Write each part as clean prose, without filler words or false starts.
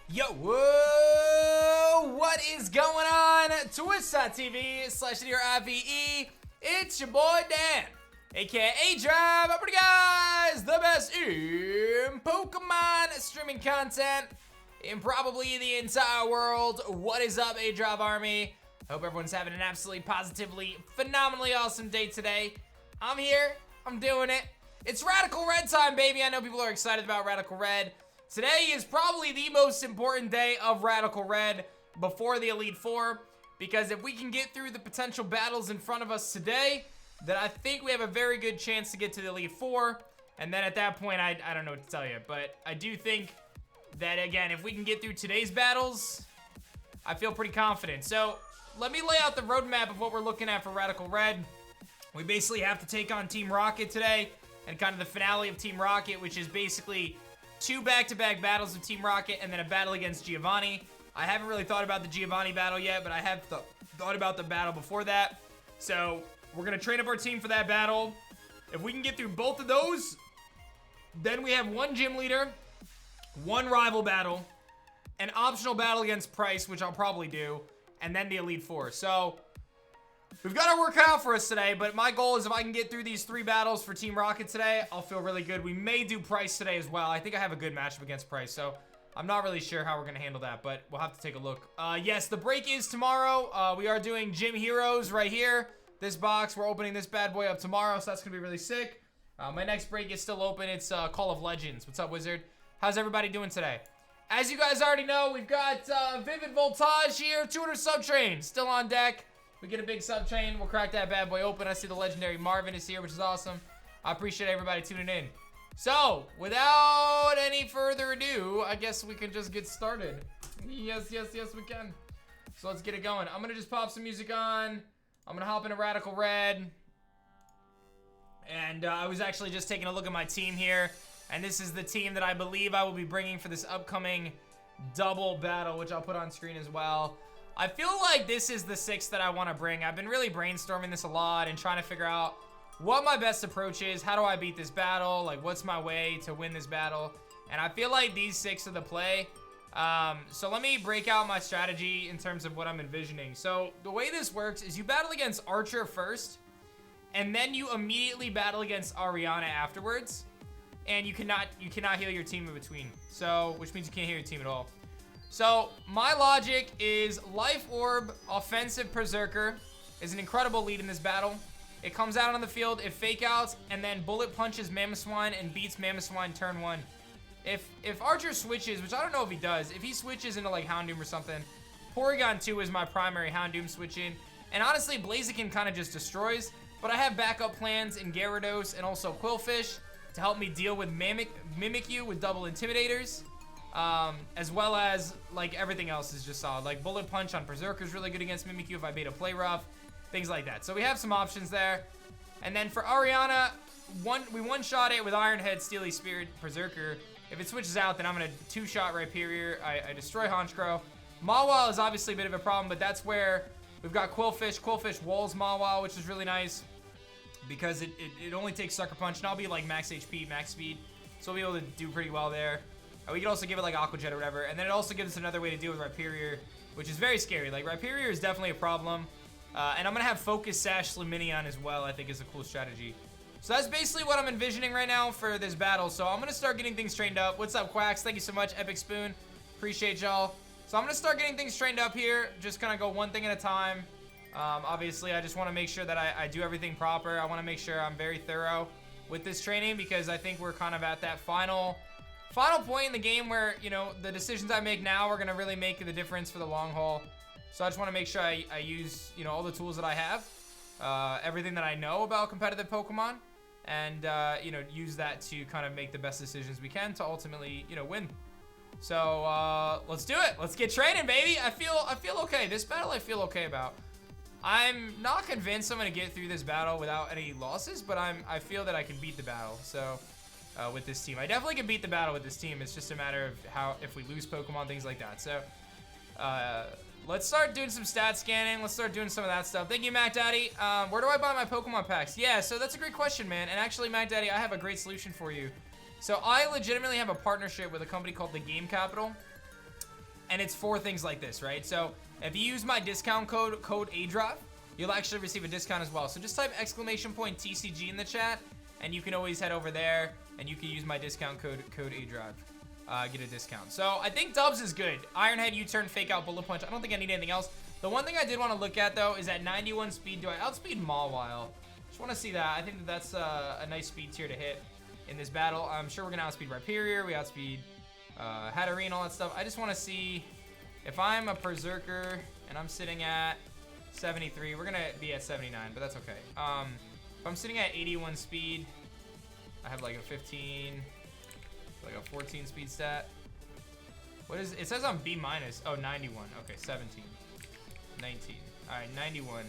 Yo, whoa, what is going on? Twitch.tv/IVE. It's your boy Dan, aka Drive Upper guys, the best in Pokemon streaming content in probably the entire world. What is up, A-Drive Army? Hope everyone's having an absolutely positively phenomenally awesome day today. I'm here, I'm doing it. It's Radical Red time, baby. I know people are excited about Radical Red. Today is probably the most important day of Radical Red before the Elite Four, because if we can get through the potential battles in front of us today, then I think we have a very good chance to get to the Elite Four. And then at that point, I don't know what to tell you, but I do think that, again, if we can get through today's battles, I feel pretty confident. So let me lay out the roadmap of what we're looking at for Radical Red. We basically have to take on Team Rocket today, and kind of the finale of Team Rocket, which is basically 2 back-to-back battles of Team Rocket and then a battle against Giovanni. I haven't really thought about the Giovanni battle yet, but I have thought about the battle before that. So we're going to train up our team for that battle. If we can get through both of those, then we have 1 gym leader, 1 rival battle, an optional battle against Price, which I'll probably do, and then the Elite Four. So we've got our work cut out for us today, but my goal is if I can get through these 3 battles for Team Rocket today, I'll feel really good. We may do Price today as well. I think I have a good matchup against Price, so I'm not really sure how we're going to handle that, but we'll have to take a look. Yes, the break is tomorrow. We are doing Gym Heroes right here. This box, we're opening this bad boy up tomorrow, so that's going to be really sick. My next break is still open. It's Call of Legends. What's up, Wizard? How's everybody doing today? As you guys already know, we've got Vivid Voltage here, 200 sub-train, still on deck. We get a big sub-train, we'll crack that bad boy open. I see the legendary Marvin is here, which is awesome. I appreciate everybody tuning in. So, without any further ado, I guess we can just get started. Yes, we can. So let's get it going. I'm gonna just pop some music on. I'm gonna hop into Radical Red. And I was actually just taking a look at my team here. And this is the team that I believe I will be bringing for this upcoming double battle, which I'll put on screen as well. I feel like this is the 6 that I want to bring. I've been really brainstorming this a lot and trying to figure out what my best approach is. How do I beat this battle? Like, what's my way to win this battle? And I feel like these 6 are the play. So let me break out my strategy in terms of what I'm envisioning. So the way this works is you battle against Archer first, and then you immediately battle against Ariana afterwards. And you cannot heal your team in between. So, which means you can't heal your team at all. So, my logic is Life Orb, Offensive Berserker is an incredible lead in this battle. It comes out on the field, it fake outs, and then bullet punches Mamoswine and beats Mamoswine turn 1. If Archer switches, which I don't know if he does, if he switches into like Houndoom or something, Porygon 2 is my primary Houndoom switch in. And honestly, Blaziken kind of just destroys, but I have backup plans in Gyarados and also Quillfish to help me deal with Mimikyu with double Intimidators. As well as, like, everything else is just solid. Like, Bullet Punch on Berserker is really good against Mimikyu if I beta play rough. Things like that. So we have some options there. And then for Ariana, we one-shot it with Iron Head, Steely Spirit, Berserker. If it switches out, then I'm going to 2-shot Rhyperior. I destroy Honchkrow. Mawile is obviously a bit of a problem, but that's where we've got Quillfish. Quillfish walls Mawile, which is really nice, because it only takes Sucker Punch, and I'll be like max HP, max speed, so we'll be able to do pretty well there. We can also give it like Aqua Jet or whatever, and then it also gives us another way to deal with Rhyperior, which is very scary. Like, Rhyperior is definitely a problem, and I'm gonna have Focus Sash Lumineon as well. I think is a cool strategy. So that's basically what I'm envisioning right now for this battle. So I'm gonna start getting things trained up. What's up, Quacks? Thank you so much, Epic Spoon. Appreciate y'all. So I'm gonna start getting things trained up here. Just kind of go one thing at a time. Obviously, I just want to make sure that I do everything proper. I want to make sure I'm very thorough with this training, because I think we're kind of at that final point in the game where, you know, the decisions I make now are going to really make the difference for the long haul. So I just want to make sure I use, you know, all the tools that I have, everything that I know about competitive Pokemon, and, you know, use that to kind of make the best decisions we can to ultimately, you know, win. So, let's do it. Let's get training, baby. I feel okay. This battle I feel okay about. I'm not convinced I'm going to get through this battle without any losses, but I feel that I can beat the battle. So, with this team, I definitely can beat the battle with this team. It's just a matter of if we lose Pokemon, things like that. So, let's start doing some stat scanning. Let's start doing some of that stuff. Thank you, Mac Daddy. Where do I buy my Pokemon packs? Yeah, so that's a great question, man. And actually, Mac Daddy, I have a great solution for you. So I legitimately have a partnership with a company called the Game Capital. And it's for things like this, right? So if you use my discount code ADROP, you'll actually receive a discount as well. So just type !TCG in the chat, and you can always head over there, and you can use my discount code ADROP. Get a discount. So I think Dubs is good. Iron Head, U-turn, Fake Out, Bullet Punch. I don't think I need anything else. The one thing I did want to look at, though, is at 91 speed, do I outspeed Mawile? Just want to see that. I think that that's a nice speed tier to hit in this battle. I'm sure we're going to outspeed Rhyperior. We outspeed Hatterene, all that stuff. I just want to see if I'm a Berserker and I'm sitting at 73. We're going to be at 79, but that's okay. If I'm sitting at 81 speed, I have like a 15, like a 14 speed stat. What is it? Says I'm B minus. Oh, 91. Okay, 17, 19. All right, 91.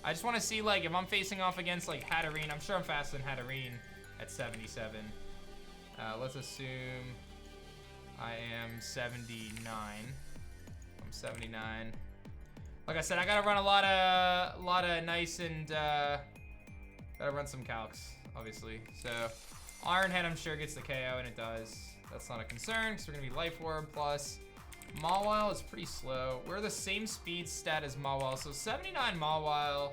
I just want to see, like, if I'm facing off against, like, Hatterene. I'm sure I'm faster than Hatterene at 77. Let's assume I am 79. I'm 79. Like I said, I gotta run a lot of nice and gotta run some calcs, obviously. So Iron Head, I'm sure gets the KO, and it does. That's not a concern because we're gonna be Life Orb plus. Mawile is pretty slow. We're the same speed stat as Mawile, so 79 Mawile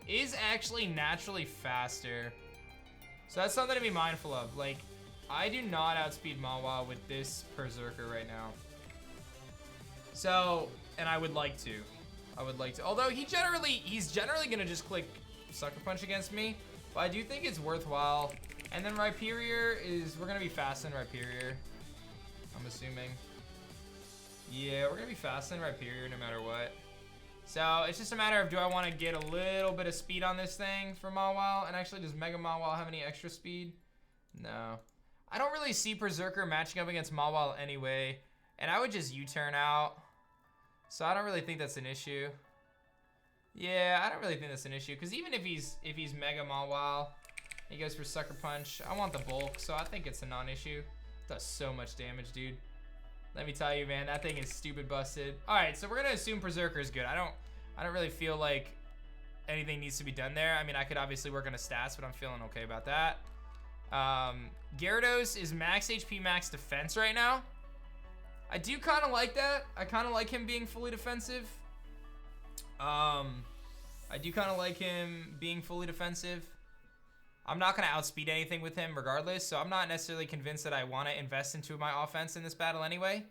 is actually naturally faster. So that's something to be mindful of. Like, I do not outspeed Mawile with this Berserker right now. So, and I would like to. Although he's generally gonna just click Sucker Punch against me, but I do think it's worthwhile. And then Rhyperior we're gonna be fast in Rhyperior, I'm assuming. Yeah, we're gonna be fast in Rhyperior no matter what. So it's just a matter of, do I want to get a little bit of speed on this thing for Mawile? And actually, does Mega Mawile have any extra speed? No. I don't really see Berserker matching up against Mawile anyway, and I would just U-turn out. So I don't really think that's an issue. Yeah, I don't really think that's an issue, because even if he's Mega Mawile, he goes for Sucker Punch. I want the bulk, so I think it's a non-issue. Does so much damage, dude. Let me tell you, man, that thing is stupid busted. All right, so we're gonna assume Berserker is good. I don't really feel like anything needs to be done there. I mean, I could obviously work on his stats, but I'm feeling okay about that. Gyarados is max HP, max defense right now. I do kind of like that. I kind of like him being fully defensive. I do kind of like him being fully defensive. I'm not going to outspeed anything with him regardless, so I'm not necessarily convinced that I want to invest into my offense in this battle anyway,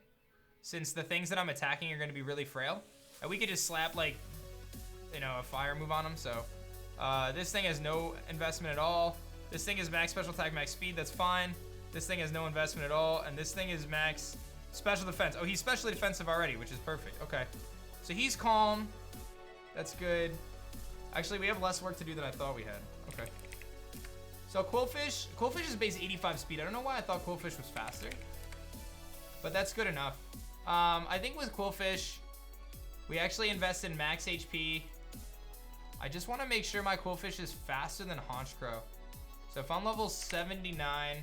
since the things that I'm attacking are going to be really frail. And we could just slap, like, you know, a fire move on him, so this thing has no investment at all. This thing is max special attack, max speed, that's fine. This thing has no investment at all, and this thing is max special defense. Oh, he's specially defensive already, which is perfect. Okay, so he's calm. That's good. Actually, we have less work to do than I thought we had. Okay. So Quillfish is base 85 speed. I don't know why I thought Quillfish was faster, but that's good enough. I think with Quillfish, we actually invest in max HP. I just want to make sure my Quillfish is faster than Honchkrow. So if I'm level 79,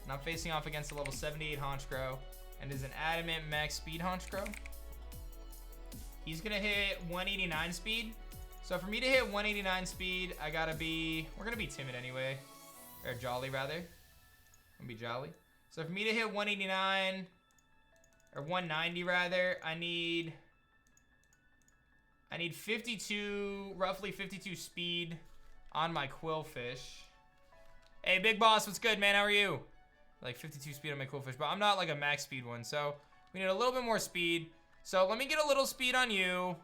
and I'm facing off against a level 78 Honchkrow, and is an adamant max speed Honchkrow, he's gonna hit 189 speed. So for me to hit 189 speed, I gotta be, we're gonna be timid anyway, or jolly rather. I'm gonna be jolly. So for me to hit 189, or 190 rather, I need 52, roughly 52 speed on my Quillfish. Hey, Big Boss, what's good, man? How are you? Like 52 speed on my Quillfish, but I'm not like a max speed one, so we need a little bit more speed. So let me get a little speed on you.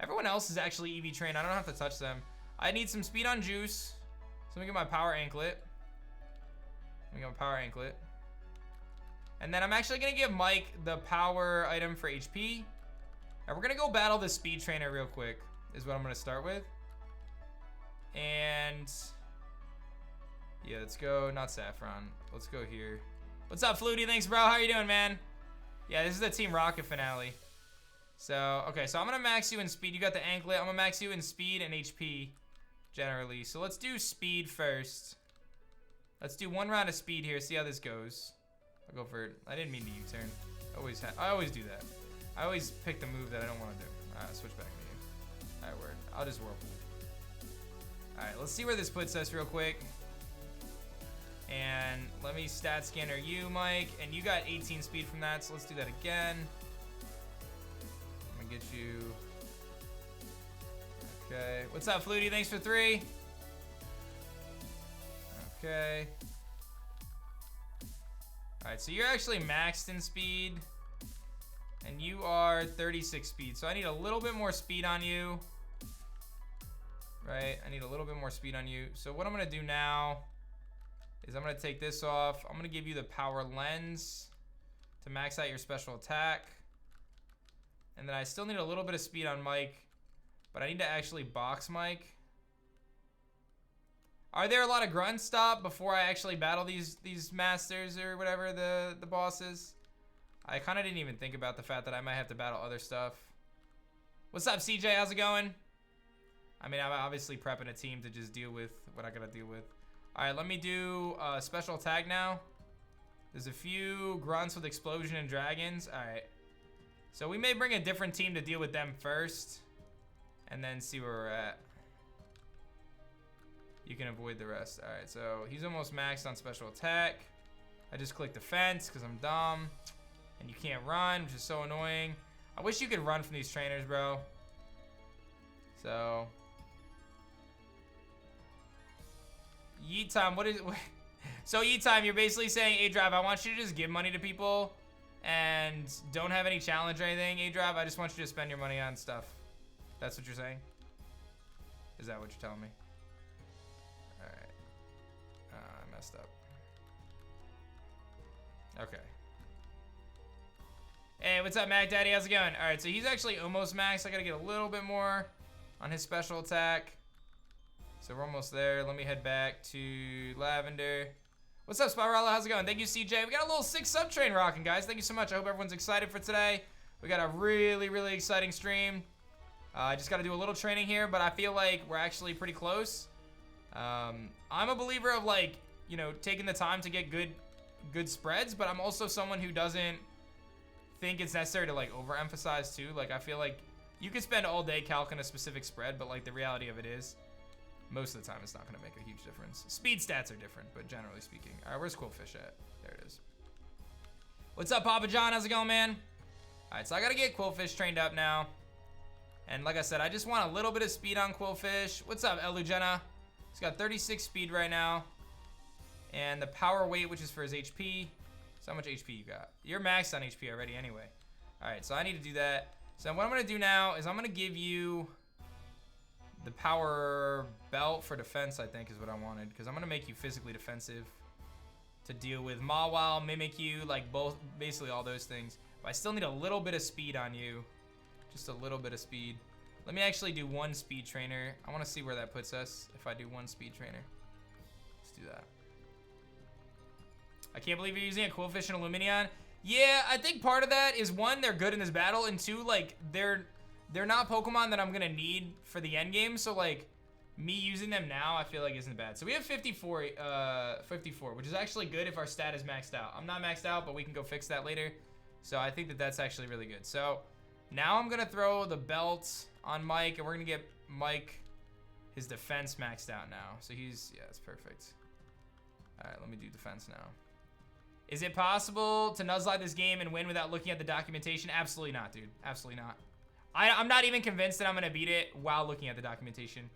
Everyone else is actually EV trained. I don't have to touch them. I need some speed on Juice. So let me get my Power Anklet. Let me get my Power Anklet. And then I'm actually going to give Mike the power item for HP. And we're going to go battle the Speed Trainer real quick, is what I'm going to start with. And yeah, let's go. Not Saffron. Let's go here. What's up, Flutie? Thanks, bro. How you doing, man? Yeah, this is the Team Rocket finale. So, okay, so I'm going to max you in speed. You got the anklet. I'm going to max you in speed and HP, generally. So let's do speed first. Let's do one round of speed here, see how this goes. I'll go for it. I didn't mean to U-turn. I always do that. I always pick the move that I don't want to do. Alright, switch back to you. Alright, word. I'll just Whirlpool. Alright, let's see where this puts us real quick. And let me stat scanner you, Mike. And you got 18 speed from that, so let's do that again. get you. Okay. What's up, Flutie? Thanks for 3. Okay. Alright, so you're actually maxed in speed. And you are 36 speed. So I need a little bit more speed on you. Right? I need a little bit more speed on you. So what I'm going to do now is I'm going to take this off. I'm going to give you the power lens to max out your special attack. And then I still need a little bit of speed on Mike. But I need to actually box Mike. Are there a lot of grunts stop before I actually battle these masters or whatever the bosses? I kind of didn't even think about the fact that I might have to battle other stuff. What's up, CJ? How's it going? I mean, I'm obviously prepping a team to just deal with what I gotta deal with. All right, let me do a special attack now. There's a few grunts with explosion and dragons. All right. So we may bring a different team to deal with them first. And then see where we're at. You can avoid the rest. All right, so he's almost maxed on special attack. I just clicked defense because I'm dumb. And you can't run, which is so annoying. I wish you could run from these trainers, bro. So. Yeet time, what is it? So Yeet time, you're basically saying, A-Drive, I want you to just give money to people and don't have any challenge or anything. A-Drive, I just want you to spend your money on stuff. That's what you're saying? Is that what you're telling me? Alright. I messed up. Okay. Hey, what's up, Mac Daddy? How's it going? Alright, so he's actually almost maxed. I gotta get a little bit more on his special attack. So we're almost there. Let me head back to Lavender. What's up, Spirella? How's it going? Thank you, CJ. We got a little 6 sub train rocking, guys. Thank you so much. I hope everyone's excited for today. We got a really, really exciting stream. I just got to do a little training here, but I feel like we're actually pretty close. I'm a believer of, like, you know, taking the time to get good spreads, but I'm also someone who doesn't think it's necessary to, like, overemphasize too. Like, I feel like you could spend all day calculating a specific spread, but, like, the reality of it is most of the time it's not going to make a huge difference. Speed stats are different, but generally speaking. All right, where's Quillfish at? There it is. What's up, Papa John? How's it going, man? All right, so I got to get Quillfish trained up now. And like I said, I just want a little bit of speed on Quillfish. What's up, Elugena? He's got 36 speed right now. And the power weight, which is for his HP. So how much HP you got? You're maxed on HP already anyway. All right, so I need to do that. So what I'm going to do now is I'm going to give you the power belt for defense, I think is what I wanted. Because I'm going to make you physically defensive to deal with Mawile, Mimikyu, like both, basically all those things. But I still need a little bit of speed on you. Just a little bit of speed. Let me actually do 1 speed trainer. I want to see where that puts us if I do 1 speed trainer. Let's do that. I can't believe you're using a Quillfish and a Lumineon. Yeah, I think part of that is 1, they're good in this battle, and 2, like, they're not Pokemon that I'm gonna need for the end game. So like, me using them now, I feel like isn't bad. So we have 54, which is actually good if our stat is maxed out. I'm not maxed out, but we can go fix that later. So I think that that's actually really good. So now I'm gonna throw the belt on Mike, and we're gonna get Mike his defense maxed out now. So he's, yeah, it's perfect. All right, let me do defense now. Is it possible to Nuzlocke this game and win without looking at the documentation? Absolutely not, dude. Absolutely not. I'm not even convinced that I'm gonna beat it while looking at the documentation.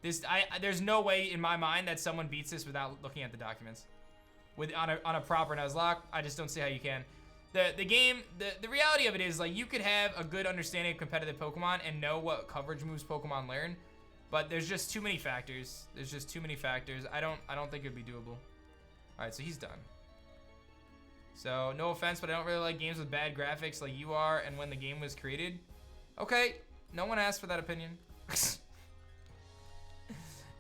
There's no way in my mind that someone beats this without looking at the documents. On a proper Nuzlocke, I just don't see how you can. The game, the reality of it is, like, you could have a good understanding of competitive Pokemon and know what coverage moves Pokemon learn, but there's just too many factors. There's just too many factors. I don't think it'd be doable. All right, so he's done. So no offense, but I don't really like games with bad graphics like you are and when the game was created. Okay, no one asked for that opinion.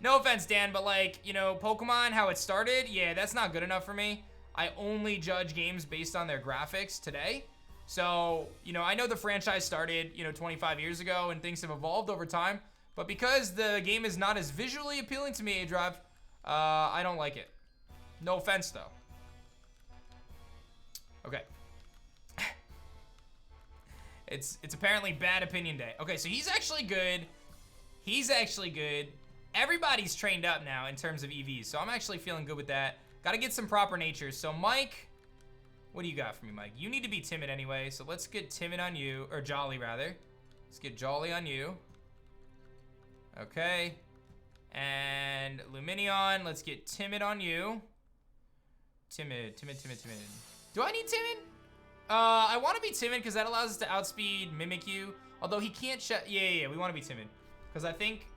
No offense, Dan, but like, you know, Pokemon, how it started, yeah, that's not good enough for me. I only judge games based on their graphics today. So, you know, I know the franchise started, you know, 25 years ago and things have evolved over time. But because the game is not as visually appealing to me, A-Drive, I don't like it. No offense, though. Okay. It's apparently bad opinion day. Okay, so he's actually good. He's actually good. Everybody's trained up now in terms of EVs, so I'm actually feeling good with that. Got to get some proper natures. So Mike, what do you got for me, Mike? You need to be timid anyway, so let's get timid on you, or jolly rather. Let's get Jolly on you. Okay. And Lumineon, let's get Timid on you. Timid. Do I need Timid? I want to be Timid because that allows us to outspeed Mimikyu. Although he can't yeah, we want to be Timid. Because I think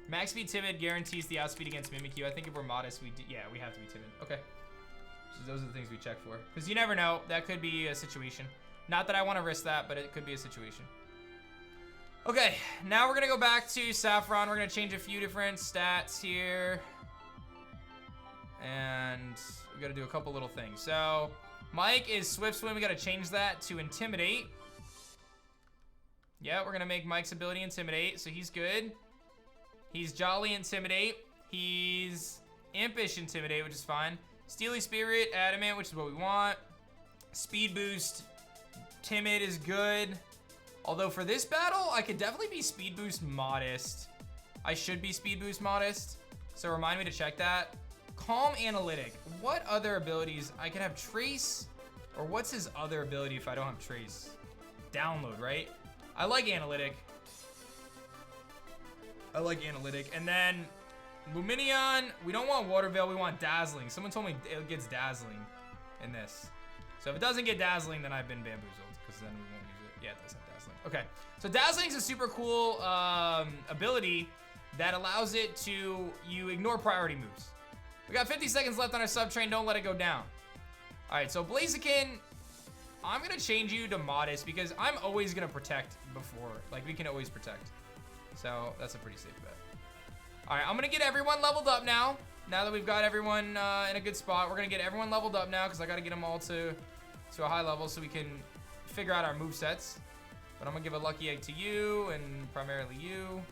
max speed Timid guarantees the outspeed against Mimikyu. I think if we're modest, we have to be Timid. Okay. So those are the things we check for. Because you never know, that could be a situation. Not that I want to risk that, but it could be a situation. Okay, now we're gonna go back to Saffron. We're gonna change a few different stats here. And we gotta do a couple little things. So, Mike is Swift Swim. We gotta change that to Intimidate. Yeah, we're gonna make Mike's ability Intimidate, so he's good. He's Jolly Intimidate. He's Impish Intimidate, which is fine. Steely Spirit, Adamant, which is what we want. Speed Boost, Timid is good. Although for this battle, I could definitely be Speed Boost Modest. I should be Speed Boost Modest. So remind me to check that. Calm Analytic. What other abilities? I could have Trace. Or what's his other ability if I don't have Trace? Download, right? I like Analytic. And then Lumineon. We don't want Water Veil. We want Dazzling. Someone told me it gets Dazzling in this. So if it doesn't get Dazzling, then I've been bamboozled. Because then we won't use it. Yeah, it does have Dazzling. Okay, so Dazzling is a super cool ability that allows it to, you ignore priority moves. We got 50 seconds left on our sub train, don't let it go down. All right, so Blaziken, I'm gonna change you to Modest because I'm always gonna protect before, like we can always protect. So that's a pretty safe bet. All right, I'm gonna get everyone leveled up now. Now that we've got everyone in a good spot, we're gonna get everyone leveled up now because I gotta get them all to a high level so we can figure out our movesets. But I'm gonna give a lucky egg to you and primarily you.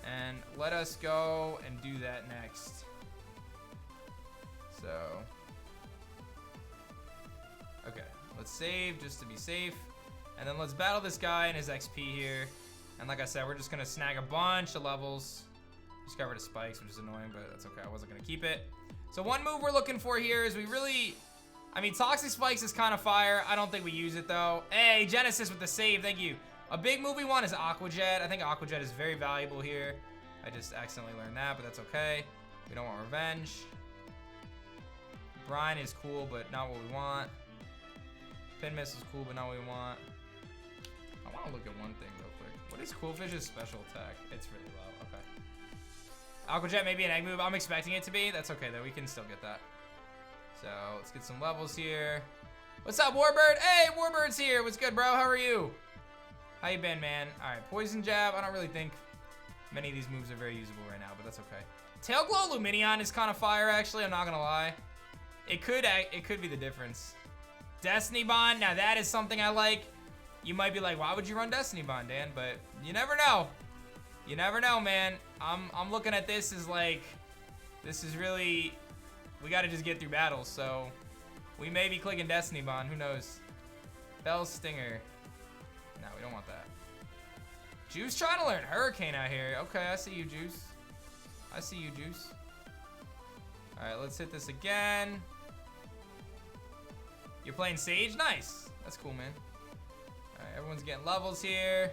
And let us go and do that next. So, okay, let's save just to be safe. And then let's battle this guy and his XP here. And like I said, we're just gonna snag a bunch of levels. Just got rid of spikes, which is annoying, but that's okay. I wasn't gonna keep it. So one move we're looking for here is I mean, Toxic Spikes is kind of fire. I don't think we use it, though. Hey, Genesis with the save. Thank you. A big move we want is Aqua Jet. I think Aqua Jet is very valuable here. I just accidentally learned that, but that's okay. We don't want Revenge. Brine is cool, but not what we want. Pin Miss is cool, but not what we want. I want to look at one thing real quick. What is Coolfish's special attack? It's really low. Okay. Aqua Jet may be an egg move. I'm expecting it to be. That's okay, though. We can still get that. So let's get some levels here. What's up, Warbird? Hey, Warbird's here. What's good, bro? How are you? How you been, man? All right, Poison Jab. I don't really think many of these moves are very usable right now, but that's okay. Tail Glow Lumineon is kind of fire, actually. I'm not gonna lie. It could be the difference. Destiny Bond. Now that is something I like. You might be like, why would you run Destiny Bond, Dan? But you never know. You never know, man. I'm looking at this as like, this is really. We gotta just get through battles, so we may be clicking Destiny Bond, who knows? Bell Stinger. No, we don't want that. Juice trying to learn Hurricane out here. Okay, I see you, Juice. I see you, Juice. All right, let's hit this again. You're playing Sage? Nice. That's cool, man. All right, everyone's getting levels here.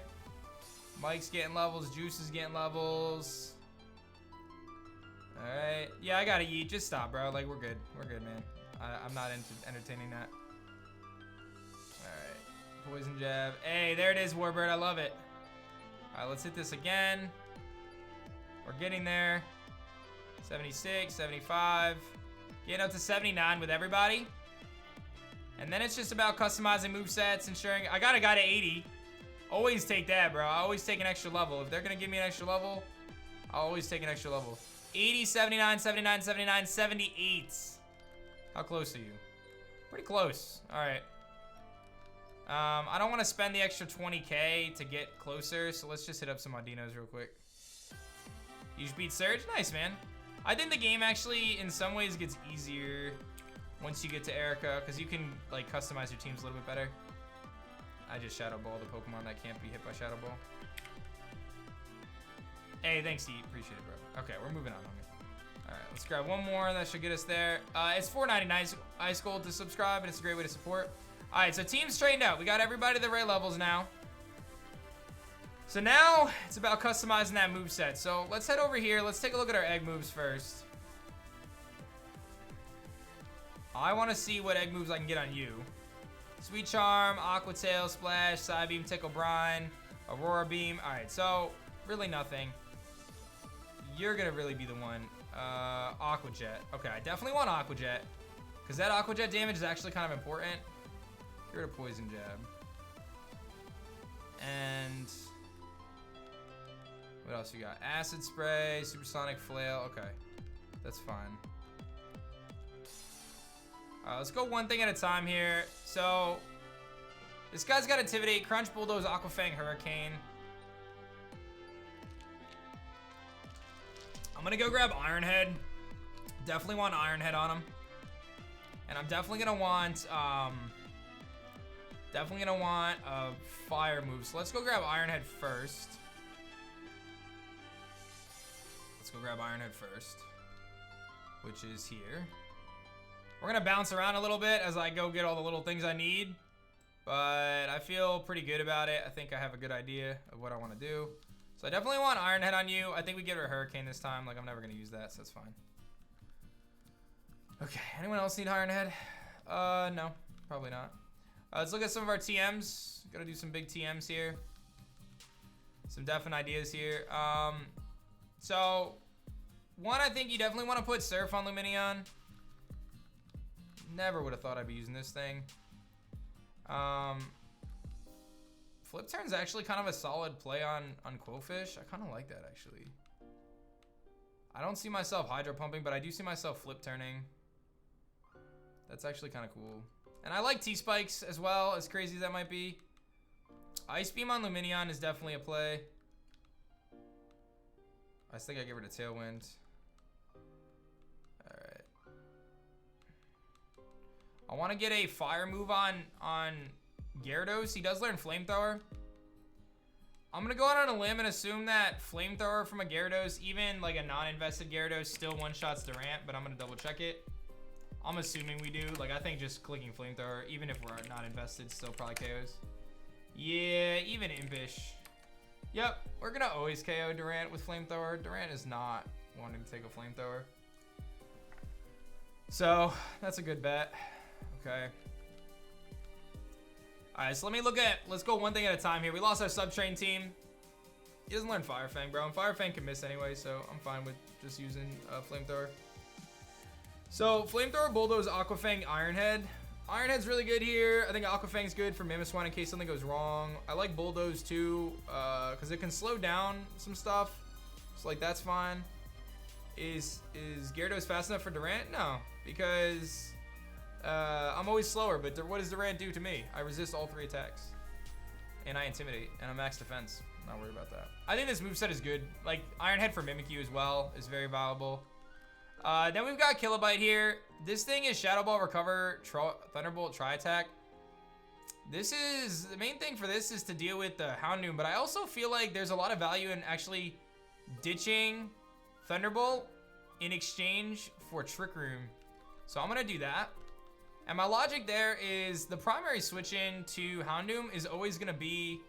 Mike's getting levels. Juice is getting levels. Alright. Yeah, I gotta eat. Just stop, bro. Like, we're good. We're good, man. I'm not entertaining that. Alright. Poison Jab. Hey, there it is, Warbird. I love it. Alright, let's hit this again. We're getting there. 76, 75. Getting up to 79 with everybody. And then it's just about customizing movesets, ensuring... I got a guy to 80. Always take that, bro. I always take an extra level. If they're gonna give me an extra level, I'll always take an extra level. 80, 79, 79, 79, 78. How close are you? Pretty close. All right. I don't want to spend the extra 20K to get closer, so let's just hit up some Audinos real quick. You just beat Surge? Nice, man. I think the game actually, in some ways, gets easier once you get to Erica, because you can like customize your teams a little bit better. I just Shadow Ball the Pokemon that can't be hit by Shadow Ball. Hey, thanks, Heat. Appreciate it, bro. Okay, we're moving on, homie. All right, let's grab one more. That should get us there. It's $4.99 Ice Gold to subscribe, and it's a great way to support. All right, so team's trained out. We got everybody to the right levels now. So now it's about customizing that moveset. So let's head over here. Let's take a look at our egg moves first. I want to see what egg moves I can get on you. Sweet Charm, Aqua Tail, Splash, Side Beam, Tickle Brine, Aurora Beam. All right, so really nothing. You're gonna really be the one. Aqua Jet. Okay, I definitely want Aqua Jet because that Aqua Jet damage is actually kind of important. Get rid of Poison Jab. And what else you got? Acid Spray, Supersonic Flail. Okay, that's fine. Let's go one thing at a time here. So this guy's got Intimidate, Crunch, Bulldoze, Aquafang, Hurricane. I'm gonna go grab Iron Head. Definitely want Iron Head on him. And I'm definitely gonna want a fire move. So let's go grab Iron Head first. Let's go grab Iron Head first, which is here. We're gonna bounce around a little bit as I go get all the little things I need, but I feel pretty good about it. I think I have a good idea of what I want to do. So I definitely want Iron Head on you. I think we get her Hurricane this time. Like, I'm never gonna use that, so that's fine. Okay, anyone else need Iron Head? No, probably not. Let's look at some of our TMs. Gotta do some big TMs here. Some definite ideas here. So one, I think you definitely want to put Surf on Lumineon. Never would have thought I'd be using this thing. Flip Turn's actually kind of a solid play on Quillfish. I kind of like that, actually. I don't see myself Hydro Pumping, but I do see myself Flip Turning. That's actually kind of cool. And I like T-Spikes as well, as crazy as that might be. Ice Beam on Lumineon is definitely a play. I think I get rid of Tailwind. Alright. I want to get a fire move on Gyarados. He does learn Flamethrower. I'm going to go out on a limb and assume that Flamethrower from a Gyarados, even like a non-invested Gyarados, still one-shots Durant, but I'm going to double check it. I'm assuming we do. Like, I think just clicking Flamethrower, even if we're not invested, still probably KOs. Yeah, even Impish. Yep, we're going to always KO Durant with Flamethrower. Durant is not wanting to take a Flamethrower. So, that's a good bet. Okay. Alright, so let's go one thing at a time here. We lost our Subtrain team. He doesn't learn Fire Fang, bro. And Fire Fang can miss anyway, so I'm fine with just using Flamethrower. So, Flamethrower, Bulldoze, Aquafang, Iron Head. Iron Head's really good here. I think Aquafang's good for Mimikyu in case something goes wrong. I like Bulldoze too, because it can slow down some stuff. So, like, that's fine. Is Gyarados fast enough for Durant? No, because I'm always slower, but what does Durant do to me? I resist all 3 attacks. And I Intimidate, and I'm max defense. I'm not worried about that. I think this moveset is good. Like, Iron Head for Mimikyu as well is very valuable. Then we've got Kilobyte here. This thing is Shadow Ball, Recover, Thunderbolt, Tri-Attack. The main thing for this is to deal with the Houndoom, but I also feel like there's a lot of value in actually ditching Thunderbolt in exchange for Trick Room. So I'm gonna do that. And my logic there is the primary switch in to Houndoom is always gonna be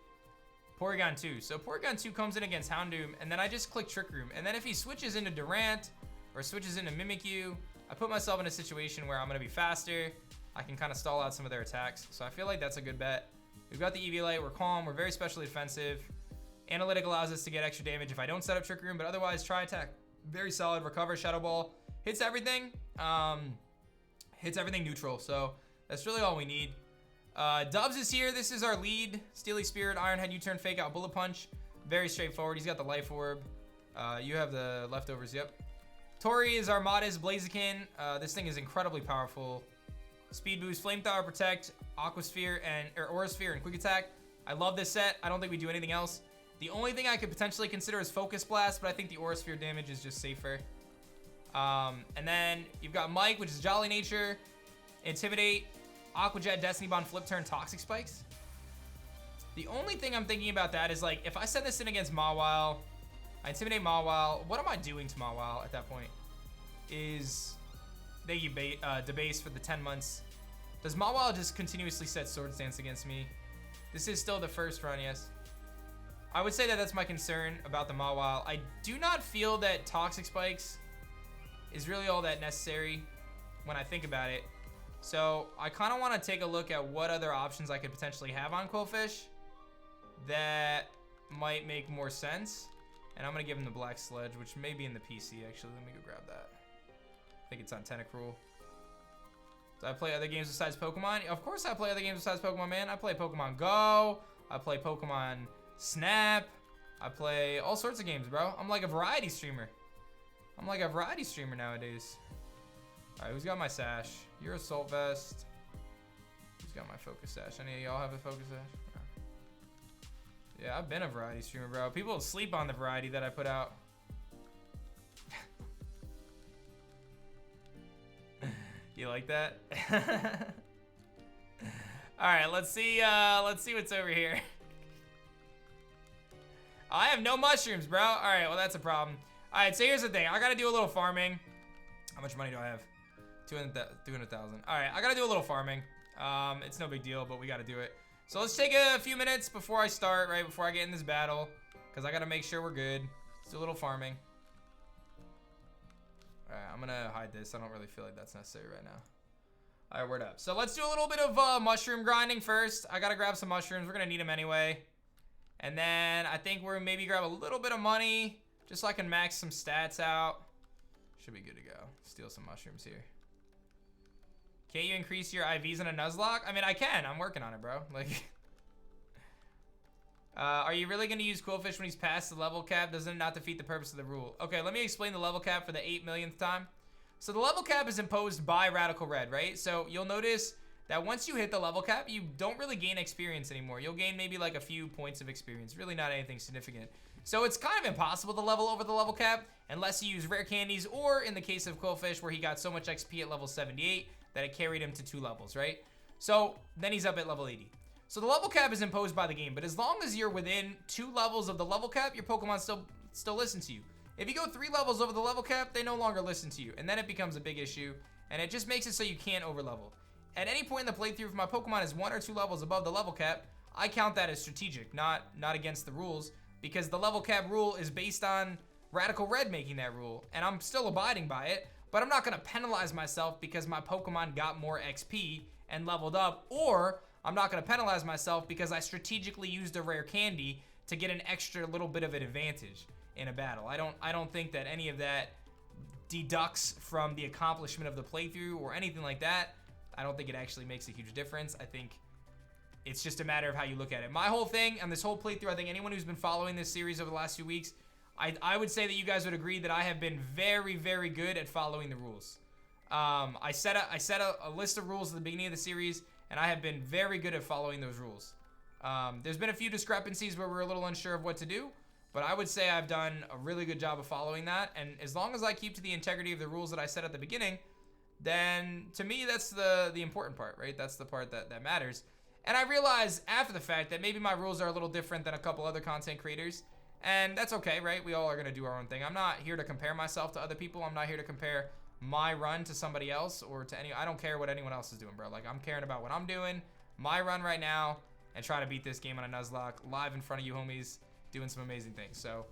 Porygon 2. So Porygon 2 comes in against Houndoom, and then I just click Trick Room. And then if he switches into Durant or switches into Mimikyu, I put myself in a situation where I'm gonna be faster. I can kind of stall out some of their attacks. So I feel like that's a good bet. We've got the Eviolite, we're calm, we're very specially defensive. Analytic allows us to get extra damage if I don't set up Trick Room, but otherwise Tri-Attack, very solid. Recover, Shadow Ball, hits everything. Hits everything neutral, so that's really all we need. Dubs is here. This is our lead. Steely Spirit, Iron Head, U-Turn, Fake Out, Bullet Punch. Very straightforward. He's got the Life Orb. You have the leftovers, yep. Tori is our Modest, Blaziken. This thing is incredibly powerful. Speed Boost, Flamethrower, Protect, Aquasphere, or Aura Sphere, and Quick Attack. I love this set. I don't think we do anything else. The only thing I could potentially consider is Focus Blast, but I think the Aura Sphere damage is just safer. And then you've got Mike, which is Jolly Nature, Intimidate, Aqua Jet, Destiny Bond, Flip Turn, Toxic Spikes. The only thing I'm thinking about that is, like, if I send this in against Mawile, I Intimidate Mawile, what am I doing to Mawile at that point? Is they debase for the 10 months. Does Mawile just continuously set Sword Stance against me? This is still the first run, yes. I would say that that's my concern about the Mawile. I do not feel that Toxic Spikes is really all that necessary when I think about it. So I kind of want to take a look at what other options I could potentially have on Quillfish that might make more sense. And I'm going to give him the Black Sledge, which may be in the PC, actually. Let me go grab that. I think it's on Tentacruel. Do I play other games besides Pokemon? Of course I play other games besides Pokemon, man. I play Pokemon Go. I play Pokemon Snap. I play all sorts of games, bro. I'm like a variety streamer. I'm like a variety streamer nowadays. All right, who's got my sash? You're Assault Vest. Who's got my Focus Sash? Any of y'all have a Focus Sash? Yeah, I've been a variety streamer, bro. People sleep on the variety that I put out. You like that? All right, let's see what's over here. I have no mushrooms, bro. All right, well, that's a problem. All right, so here's the thing. I got to do a little farming. How much money do I have? 200,000. All right, I got to do a little farming. It's no big deal, but we got to do it. So let's take a few minutes before I start, right? Before I get in this battle, because I got to make sure we're good. Let's do a little farming. All right, I'm going to hide this. I don't really feel like that's necessary right now. All right, word up. So let's do a little bit of mushroom grinding first. I got to grab some mushrooms. We're going to need them anyway. And then I think we're maybe grab a little bit of money just so I can max some stats out. Should be good to go. Steal some mushrooms here. Can't you increase your IVs in a Nuzlocke? I mean, I can. I'm working on it, bro. Like, are you really going to use Quillfish when he's past the level cap? Doesn't it not defeat the purpose of the rule? Okay, let me explain the level cap for the 8 millionth time. So the level cap is imposed by Radical Red, right? So you'll notice that once you hit the level cap, you don't really gain experience anymore. You'll gain maybe like a few points of experience. Really not anything significant. So it's kind of impossible to level over the level cap unless you use rare candies, or in the case of Quillfish, where he got so much XP at level 78 that it carried him to 2 levels, right? So then he's up at level 80. So the level cap is imposed by the game, but as long as you're within 2 levels of the level cap, your Pokemon still listen to you. If you go 3 levels over the level cap, they no longer listen to you, and then it becomes a big issue, and it just makes it so you can't overlevel. At any point in the playthrough, if my Pokemon is 1 or 2 levels above the level cap, I count that as strategic, not against the rules, because the level cap rule is based on Radical Red making that rule, and I'm still abiding by it, but I'm not going to penalize myself because my Pokemon got more XP and leveled up, or I'm not going to penalize myself because I strategically used a rare candy to get an extra little bit of an advantage in a battle. I don't think that any of that deducts from the accomplishment of the playthrough or anything like that. I don't think it actually makes a huge difference. I think it's just a matter of how you look at it. My whole thing on this whole playthrough, I think anyone who's been following this series over the last few weeks, I would say that you guys would agree that I have been very, very good at following the rules. I set a list of rules at the beginning of the series, and I have been very good at following those rules. There's been a few discrepancies where we're a little unsure of what to do, but I would say I've done a really good job of following that, and as long as I keep to the integrity of the rules that I set at the beginning, then to me that's the important part, right? That's the part that matters. And I realize after the fact that maybe my rules are a little different than a couple other content creators, and that's okay, right? We all are going to do our own thing. I'm not here to compare myself to other people. I'm not here to compare my run to somebody else or to I don't care what anyone else is doing, bro. Like, I'm caring about what I'm doing, my run right now, and try to beat this game on a Nuzlocke live in front of you homies, doing some amazing things. So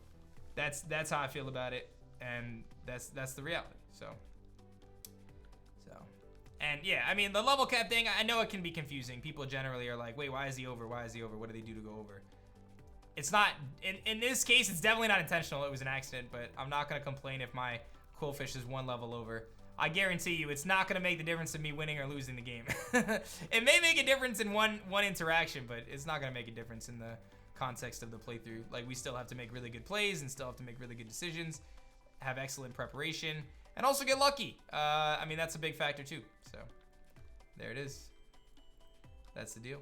that's how I feel about it, and that's the reality. So and yeah, I mean, the level cap thing, I know it can be confusing. People generally are like, wait, why is he over? Why is he over? What do they do to go over? It's not, in this case, it's definitely not intentional. It was an accident, but I'm not going to complain if my Quillfish is 1 level over. I guarantee you, it's not going to make the difference in me winning or losing the game. It may make a difference in one interaction, but it's not going to make a difference in the context of the playthrough. Like, we still have to make really good plays and still have to make really good decisions, have excellent preparation, and also get lucky. I mean, that's a big factor too. So there it is. That's the deal.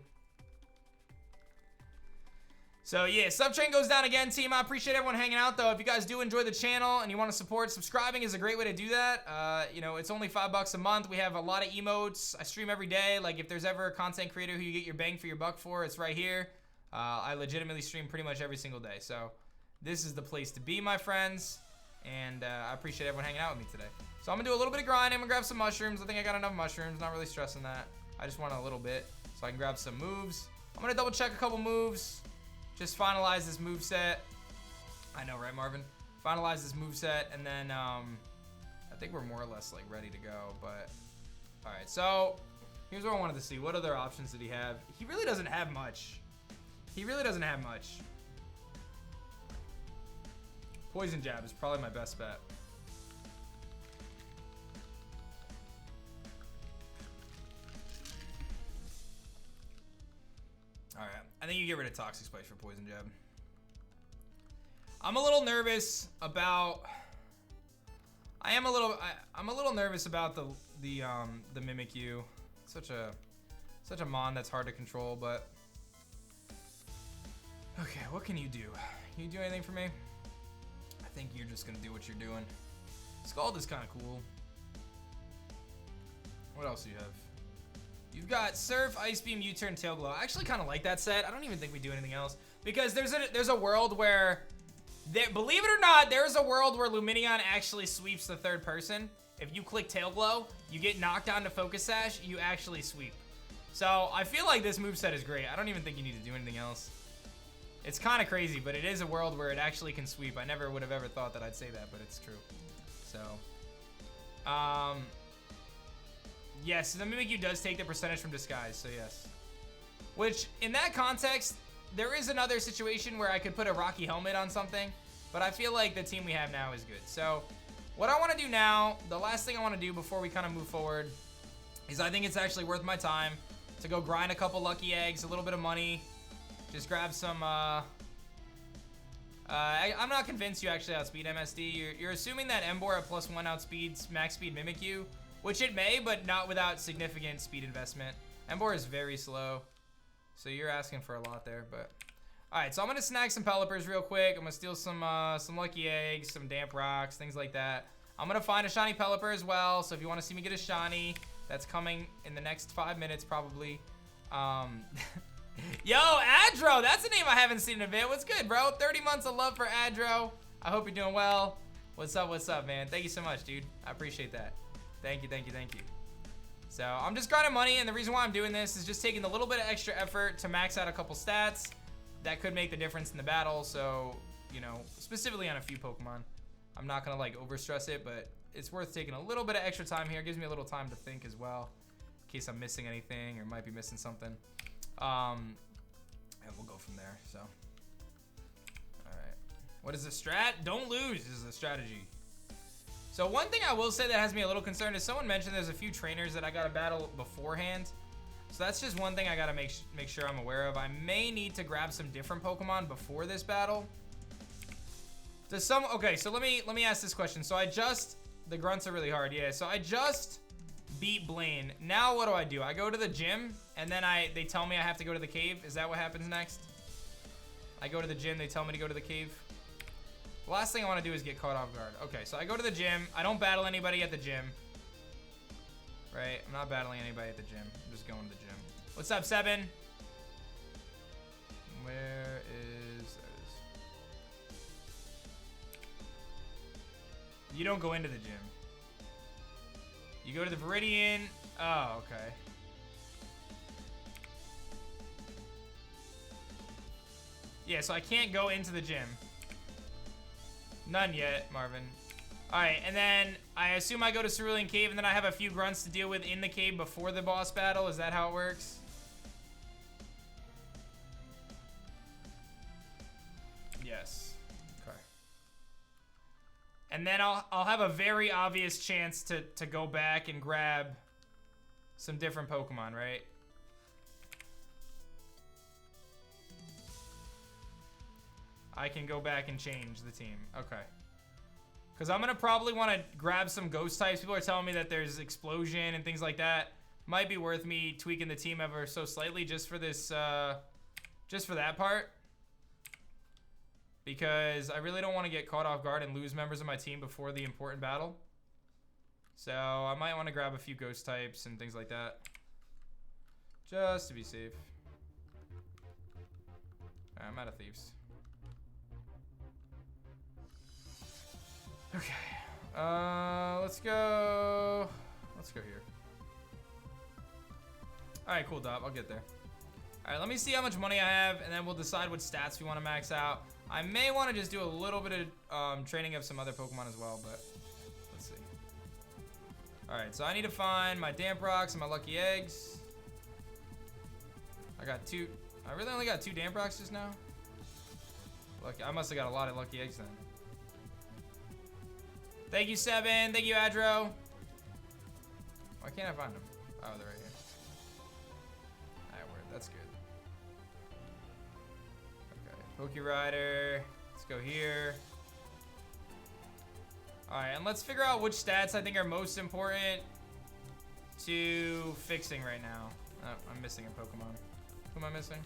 So yeah, sub train goes down again, team. I appreciate everyone hanging out though. If you guys do enjoy the channel and you want to support, subscribing is a great way to do that. You know, it's only $5 a month. We have a lot of emotes. I stream every day. Like, if there's ever a content creator who you get your bang for your buck for, it's right here. I legitimately stream pretty much every single day. So this is the place to be, my friends. And I appreciate everyone hanging out with me today. So I'm gonna do a little bit of grinding. I'm gonna grab some mushrooms. I think I got enough mushrooms. Not really stressing that. I just want a little bit so I can grab some moves. I'm gonna double check a couple moves just finalize this moveset. I know, right, Marvin? Finalize this moveset, and then I think we're more or less like ready to go. But all right, so here's what I wanted to see. What other options did he have? He really doesn't have much. He really doesn't have much. Poison Jab is probably my best bet. All right, I think you get rid of Toxic Spikes for Poison Jab. I'm a little nervous about. I'm a little nervous about the Mimikyu. Such a mon that's hard to control, but okay, what can you do? Can you do anything for me? I think you're just gonna do what you're doing. Scald is kind of cool. What else do you have? You've got Surf, Ice Beam, U-Turn, Tail Glow. I actually kind of like that set. I don't even think we do anything else because there's a world where, believe it or not, there's a world where Lumineon actually sweeps the third person. If you click Tail Glow, you get knocked down to Focus Sash, you actually sweep. So I feel like this moveset is great. I don't even think you need to do anything else. It's kind of crazy, but it is a world where it actually can sweep. I never would have ever thought that I'd say that, but it's true. So, yes, the Mimikyu does take the percentage from Disguise, so yes. Which, in that context, there is another situation where I could put a Rocky Helmet on something, but I feel like the team we have now is good. So, what I want to do now, the last thing I want to do before we kind of move forward, is I think it's actually worth my time to go grind a couple Lucky Eggs, a little bit of money, just grab some, I'm not convinced you actually outspeed MSD. You're assuming that Emboar at +1 outspeeds max speed Mimikyu, which it may, but not without significant speed investment. Emboar is very slow, so you're asking for a lot there, but... Alright, so I'm gonna snag some Pelipper's real quick. I'm gonna steal some Lucky Eggs, some Damp Rocks, things like that. I'm gonna find a shiny Pelipper as well, so if you want to see me get a shiny, that's coming in the next 5 minutes probably. Yo, Adro, that's a name I haven't seen in a bit. What's good, bro? 30 months of love for Adro. I hope you're doing well. What's up, man? Thank you so much, dude. I appreciate that. Thank you. So, I'm just grinding money, and the reason why I'm doing this is just taking a little bit of extra effort to max out a couple stats that could make the difference in the battle, so, you know, specifically on a few Pokemon. I'm not gonna, like, overstress it, but it's worth taking a little bit of extra time here. It gives me a little time to think as well, in case I'm missing anything or might be missing something. And we'll go from there, so. Alright. What is the strat? Don't lose is the strategy. So one thing I will say that has me a little concerned is someone mentioned there's a few trainers that I gotta battle beforehand. So that's just one thing I gotta make sure I'm aware of. I may need to grab some different Pokemon before this battle. Okay, so let me ask this question. So the grunts are really hard, yeah. So I just beat Blaine. Now what do? I go to the gym, and then they tell me I have to go to the cave. Is that what happens next? I go to the gym, they tell me to go to the cave. The last thing I want to do is get caught off guard. Okay, so I go to the gym. I don't battle anybody at the gym. Right? I'm not battling anybody at the gym. I'm just going to the gym. What's up, Seven? Where is those? You don't go into the gym. You go to the Viridian. Oh, okay. Yeah, so I can't go into the gym. None yet, Marvin. Alright, and then I assume I go to Cerulean Cave, and then I have a few grunts to deal with in the cave before the boss battle. Is that how it works? Yes. Okay. And then I'll have a very obvious chance to go back and grab some different Pokemon, right? I can go back and change the team. Okay. Because I'm going to probably want to grab some ghost types. People are telling me that there's explosion and things like that. Might be worth me tweaking the team ever so slightly just for this, just for that part. Because I really don't want to get caught off guard and lose members of my team before the important battle. So I might want to grab a few ghost types and things like that. Just to be safe. I'm out of thieves. Okay, let's go here. All right, cool, Dob, I'll get there. All All right, let me see how much money I have, and then we'll decide what stats we want to max out. I may want to just do a little bit of training of some other Pokemon as well, but let's see. All right, so I need to find my Damp Rocks and my Lucky Eggs. I got 2. I really only got 2 Damp Rocks just now. Lucky, I must have got a lot of Lucky Eggs then. Thank you, Seven. Thank you, Adro. Why can't I find them? Oh, they're right here. Alright, word. That's good. Okay, Poke Rider. Let's go here. Alright, and let's figure out which stats I think are most important to fixing right now. Oh, I'm missing a Pokemon. Who am I missing?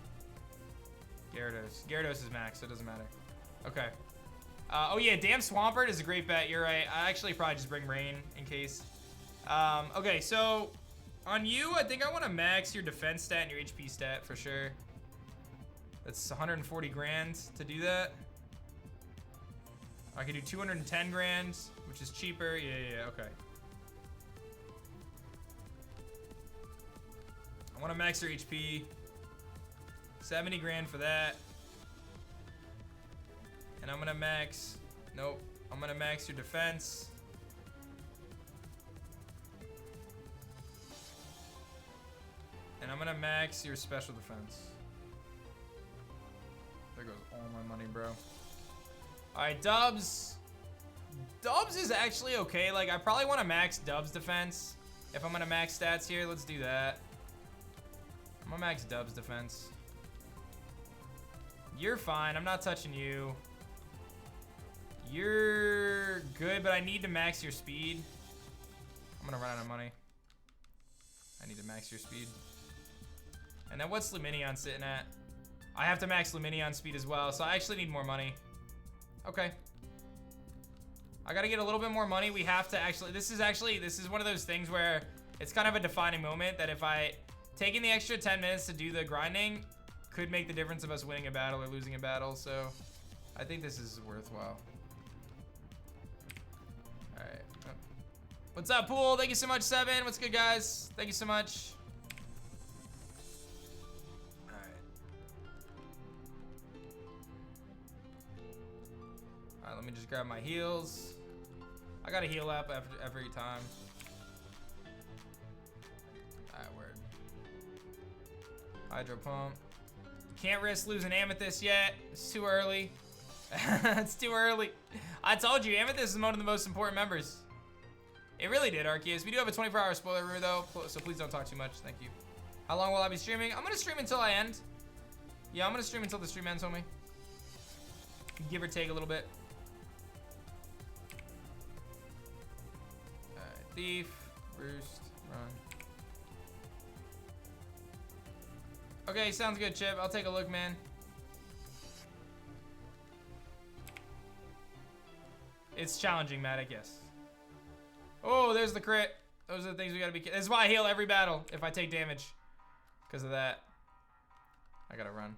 Gyarados. Gyarados is max, so it doesn't matter. Okay. Oh yeah, Damn Swampert is a great bet. You're right. I actually probably just bring Rain in case. Okay, so on you, I think I want to max your defense stat and your HP stat for sure. That's 140 grand to do that. I could do 210 grand, which is cheaper. Yeah, okay. I want to max your HP. 70 grand for that. And I'm gonna max, nope. I'm gonna max your defense. And I'm gonna max your special defense. There goes all my money, bro. All right, Dubs. Dubs is actually okay. Like, I probably want to max Dubs defense. If I'm gonna max stats here, let's do that. I'm gonna max Dubs defense. You're fine, I'm not touching you. You're good, but I need to max your speed. I'm gonna run out of money. I need to max your speed. And then what's Lumineon sitting at? I have to max Lumineon speed as well, so I actually need more money. Okay. I gotta get a little bit more money. We have to actually, this is one of those things where it's kind of a defining moment that if I taking the extra 10 minutes to do the grinding could make the difference of us winning a battle or losing a battle, so I think this is worthwhile. All right. Oh. What's up, Pool? Thank you so much, Seven. What's good, guys? Thank you so much. All right. All right, let me just grab my heals. I gotta heal up every time. All right, word. Hydro Pump. Can't risk losing Amethyst yet. It's too early. It's too early. I told you, Amethyst is one of the most important members. It really did, Arceus. We do have a 24-hour spoiler rule, though, so please don't talk too much. Thank you. How long will I be streaming? I'm going to stream until I end. Yeah, I'm going to stream until the stream ends, homie. Give or take a little bit. All right, Thief, Roost, Run. Okay, sounds good, Chip. I'll take a look, man. It's challenging, Matic, yes. Oh, there's the crit. Those are the things we gotta be. This is why I heal every battle if I take damage. Because of that. I gotta run.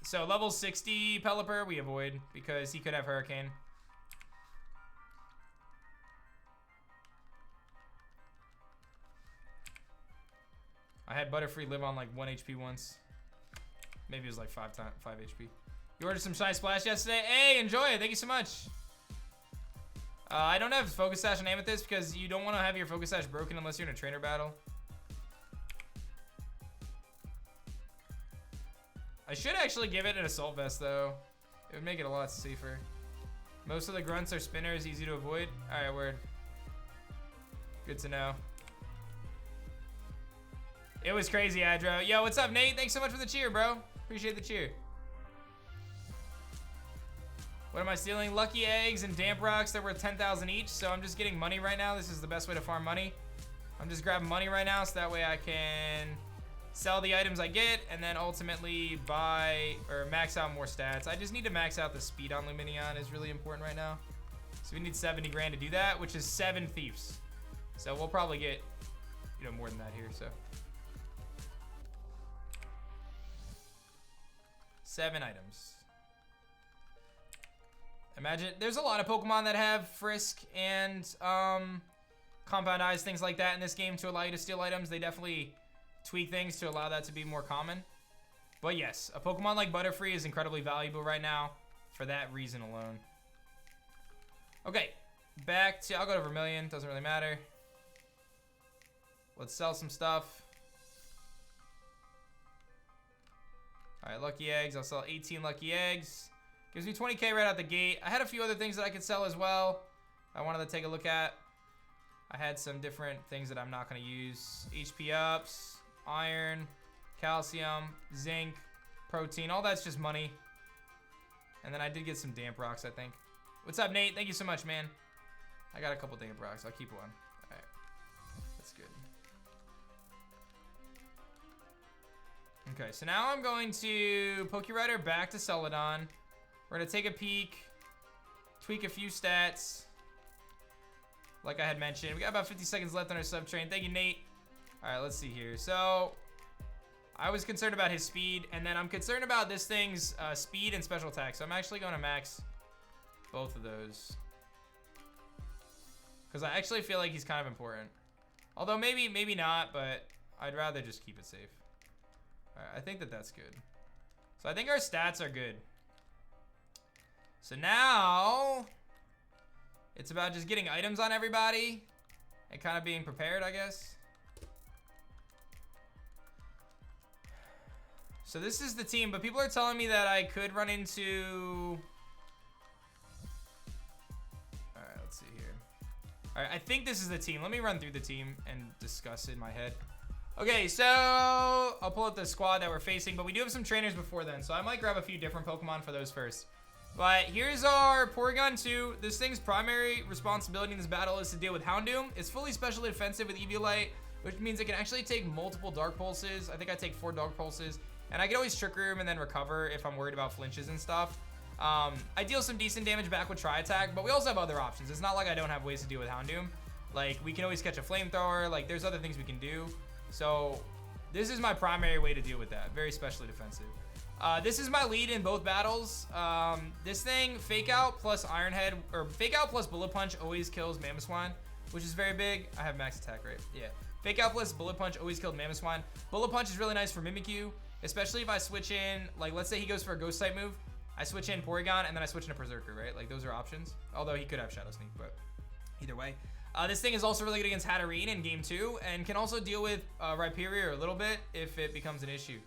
So level 60 Pelipper we avoid because he could have Hurricane. I had Butterfree live on like 1 HP once. Maybe it was like 5 HP. You ordered some Shine Splash yesterday? Hey, enjoy it. Thank you so much. I don't have Focus Sash on Amethyst because you don't want to have your Focus Sash broken unless you're in a trainer battle. I should actually give it an Assault Vest though. It would make it a lot safer. Most of the grunts are spinners, easy to avoid. Alright, word. Good to know. It was crazy, Adro. Yo, what's up, Nate? Thanks so much for the cheer, bro. Appreciate the cheer. What am I stealing? Lucky Eggs and Damp Rocks that were 10,000 each, so I'm just getting money right now. This is the best way to farm money. I'm just grabbing money right now, so that way I can sell the items I get, and then ultimately buy or max out more stats. I just need to max out the speed on Lumineon is really important right now. So we need 70 grand to do that, which is 7 Thieves. So we'll probably get, you know, more than that here, so. 7 items. Imagine, there's a lot of Pokemon that have Frisk and compound eyes, things like that in this game to allow you to steal items. They definitely tweak things to allow that to be more common. But yes, a Pokemon like Butterfree is incredibly valuable right now for that reason alone. Okay, back to, I'll go to Vermilion, doesn't really matter. Let's sell some stuff. All right, Lucky Eggs, I'll sell 18 Lucky Eggs. Gives me 20K right out the gate. I had a few other things that I could sell as well. I wanted to take a look at. I had some different things that I'm not gonna use. HP ups, iron, calcium, zinc, protein, all that's just money. And then I did get some damp rocks, I think. What's up, Nate? Thank you so much, man. I got a couple damp rocks, I'll keep one. All right, that's good. Okay, so now I'm going to Pokerider back to Celadon. We're gonna take a peek, tweak a few stats. Like I had mentioned, we got about 50 seconds left on our sub train. Thank you, Nate. All right, let's see here. So I was concerned about his speed, and then I'm concerned about this thing's speed and special attack. So I'm actually going to max both of those because I actually feel like he's kind of important. Although maybe not, but I'd rather just keep it safe. All right, I think that that's good. So I think our stats are good. So now it's about just getting items on everybody and kind of being prepared, I guess. So this is the team, but people are telling me that I could run into... All right, let's see here. All right, I think this is the team. Let me run through the team and discuss it in my head. Okay, so I'll pull up the squad that we're facing, but we do have some trainers before then, so I might grab a few different Pokemon for those first. But here's our Porygon 2. This thing's primary responsibility in this battle is to deal with Houndoom. It's fully specially defensive with Eviolite, which means it can actually take multiple Dark Pulses. I think I take 4 Dark Pulses. And I can always Trick Room and then recover if I'm worried about flinches and stuff. I deal some decent damage back with Tri-Attack, but we also have other options. It's not like I don't have ways to deal with Houndoom. Like, we can always catch a Flamethrower. Like, there's other things we can do. So, this is my primary way to deal with that. Very specially defensive. This is my lead in both battles. This thing, Fake Out plus Iron Head, or Fake Out plus Bullet Punch always kills Mamoswine, which is very big. I have max attack, right? Yeah. Fake Out plus Bullet Punch always killed Mamoswine. Bullet Punch is really nice for Mimikyu, especially if I switch in, like, let's say he goes for a Ghost type move. I switch in Porygon, and then I switch into Berserker, right? Like, those are options. Although he could have Shadow Sneak, but either way. This thing is also really good against Hatterene in Game 2, and can also deal with Rhyperior a little bit if it becomes an issue.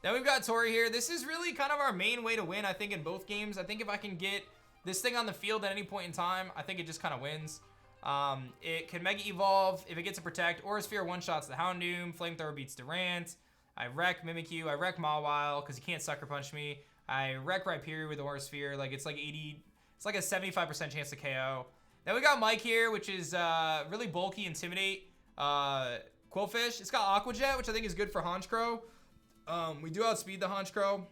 Then we've got Tori here. This is really kind of our main way to win, I think, in both games. I think if I can get this thing on the field at any point in time, I think it just kind of wins. It can Mega Evolve if it gets a Protect. Aura Sphere one-shots the Houndoom. Flamethrower beats Durant. I wreck Mimikyu. I wreck Mawile because he can't Sucker Punch me. I wreck Rhyperior with the Aura Sphere. Like, it's like 80... It's like a 75% chance to KO. Then we got Mike here, which is really bulky, Intimidate. Quillfish. It's got Aqua Jet, which I think is good for Honchkrow. We do outspeed the Honchkrow.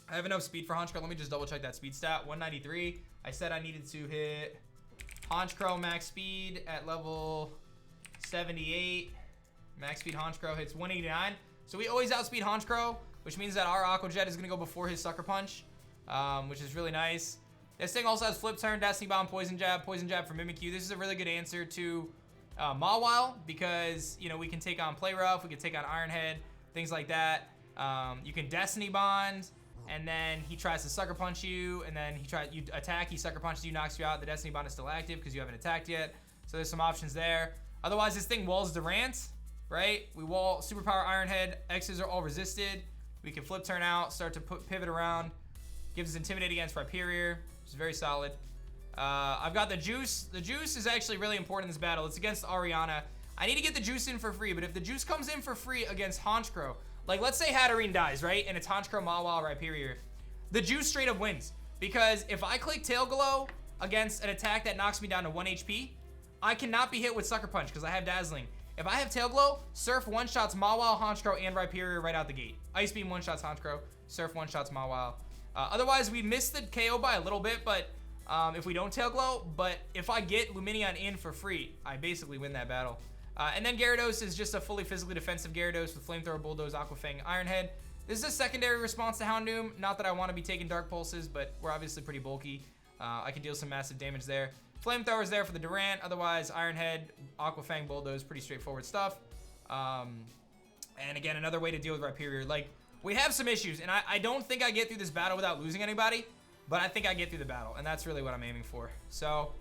I have enough speed for Honchkrow. Let me just double check that speed stat. 193. I said I needed to hit Honchkrow max speed at level 78. Max speed Honchkrow hits 189. So we always outspeed Honchkrow, which means that our Aqua Jet is going to go before his Sucker Punch, which is really nice. This thing also has Flip Turn, Destiny Bomb, Poison Jab for Mimikyu. This is a really good answer to Mawile because, you know, we can take on Play Rough, we can take on Iron Head, things like that. You can Destiny Bond, and then he tries to Sucker Punch you, and then you attack, he Sucker Punches you, knocks you out. The Destiny Bond is still active because you haven't attacked yet. So there's some options there. Otherwise, this thing walls Durant, right? We wall Superpower Iron Head. X's are all resisted. We can Flip Turn out, start to pivot around. Gives us Intimidate against Rhyperior, which is very solid. I've got the Juice. The Juice is actually really important in this battle. It's against Ariana. I need to get the Juice in for free, but if the Juice comes in for free against Honchkrow, like let's say Hatterene dies, right? And it's Honchkrow, Mawile, Rhyperior. The Juice straight up wins. Because if I click Tail Glow against an attack that knocks me down to 1 HP, I cannot be hit with Sucker Punch because I have Dazzling. If I have Tail Glow, Surf one-shots Mawile, Honchkrow, and Rhyperior right out the gate. Ice Beam one-shots Honchkrow, Surf one-shots Mawile. Otherwise, we missed the KO by a little bit, but if we don't Tail Glow, but if I get Lumineon in for free, I basically win that battle. And then Gyarados is just a fully physically defensive Gyarados with Flamethrower, Bulldoze, Aqua Fang, Iron Head. This is a secondary response to Houndoom. Not that I want to be taking Dark Pulses, but we're obviously pretty bulky. I can deal some massive damage there. Flamethrower's there for the Durant. Otherwise, Iron Head, Aqua Fang, Bulldoze, pretty straightforward stuff. And again, another way to deal with Rhyperior. Like, we have some issues, and I don't think I get through this battle without losing anybody, but I think I get through the battle, and that's really what I'm aiming for. So,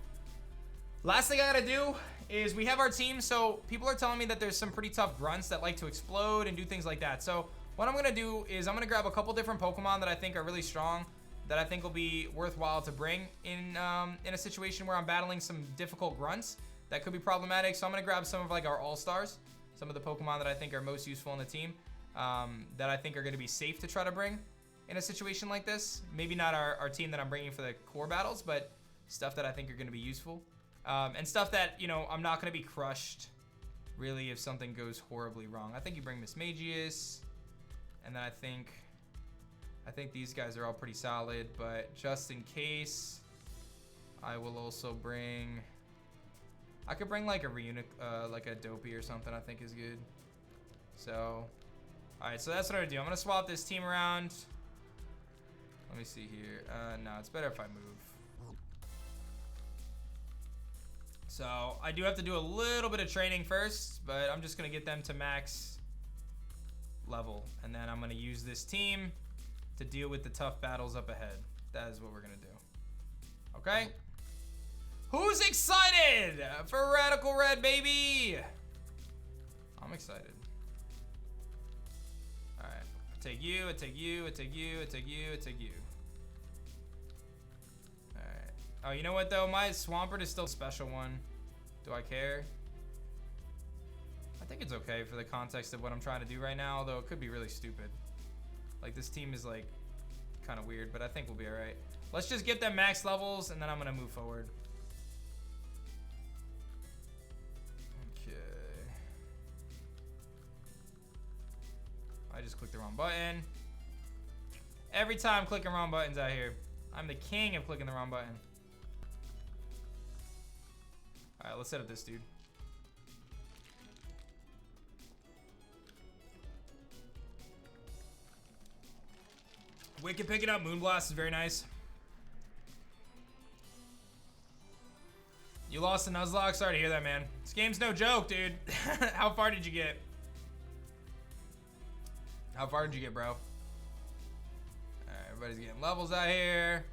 last thing I gotta do is we have our team. So, people are telling me that there's some pretty tough grunts that like to explode and do things like that. So, what I'm gonna do is I'm gonna grab a couple different Pokemon that I think are really strong, that I think will be worthwhile to bring in a situation where I'm battling some difficult grunts that could be problematic. So I'm gonna grab some of like our all-stars, some of the Pokemon that I think are most useful in the team, that I think are gonna be safe to try to bring in a situation like this. Maybe not our team that I'm bringing for the core battles, but stuff that I think are gonna be useful. And stuff that, you know, I'm not gonna be crushed really if something goes horribly wrong. I think you bring Mismagius, and then I think these guys are all pretty solid, but just in case, I will also bring, I could bring like a like a Dopey or something I think is good. So, all right, so that's what I'm gonna do. I'm gonna swap this team around. Let me see here. No, it's better if I move. So I do have to do a little bit of training first, but I'm just gonna get them to max level, and then I'm gonna use this team to deal with the tough battles up ahead. That is what we're gonna do. Okay? Who's excited for Radical Red, baby? I'm excited. All right, I take you, I take you, I take you, I take you, I take you. All right. Oh, you know what though? My Swampert is still a special one. Do I care? I think it's okay for the context of what I'm trying to do right now, although it could be really stupid. Like, this team is like kind of weird, but I think we'll be all right. Let's just get them max levels, and then I'm gonna move forward. Okay. I just clicked the wrong button. Every time clicking wrong buttons out here. I'm the king of clicking the wrong button. All right, let's set up this dude. Wicked picking up. Moonblast is very nice. You lost to Nuzlocke? Sorry to hear that, man. This game's no joke, dude. How far did you get? How far did you get, bro? Alright, everybody's getting levels out here.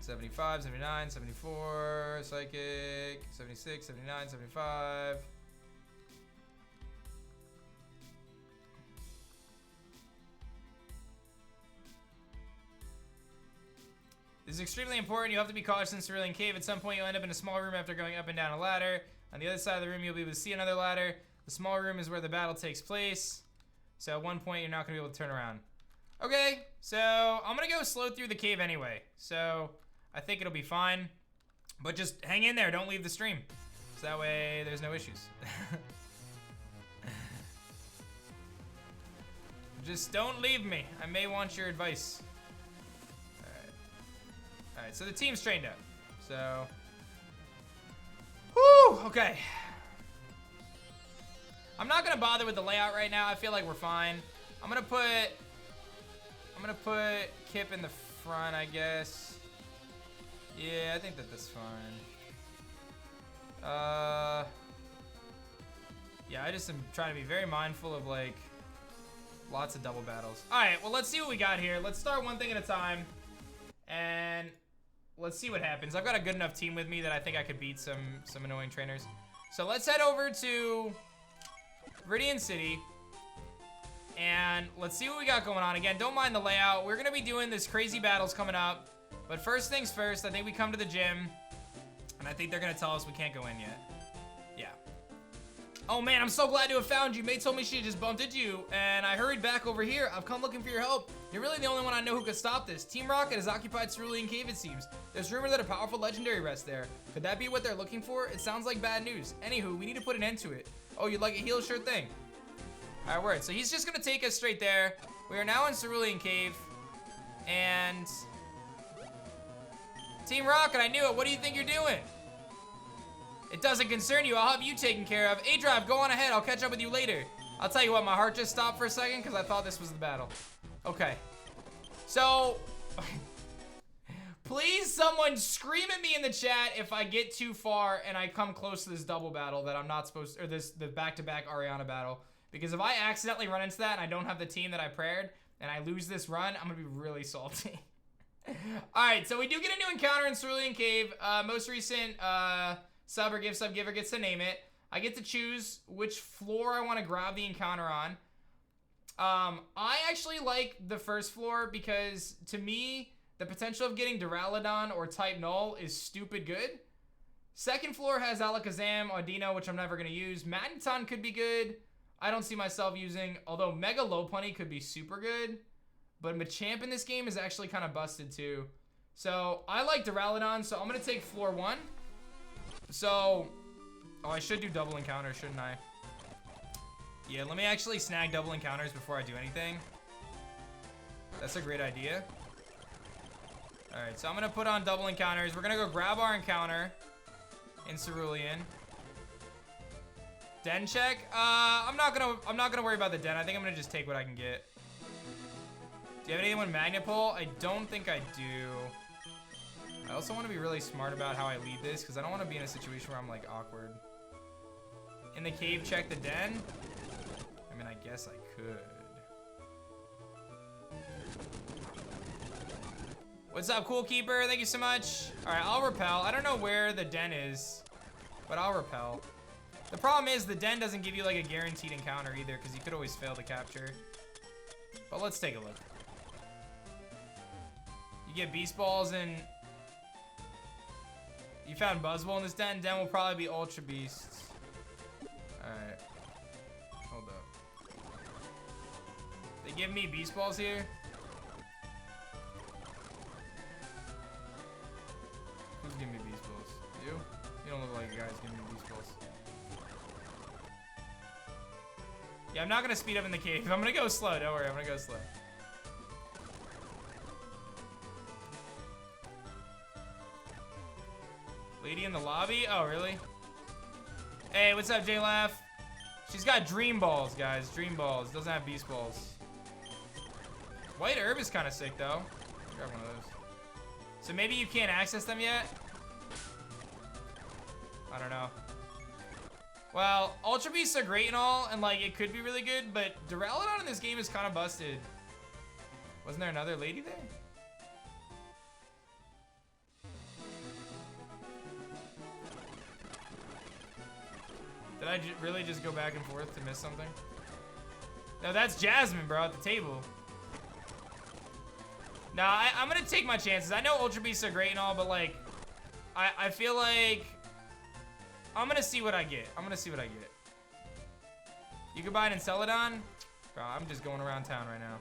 75, 79, 74, Psychic, 76, 79, 75. This is extremely important. You have to be cautious in Cerulean Cave. At some point, you'll end up in a small room after going up and down a ladder. On the other side of the room, you'll be able to see another ladder. The small room is where the battle takes place. So at one point, you're not going to be able to turn around. Okay, so I'm going to go slow through the cave anyway. So I think it'll be fine. But just hang in there. Don't leave the stream. So that way, there's no issues. Just don't leave me. I may want your advice. Alright, so the team's trained up. So, whew, okay. I'm not gonna bother with the layout right now. I feel like we're fine. I'm gonna put Kip in the front, I guess. Yeah, I think that's fine. Yeah, I just am trying to be very mindful of like lots of double battles. Alright, well, let's see what we got here. Let's start one thing at a time. And let's see what happens. I've got a good enough team with me that I think I could beat some annoying trainers. So let's head over to Viridian City. And let's see what we got going on. Again, don't mind the layout. We're going to be doing this crazy battles coming up. But first things first, I think we come to the gym. And I think they're going to tell us we can't go in yet. Yeah. Oh man, I'm so glad to have found you. Mate told me she had just bumped into you, and I hurried back over here. I've come looking for your help. You're really the only one I know who could stop this. Team Rocket has occupied Cerulean Cave, it seems. There's rumor that a powerful legendary rests there. Could that be what they're looking for? It sounds like bad news. Anywho, we need to put an end to it. Oh, you'd like a heal? Sure thing. All right, word. So he's just gonna take us straight there. We are now in Cerulean Cave, and Team Rocket, I knew it. What do you think you're doing? It doesn't concern you. I'll have you taken care of. A-Drive, go on ahead. I'll catch up with you later. I'll tell you what, my heart just stopped for a second because I thought this was the battle. Okay. So, Please, someone scream at me in the chat if I get too far and I come close to this double battle that I'm not supposed to, or the back-to-back Ariana battle. Because if I accidentally run into that and I don't have the team that I prayed and I lose this run, I'm gonna be really salty. Alright, so we do get a new encounter in Cerulean Cave. Most recent sub or gift sub giver gets to name it. I get to choose which floor I want to grab the encounter on. I actually like the first floor because, to me, the potential of getting Duraludon or Type Null is stupid good. Second floor has Alakazam, Audino, which I'm never going to use. Magneton could be good. I don't see myself using, although Mega Lopunny could be super good. But Machamp in this game is actually kind of busted too. So I like Duraludon, so I'm going to take floor 1. So, oh, I should do double encounters, shouldn't I? Yeah, let me actually snag double encounters before I do anything. That's a great idea. Alright, so I'm going to put on double encounters. We're going to go grab our encounter in Cerulean. Den check. I'm not gonna worry about the den. I think I'm gonna just take what I can get. Do you have anyone Magnet Pull? I don't think I do. I also want to be really smart about how I lead this because I don't want to be in a situation where I'm like awkward. In the cave, check the den. I mean, I guess I could. What's up, Cool Keeper? Thank you so much. All right, I'll repel. I don't know where the den is, but I'll repel. The problem is the den doesn't give you like a guaranteed encounter either because you could always fail to capture. But let's take a look. You get Beast Balls and you found Buzzwole in this den. Den will probably be Ultra Beasts. Alright. Hold up. They give me Beast Balls here. Who's giving me Beast Balls? You? You don't look like a guy's giving me Beast Balls. Yeah, I'm not gonna speed up in the cave. I'm gonna go slow. Don't worry, I'm gonna go slow. Lady in the lobby? Oh, really? Hey, what's up, J-Laugh? She's got Dream Balls, guys. Dream Balls. Doesn't have Beast Balls. White Herb is kind of sick, though. Grab one of those. So maybe you can't access them yet? I don't know. Well, Ultra Beasts are great and all, and like it could be really good, but Duraludon in this game is kind of busted. Wasn't there another lady there? Did I really just go back and forth to miss something? No, that's Jasmine, bro, at the table. Nah, I'm gonna take my chances. I know Ultra Beasts are great and all, but like, I feel like I'm gonna see what I get. I'm gonna see what I get. You could buy an Enceladon? Bro, I'm just going around town right now.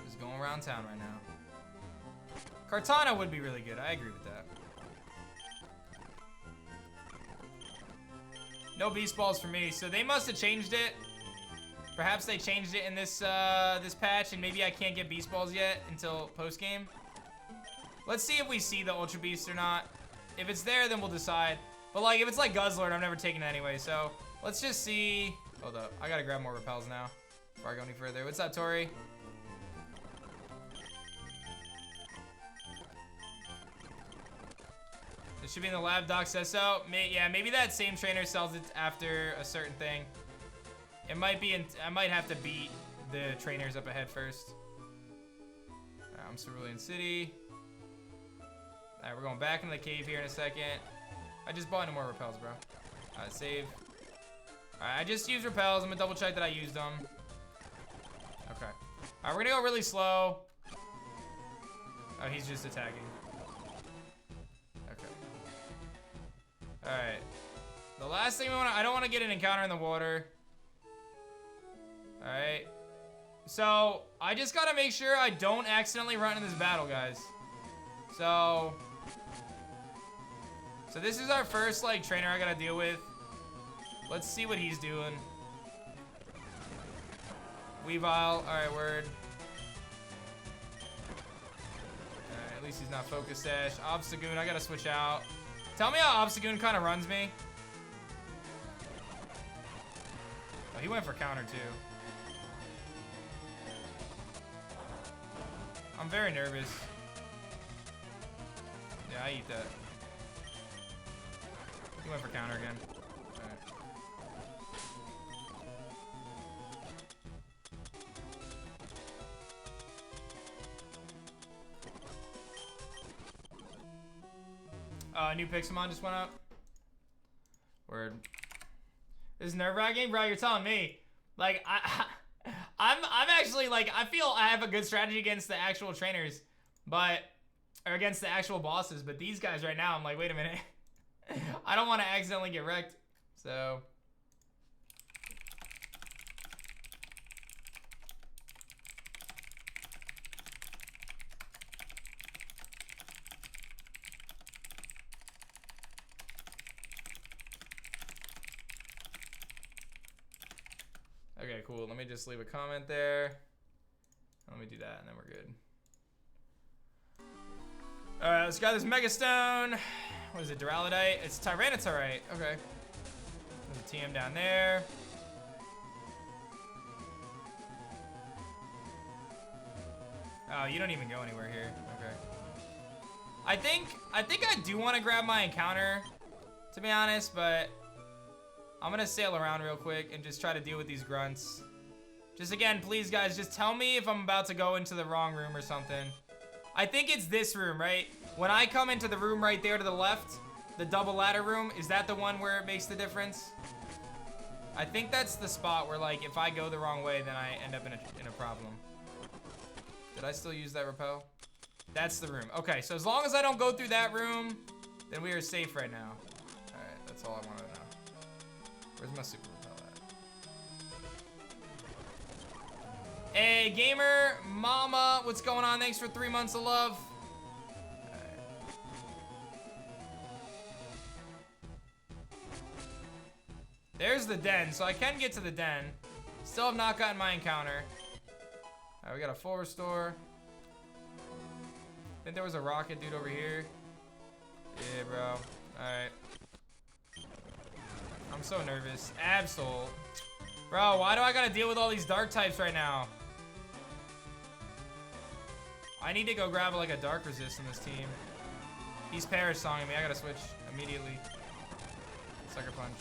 Just going around town right now. Kartana would be really good. I agree with that. No Beast Balls for me. So they must have changed it. Perhaps they changed it in this this patch, and maybe I can't get Beast Balls yet until post game. Let's see if we see the Ultra Beast or not. If it's there, then we'll decide. But like, if it's like Guzzlord, I'm never taking it anyway. So let's just see. Hold up, I gotta grab more repels now before I go any further. What's up, Tori? It should be in the lab. Doc says so. Yeah, maybe that same trainer sells it after a certain thing. It might be. I might have to beat the trainers up ahead first. I'm Cerulean City. All right, we're going back into the cave here in a second. I just bought no more repels, bro. Save. All right, I just used repels. I'm gonna double check that I used them. Okay. All right, we're gonna go really slow. Oh, he's just attacking. Okay. All right. The last thing we want to, I don't want to get an encounter in the water. All right. So I just gotta make sure I don't accidentally run into this battle, guys. So this is our first like trainer I gotta deal with. Let's see what he's doing. Weavile, all right, word. All right, at least he's not Focus Sash. Obstagoon, I gotta switch out. Tell me how Obstagoon kind of runs me. Oh, he went for counter too. I'm very nervous. Yeah, I eat that. He went for counter again. Alright. New Pixelmon just went up. Word. This is nerve-wracking, bro. You're telling me. Like, I'm actually like, I feel I have a good strategy against the actual trainers, but or against the actual bosses. But these guys right now, I'm like, wait a minute. I don't want to accidentally get wrecked. So. Okay, cool. Let me just leave a comment there. Let me do that, and then we're good. All right, let's grab this Mega Stone. What is it, Duraludite? It's Tyranitarite. Okay. There's a TM down there. Oh, you don't even go anywhere here. Okay. I think I do want to grab my encounter, to be honest, but I'm gonna sail around real quick and just try to deal with these grunts. Just again, please guys, just tell me if I'm about to go into the wrong room or something. I think it's this room, right? When I come into the room right there to the left, the double ladder room, is that the one where it makes the difference? I think that's the spot where, like, if I go the wrong way, then I end up in a problem. Did I still use that repel? That's the room. Okay, so as long as I don't go through that room, then we are safe right now. All right, that's all I wanted to know. Where's my super repel at? Hey, gamer, mama, what's going on? Thanks for 3 months of love. Right. There's the den, so I can get to the den. Still have not gotten my encounter. All right, we got a full restore. I think there was a rocket dude over here. Yeah, bro. All right. I'm so nervous. Absol. Bro, why do I gotta deal with all these dark types right now? I need to go grab like a dark resist in this team. He's Paris songing me. I gotta switch immediately. Sucker punch.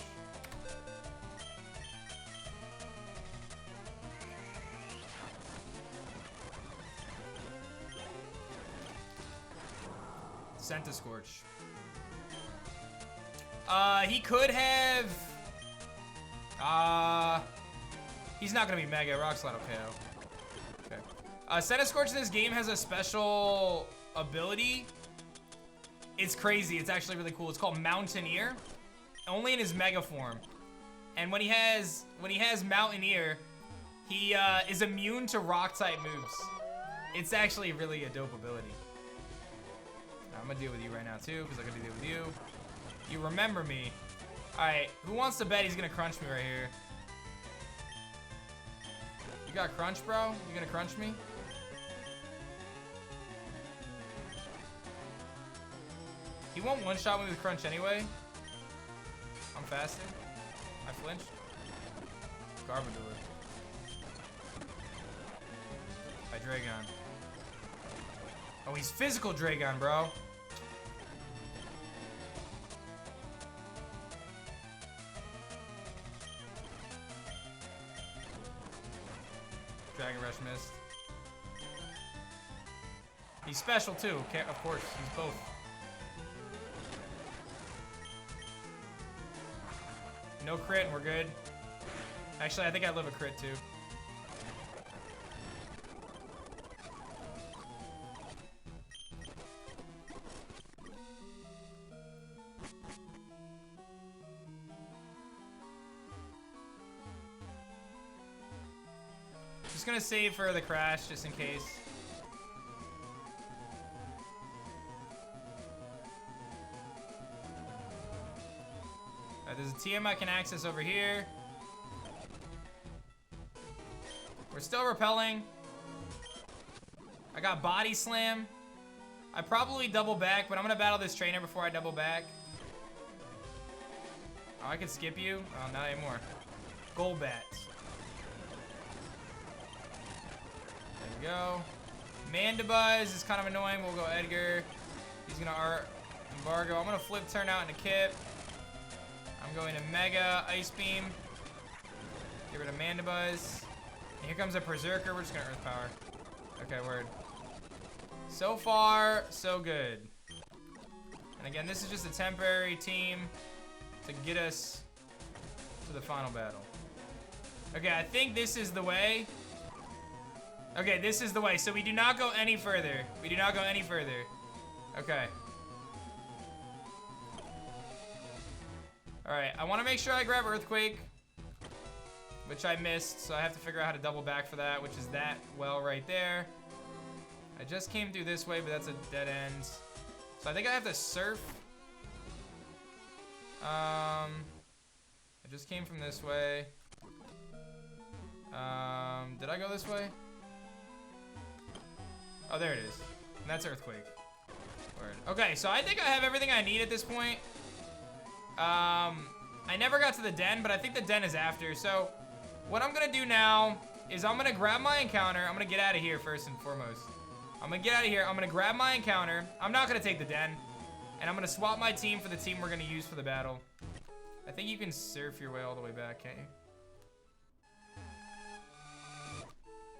Centiscorch. He could have. He's not gonna be Mega. Rock Slide will KO. Okay. Centiscorch in this game has a special ability. It's crazy. It's actually really cool. It's called Mountaineer. Only in his Mega form. And when he has Mountaineer, he is immune to Rock type moves. It's actually really a dope ability. I'm gonna deal with you right now too, because I gotta deal with you. You remember me. Alright, who wants to bet he's gonna crunch me right here? You got crunch, bro? You gonna crunch me? He won't one-shot me with crunch anyway. I'm fasting. I flinched. Garbodor. By Dragon. Oh, he's physical Dragon, bro. Dragon Rush missed. He's special too, okay, of course. He's both. No crit and we're good. Actually, I think I live a crit too. Just gonna save for the crash, just in case. There's a TM I can access over here. We're still repelling. I got Body Slam. I probably double back, but I'm gonna battle this trainer before I double back. Oh, I could skip you. Oh, not anymore. Golbat. There we go. Mandibuzz is kind of annoying. We'll go Edgar. He's gonna art. Embargo. I'm gonna flip turn out into Kip. I'm going to Mega Ice Beam. Get rid of Mandibuzz. And here comes a Berserker. We're just gonna Earth Power. Okay, word. So far, so good. And again, this is just a temporary team to get us to the final battle. Okay, I think this is the way. Okay, this is the way. So we do not go any further. We do not go any further. Okay. Alright, I want to make sure I grab Earthquake, which I missed, so I have to figure out how to double back for that, which is that well right there. I just came through this way, but that's a dead end. So I think I have to Surf. I just came from this way. Did I go this way? Oh, there it is. And that's Earthquake. Word. Okay, so I think I have everything I need at this point. I never got to the den, but I think the den is after. So what I'm gonna do now is I'm gonna grab my encounter. I'm gonna get out of here first and foremost. I'm gonna get out of here. I'm gonna grab my encounter. I'm not gonna take the den. And I'm gonna swap my team for the team we're gonna use for the battle. I think you can surf your way all the way back, can't you?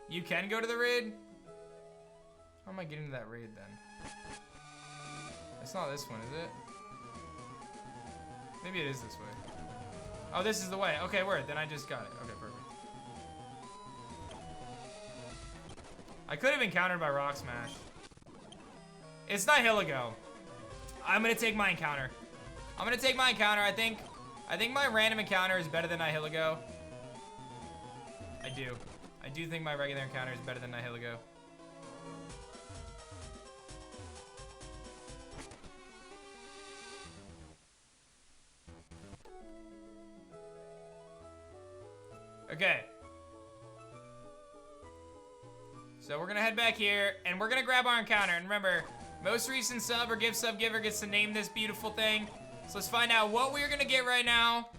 You can go to the raid? How am I getting to that raid then? It's not this one, is it? Maybe it is this way. Oh, this is the way. Okay, word. Then I just got it. Okay, perfect. I could have been countered by Rock Smash. It's not Hiligo. I'm gonna take my encounter. I'm gonna take my encounter. I think my random encounter is better than Nihilego. I do. I do think my regular encounter is better than Nihilego. Okay. So we're gonna head back here, and we're gonna grab our encounter. And remember, most recent sub or gift sub giver gets to name this beautiful thing. So let's find out what we're gonna get right now.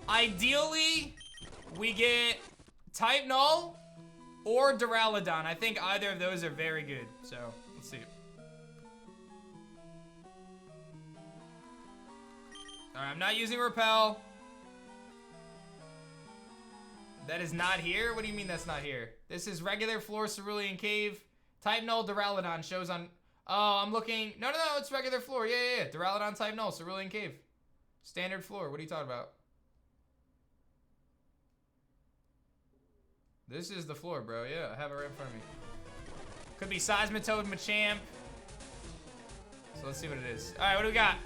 Ideally, we get Type Null or Duraludon. I think either of those are very good. So let's see. Alright, I'm not using Repel. That is not here? What do you mean that's not here? This is regular floor Cerulean Cave. Type Null Duraludon shows on... Oh, I'm looking... No, it's regular floor. Yeah. Duraludon Type Null, Cerulean Cave. Standard floor. What are you talking about? This is the floor, bro. Yeah, I have it right in front of me. Could be Seismitoad, Machamp. So let's see what it is. All right, what do we got?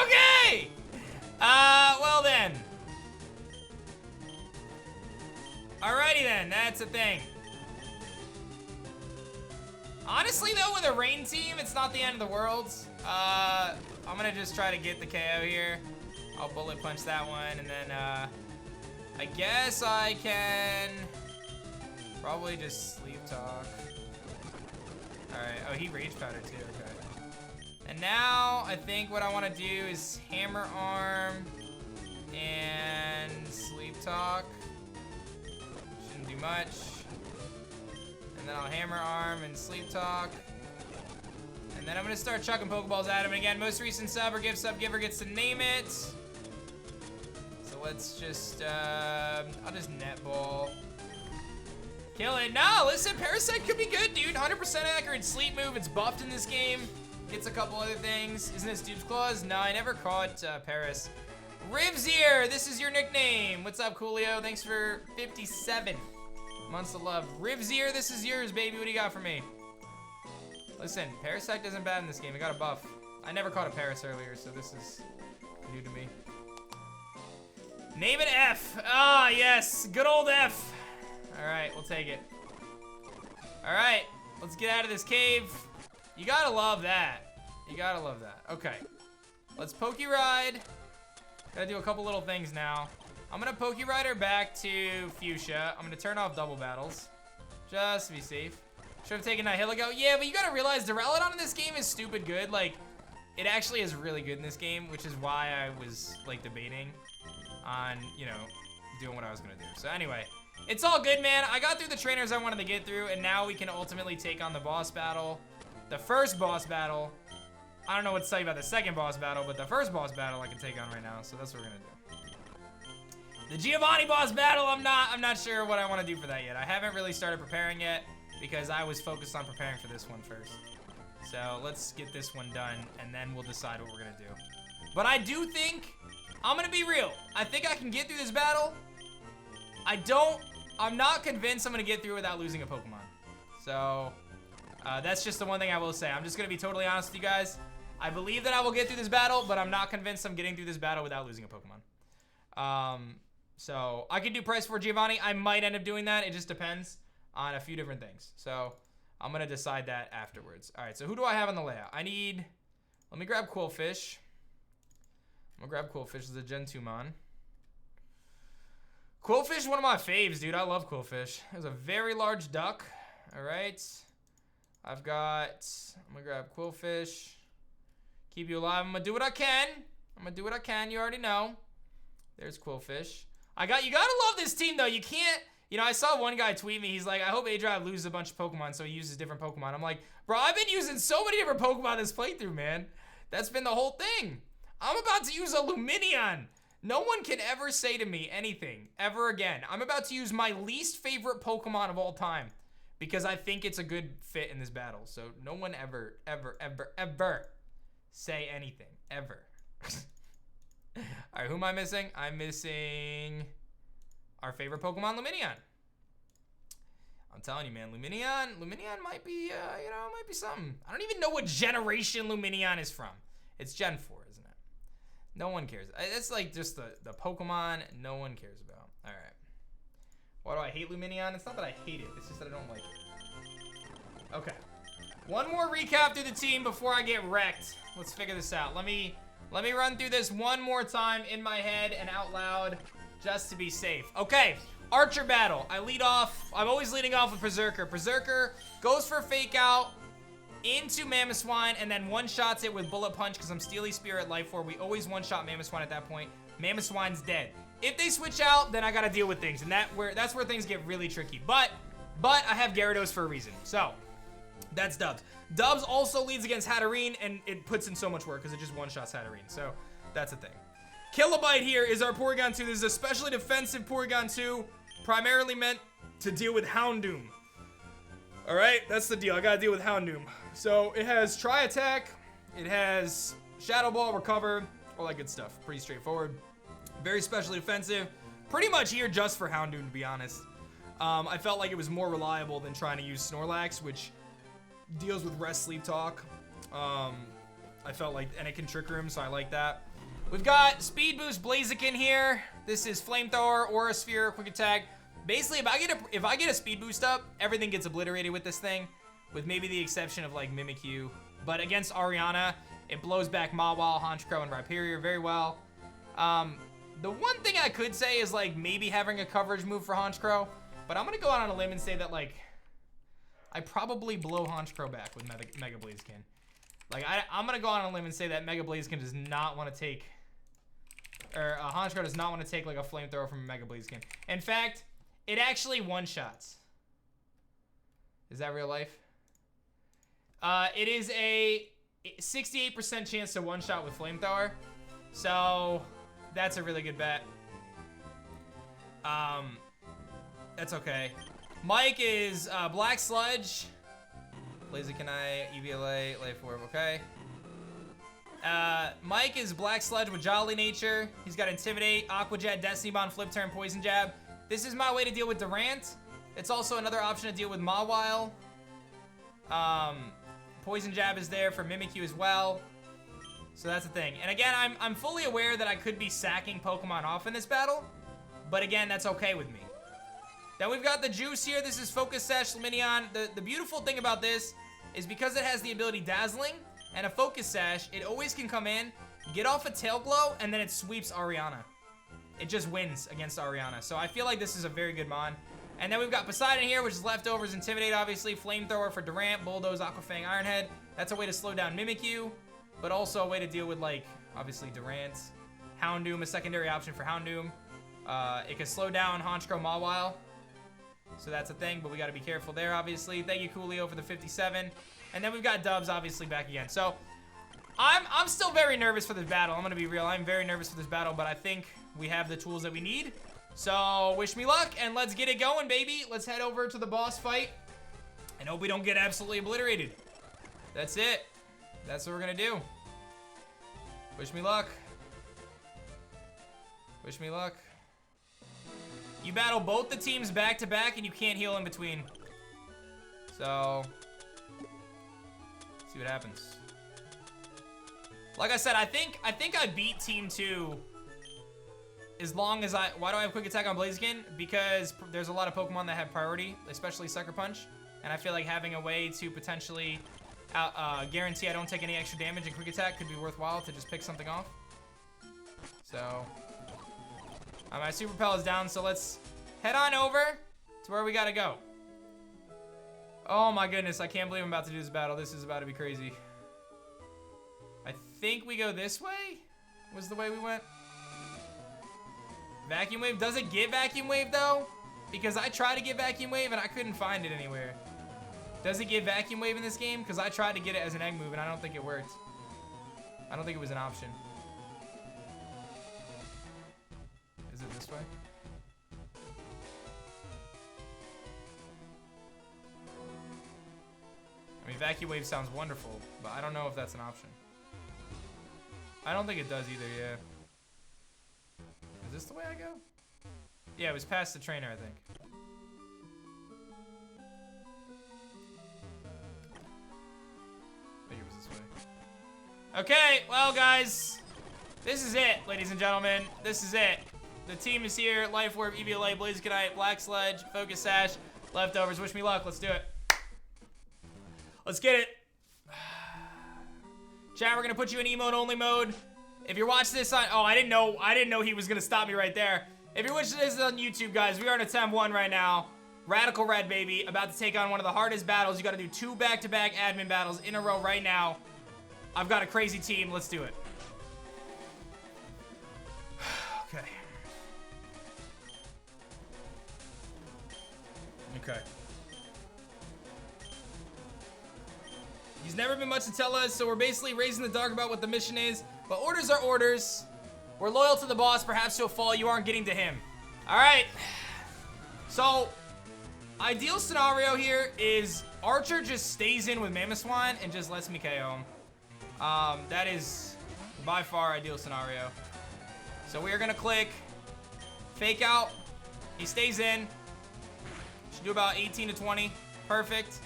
Okay! Well then. Alrighty then, that's a thing. Honestly though, with a rain team, it's not the end of the world. I'm gonna just try to get the KO here. I'll bullet punch that one, and then I guess I can probably just sleep talk. Alright, oh, he rage powder too, okay. And now, I think what I want to do is Hammer Arm and Sleep Talk. Shouldn't do much. And then I'll Hammer Arm and Sleep Talk. And then I'm going to start chucking Pokeballs at him. And again, most recent sub or gift sub giver gets to name it. So let's just, I'll just Netball. Kill it. No, listen, Parasite could be good, dude. 100% accurate sleep move. It's buffed in this game. Gets a couple other things. Isn't this Dude's Claws? No, I never caught Paris. Rivzier, this is your nickname. What's up, Coolio? Thanks for 57 months of love. Rivzier, this is yours, baby. What do you got for me? Listen, Parasite isn't bad in this game. I got a buff. I never caught a Paris earlier, so this is new to me. Name it F. Ah, yes. Good old F. All right, we'll take it. All right, let's get out of this cave. You gotta love that. You gotta love that. Okay, let's Pokeride. Gotta do a couple little things now. I'm gonna Pokéride her back to Fuchsia. I'm gonna turn off double battles, just to be safe. Should have taken Nihilego. Yeah, but you gotta realize Duraludon in this game is stupid good. Like, it actually is really good in this game, which is why I was like debating. on, you know, doing what I was gonna do. So anyway, it's all good, man. I got through the trainers I wanted to get through, and now we can ultimately take on the boss battle. The first boss battle. I don't know what to tell you about the second boss battle, but the first boss battle I can take on right now, so that's what we're gonna do. The Giovanni boss battle, I'm not sure what I want to do for that yet. I haven't really started preparing yet because I was focused on preparing for this one first. So let's get this one done, and then we'll decide what we're gonna do. But I do think, I'm gonna be real, I think I can get through this battle. I'm not convinced I'm gonna get through without losing a Pokemon. So, that's just the one thing I will say. I'm just gonna be totally honest with you guys. I believe that I will get through this battle, but I'm not convinced I'm getting through this battle without losing a Pokemon. So, I could do Price for Giovanni. I might end up doing that. It just depends on a few different things. So, I'm gonna decide that afterwards. Alright, so who do I have on the layout? Let me grab Quillfish. I'm gonna grab Quillfish as a Gen 2 Mon. Quillfish is one of my faves, dude. I love Quillfish. There's a very large duck. Alright. I'm gonna grab Quillfish. Keep you alive. I'm gonna do what I can. You already know. There's Quillfish. You gotta love this team, though. You can't, you know, I saw one guy tweet me. He's like, I hope A-Drive loses a bunch of Pokemon, so he uses different Pokemon. I'm like, bro, I've been using so many different Pokemon this playthrough, man. That's been the whole thing. I'm about to use a Lumineon. No one can ever say to me anything ever again. I'm about to use my least favorite Pokemon of all time because I think it's a good fit in this battle. So no one ever say anything, ever. All right, who am I missing? I'm missing our favorite Pokemon, Lumineon. I'm telling you, man, Lumineon might be, you know, might be something. I don't even know what generation Lumineon is from. It's Gen 4, isn't it? No one cares. It's like just the Pokemon no one cares about. All right. Why do I hate Lumineon? It's not that I hate it. It's just that I don't like it. Okay. One more recap through the team before I get wrecked. Let's figure this out. Let me run through this one more time in my head and out loud just to be safe. Okay. Archer battle. I'm always leading off with Berserker. Berserker goes for Fake Out into Mamoswine and then one-shots it with Bullet Punch because I'm Steely Spirit Life Orb. We always one-shot Mamoswine at that point. Mamoswine's dead. If they switch out, then I gotta deal with things, and that's where things get really tricky. But I have Gyarados for a reason. So, that's Dubs. Dubs also leads against Hatterene, and it puts in so much work because it just one-shots Hatterene. So, that's a thing. Kilobyte here is our Porygon 2. This is a specially defensive Porygon 2, primarily meant to deal with Houndoom. Alright, that's the deal. I gotta deal with Houndoom. So, it has Tri-Attack, it has Shadow Ball, Recover, all that good stuff. Pretty straightforward. Very specially defensive. Pretty much here just for Houndoom, to be honest. I felt like it was more reliable than trying to use Snorlax, which deals with Rest, Sleep, Talk. I felt like, and it can Trick Room, so I like that. We've got Speed Boost Blaziken here. This is Flamethrower, Aura Sphere, Quick Attack. Basically, if I get a Speed Boost up, everything gets obliterated with this thing, with maybe the exception of like Mimikyu. But against Ariana, it blows back Mawile, Honchkrow, and Rhyperior very well. The one thing I could say is like maybe having a coverage move for Honchkrow, but I'm gonna go out on a limb and say that like I probably blow Honchkrow back with Mega Blaziken. Like I'm gonna go out on a limb and say that Mega Blaziken does not want to take, or Honchkrow does not want to take like a Flamethrower from Mega Blaziken. In fact, it actually one-shots. Is that real life? It is a 68% chance to one-shot with Flamethrower. So, that's a really good bet. That's okay. Mike is Black Sludge. Blaziken EVLA, Life Orb, okay. Mike is Black Sludge with Jolly Nature. He's got Intimidate, Aqua Jet, Destiny Bond, Flip Turn, Poison Jab. This is my way to deal with Durant. It's also another option to deal with Mawile. Poison Jab is there for Mimikyu as well. So that's the thing. And again, I'm fully aware that I could be sacking Pokemon off in this battle. But again, that's okay with me. Then we've got the Juice here. This is Focus Sash Lumineon. The beautiful thing about this is because it has the ability Dazzling and a Focus Sash, it always can come in, get off a Tail Glow, and then it sweeps Ariana. It just wins against Ariana. So I feel like this is a very good mon. And then we've got Poseidon here, which is Leftovers, Intimidate, obviously. Flamethrower for Durant, Bulldoze, Aquafang, Ironhead. That's a way to slow down Mimikyu, but also a way to deal with, like, obviously Durant. Houndoom, a secondary option for Houndoom. It can slow down Honchkrow Mawile. So that's a thing, but we got to be careful there, obviously. Thank you, Coolio, for the 57. And then we've got Dubs, obviously, back again. So I'm still very nervous for this battle. I'm going to be real. I'm very nervous for this battle, but I think we have the tools that we need. So wish me luck, and let's get it going, baby. Let's head over to the boss fight and hope we don't get absolutely obliterated. That's it. That's what we're going to do. Wish me luck. Wish me luck. You battle both the teams back to back, and you can't heal in between. So, see what happens. Like I said, I think I beat Team 2 as long as why do I have Quick Attack on Blaziken? Because there's a lot of Pokemon that have priority, especially Sucker Punch. And I feel like having a way to potentially guarantee I don't take any extra damage in Quick Attack could be worthwhile to just pick something off. So, my Super Pel is down, so let's head on over to where we gotta go. Oh my goodness, I can't believe I'm about to do this battle. This is about to be crazy. I think we go this way? Was the way we went? Vacuum Wave? Does it get Vacuum Wave though? Because I tried to get Vacuum Wave and I couldn't find it anywhere. Does it get Vacuum Wave in this game? Because I tried to get it as an egg move and I don't think it worked. I don't think it was an option. Is it this way? I mean, Vacuum Wave sounds wonderful, but I don't know if that's an option. I don't think it does either, yeah. Is this the way I go? Yeah, it was past the trainer, I think. I think it was this way. Okay, well, guys. This is it, ladies and gentlemen. This is it. The team is here. Life Orb, EVLA, Blazikenite, Black Sledge, Focus Sash, Leftovers. Wish me luck. Let's do it. Let's get it. Chat, we're gonna put you in emote only mode. If you're watching this on, I didn't know he was gonna stop me right there. If you're watching this on YouTube, guys, we are in a 10-1 right now. Radical Red, baby, about to take on one of the hardest battles. You gotta do 2 back-to-back admin battles in a row right now. I've got a crazy team. Let's do it. Okay. Okay. He's never been much to tell us, so we're basically raising the dark about what the mission is. But orders are orders. We're loyal to the boss, perhaps to a fault you aren't getting to him. All right. So, ideal scenario here is Archer just stays in with Mamoswine and just lets me KO him. That is by far ideal scenario. So we are gonna click Fake Out. He stays in. Should do about 18 to 20. Perfect.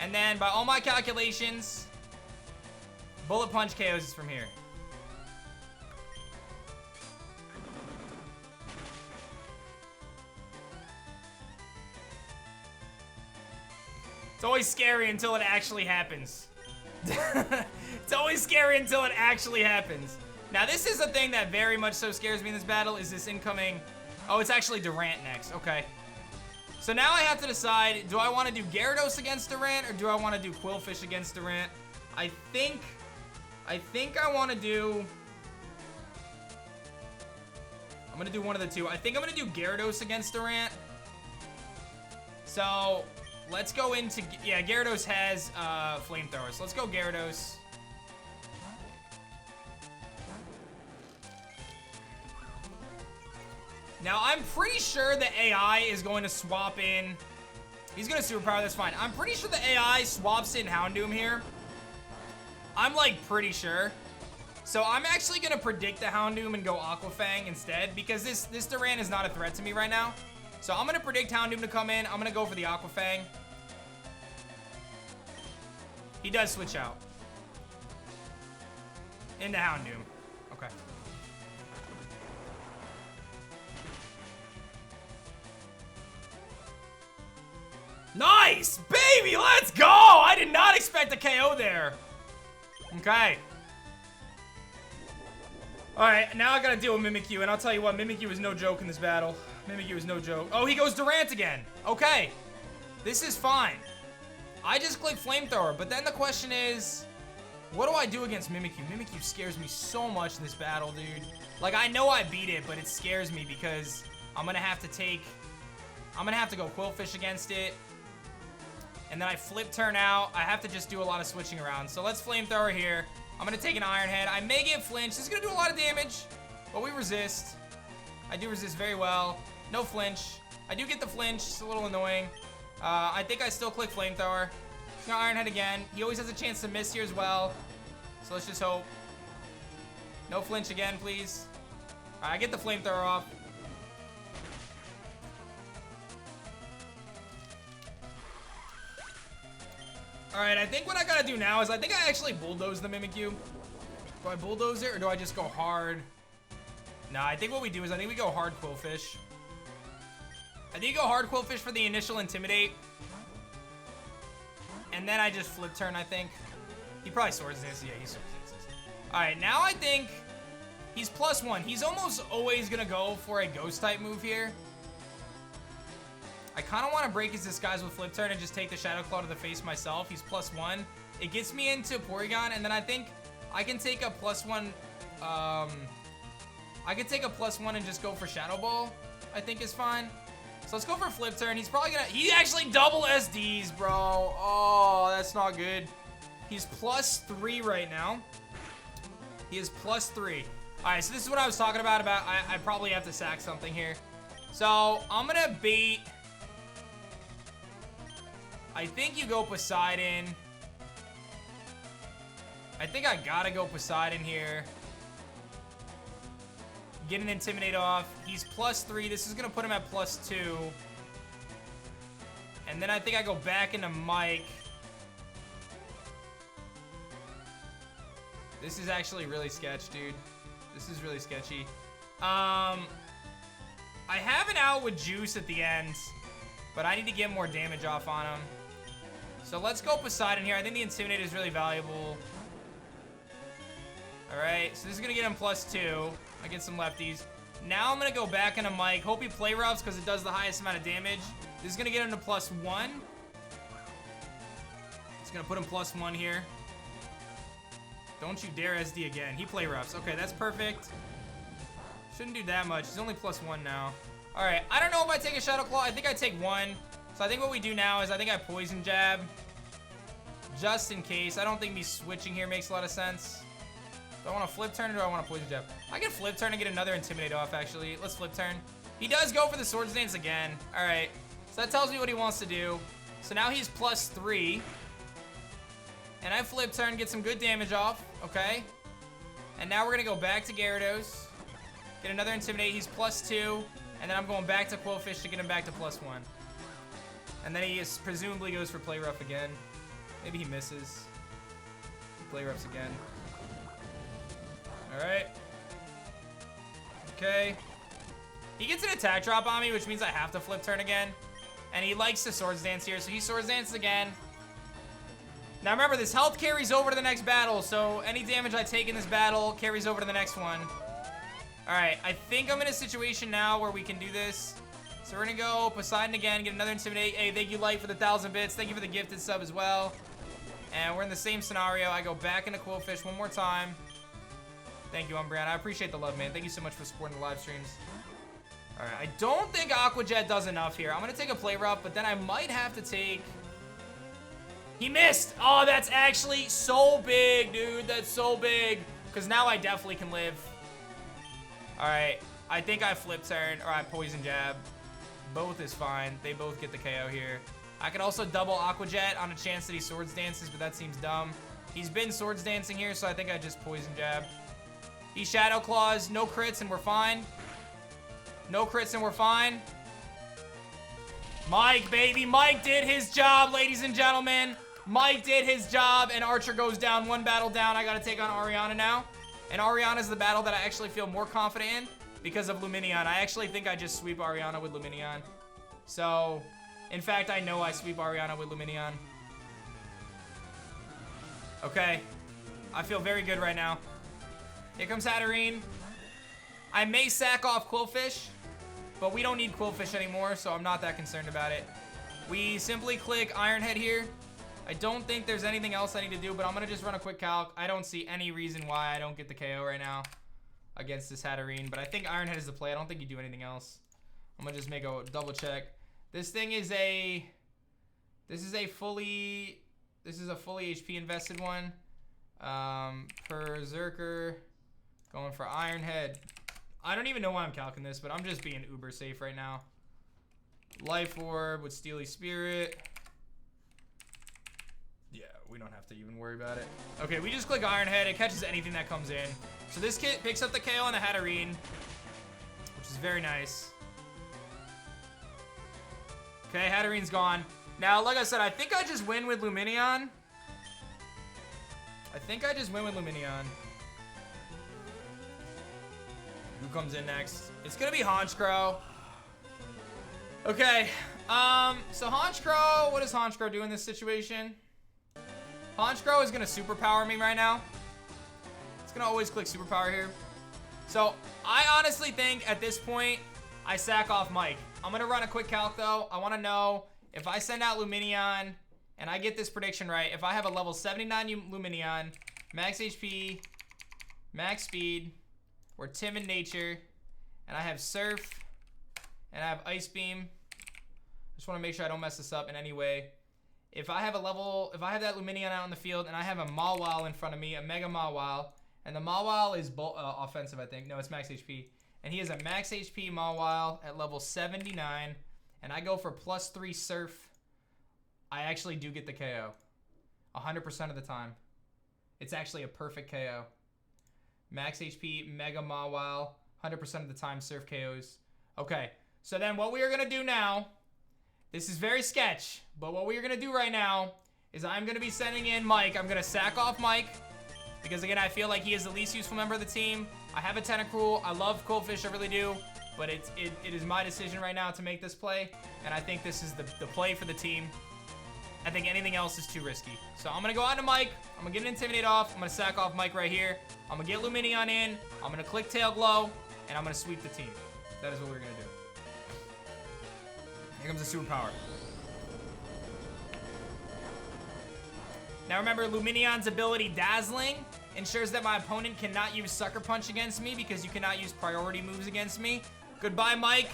And then, by all my calculations, Bullet Punch KOs is from here. It's always scary until it actually happens. It's always scary until it actually happens. Now, this is a thing that very much so scares me in this battle, is this incoming... Oh, it's actually Durant next. Okay. So now I have to decide, do I want to do Gyarados against Durant or do I want to do Quillfish against Durant? I think I want to do... I'm going to do one of the two. I think I'm going to do Gyarados against Durant. So, let's go into... Yeah, Gyarados has Flamethrower, so let's go Gyarados. Now, I'm pretty sure the AI is going to swap in... He's going to Superpower, that's fine. I'm pretty sure the AI swaps in Houndoom here. I'm, like, pretty sure. So, I'm actually going to predict the Houndoom and go Aqua Fang instead, because this Durant is not a threat to me right now. So, I'm going to predict Houndoom to come in. I'm going to go for the Aqua Fang. He does switch out. Into Houndoom. Okay. Nice! Baby, let's go! I did not expect a KO there. Okay. Alright, now I gotta deal with Mimikyu, and I'll tell you what, Mimikyu is no joke in this battle. Mimikyu is no joke. Oh, he goes Durant again. Okay. This is fine. I just clicked Flamethrower, but then the question is, What do I do against Mimikyu? Mimikyu scares me so much in this battle, dude. Like, I know I beat it, but it scares me because I'm gonna have to go Quillfish against it. And then I flip turn out. I have to just do a lot of switching around. So let's Flamethrower here. I'm gonna take an Iron Head. I may get flinch. This is gonna do a lot of damage, but we resist. I do resist very well. No flinch. I do get the flinch. It's a little annoying. I think I still click Flamethrower. He's gonna Iron Head again. He always has a chance to miss here as well. So let's just hope. No flinch again, please. I get the Flamethrower off. Alright, I think what I gotta do now is I think I actually bulldoze the Mimikyu. Do I bulldoze it or do I just go hard? Nah, I think what we do is I think we go hard Quillfish. I think you go hard Quillfish for the initial Intimidate. And then I just flip turn, I think. He probably Swords Dance. Yeah, he Swords Dances. Alright, now I think he's +1. He's almost always gonna go for a Ghost type move here. I kind of want to break his disguise with flip turn and just take the Shadow Claw to the face myself. He's +1. It gets me into Porygon, and then I think I can take a +1. I could take a +1 and just go for Shadow Ball. I think is fine. So let's go for flip turn. He's probably gonna. He actually double SDs, bro. Oh, that's not good. He's +3 right now. He is +3. All right, so this is what I was talking about. I probably have to sack something here. So I'm gonna bait. I think you go Poseidon. I think I gotta go Poseidon here. Get an Intimidate off. He's +3. This is gonna put him at +2. And then I think I go back into Mike. This is actually really sketch, dude. This is really sketchy. I have an out with Juice at the end, but I need to get more damage off on him. So let's go Poseidon here. I think the Intimidate is really valuable. Alright, so this is going to get him +2. I get some lefties. Now I'm going to go back into Mike. Hope he play roughs because it does the highest amount of damage. This is going to get him to +1. It's going to put him +1 here. Don't you dare SD again. He play roughs. Okay, that's perfect. Shouldn't do that much. He's only +1 now. Alright, I don't know if I take a Shadow Claw. I think I take 1. So I think what we do now is I think I Poison Jab. Just in case. I don't think me switching here makes a lot of sense. Do I want to flip turn or do I want to Poison Jab? I can flip turn and get another Intimidate off, actually. Let's flip turn. He does go for the Swords Dance again. Alright. So that tells me what he wants to do. So now he's +3. And I flip turn, get some good damage off. Okay. And now we're going to go back to Gyarados. Get another Intimidate. He's +2. And then I'm going back to Quillfish to get him back to +1. And then he presumably goes for Play Rough again. Maybe he misses. Play Roughs again. Alright. Okay. He gets an attack drop on me, which means I have to flip turn again. And he likes to Swords Dance here, so he Swords Dances again. Now remember, this health carries over to the next battle, so any damage I take in this battle carries over to the next one. Alright, I think I'm in a situation now where we can do this. So we're gonna go Poseidon again, get another Intimidate. Hey, thank you, Light, for the 1,000 bits. Thank you for the gifted sub as well. And we're in the same scenario. I go back into Quillfish one more time. Thank you, Umbreon. I appreciate the love, man. Thank you so much for supporting the live streams. Alright, I don't think Aqua Jet does enough here. I'm gonna take a Play Rough, but then I might have to take... He missed! Oh, that's actually so big, dude. That's so big. Because now I definitely can live. Alright, I think I flip turn, or I Poison Jab. Both is fine. They both get the KO here. I could also double Aqua Jet on a chance that he Swords Dances, but that seems dumb. He's been Swords Dancing here, so I think I just Poison Jab. He Shadow Claws, no crits, and we're fine. No crits, and we're fine. Mike, baby. Mike did his job, ladies and gentlemen. Mike did his job, and Archer goes down. One battle down. I gotta take on Ariana now. And Ariana's the battle that I actually feel more confident in because of Lumineon. I actually think I just sweep Ariana with Lumineon. So, in fact, I know I sweep Ariana with Lumineon. Okay. I feel very good right now. Here comes Hatterene. I may sack off Quillfish, but we don't need Quillfish anymore, so I'm not that concerned about it. We simply click Iron Head here. I don't think there's anything else I need to do, but I'm going to just run a quick calc. I don't see any reason why I don't get the KO right now against this Hatterene, but I think Iron Head is the play. I don't think you do anything else. I'm going to just make a double check. This thing is a... This is a fully HP invested one. Berserker. Going for Iron Head. I don't even know why I'm calculating this, but I'm just being uber safe right now. Life Orb with Steely Spirit. Yeah, we don't have to even worry about it. Okay, we just click Iron Head. It catches anything that comes in. So this kit picks up the KO on the Hatterene, which is very nice. Okay, Hatterene's gone. Now, like I said, I think I just win with Lumineon. Who comes in next? It's gonna be Honchkrow. Okay, so Honchkrow, what does Honchkrow do in this situation? Honchkrow is gonna superpower me right now. It's gonna always click superpower here. So, I honestly think at this point, I sack off Mike. I'm gonna run a quick calc though. I wanna know if I send out Lumineon and I get this prediction right, if I have a level 79 Lumineon, max HP, max speed, we're timid nature, and I have Surf, and I have Ice Beam. Just want to make sure I don't mess this up in any way. If I have that Lumineon out in the field, and I have a Mawile in front of me, a Mega Mawile, and the Mawile is offensive, I think. No, it's max HP. And he has a max HP Mawile at level 79, and I go for +3 Surf. I actually do get the KO. 100% of the time. It's actually a perfect KO. Max HP, Mega Mawile, 100% of the time Surf KOs. Okay, so then what we are going to do now, this is very sketch, but what we are going to do right now is I'm going to be sending in Mike. I'm going to sack off Mike because, again, I feel like he is the least useful member of the team. I have a Tentacruel. I love Coldfish, I really do, but it is my decision right now to make this play, and I think this is the play for the team. I think anything else is too risky. So I'm going to go on to Mike. I'm going to get an Intimidate off. I'm going to sack off Mike right here. I'm going to get Lumineon in. I'm going to click Tail Glow. And I'm going to sweep the team. That is what we're going to do. Here comes the superpower. Now remember, Lumineon's ability Dazzling ensures that my opponent cannot use Sucker Punch against me because you cannot use priority moves against me. Goodbye, Mike.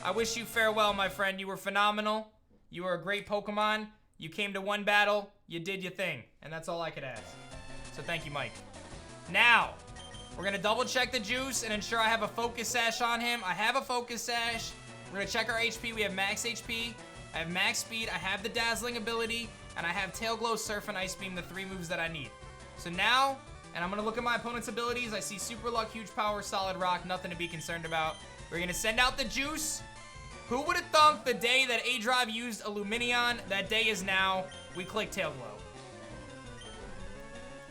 I wish you farewell, my friend. You were phenomenal. You were a great Pokemon. You came to one battle, you did your thing, and that's all I could ask. So thank you, Mike. Now, we're gonna double check the juice and ensure I have a Focus Sash on him. I have a Focus Sash. We're gonna check our HP. We have max HP, I have max speed, I have the Dazzling ability, and I have Tail Glow, Surf, and Ice Beam, the 3 moves that I need. So now, and I'm gonna look at my opponent's abilities. I see Super Luck, Huge Power, Solid Rock, nothing to be concerned about. We're gonna send out the juice. Who would have thunk the day that A-Drive used a Lumineon? That day is now. We click Tail Glow.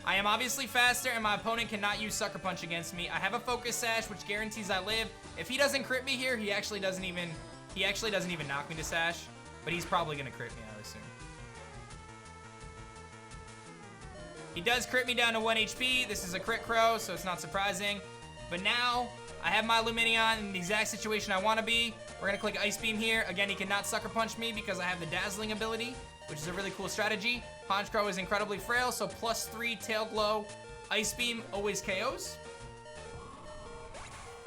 I am obviously faster, and my opponent cannot use Sucker Punch against me. I have a Focus Sash, which guarantees I live. If he doesn't crit me here, he actually doesn't even knock me to Sash, but he's probably gonna crit me, I would assume. He does crit me down to 1 HP. This is a crit crow, so it's not surprising. But now, I have my Lumineon in the exact situation I want to be. We're going to click Ice Beam here. Again, he cannot Sucker Punch me because I have the Dazzling ability, which is a really cool strategy. Honchkrow is incredibly frail, so +3 Tail Glow. Ice Beam always KOs.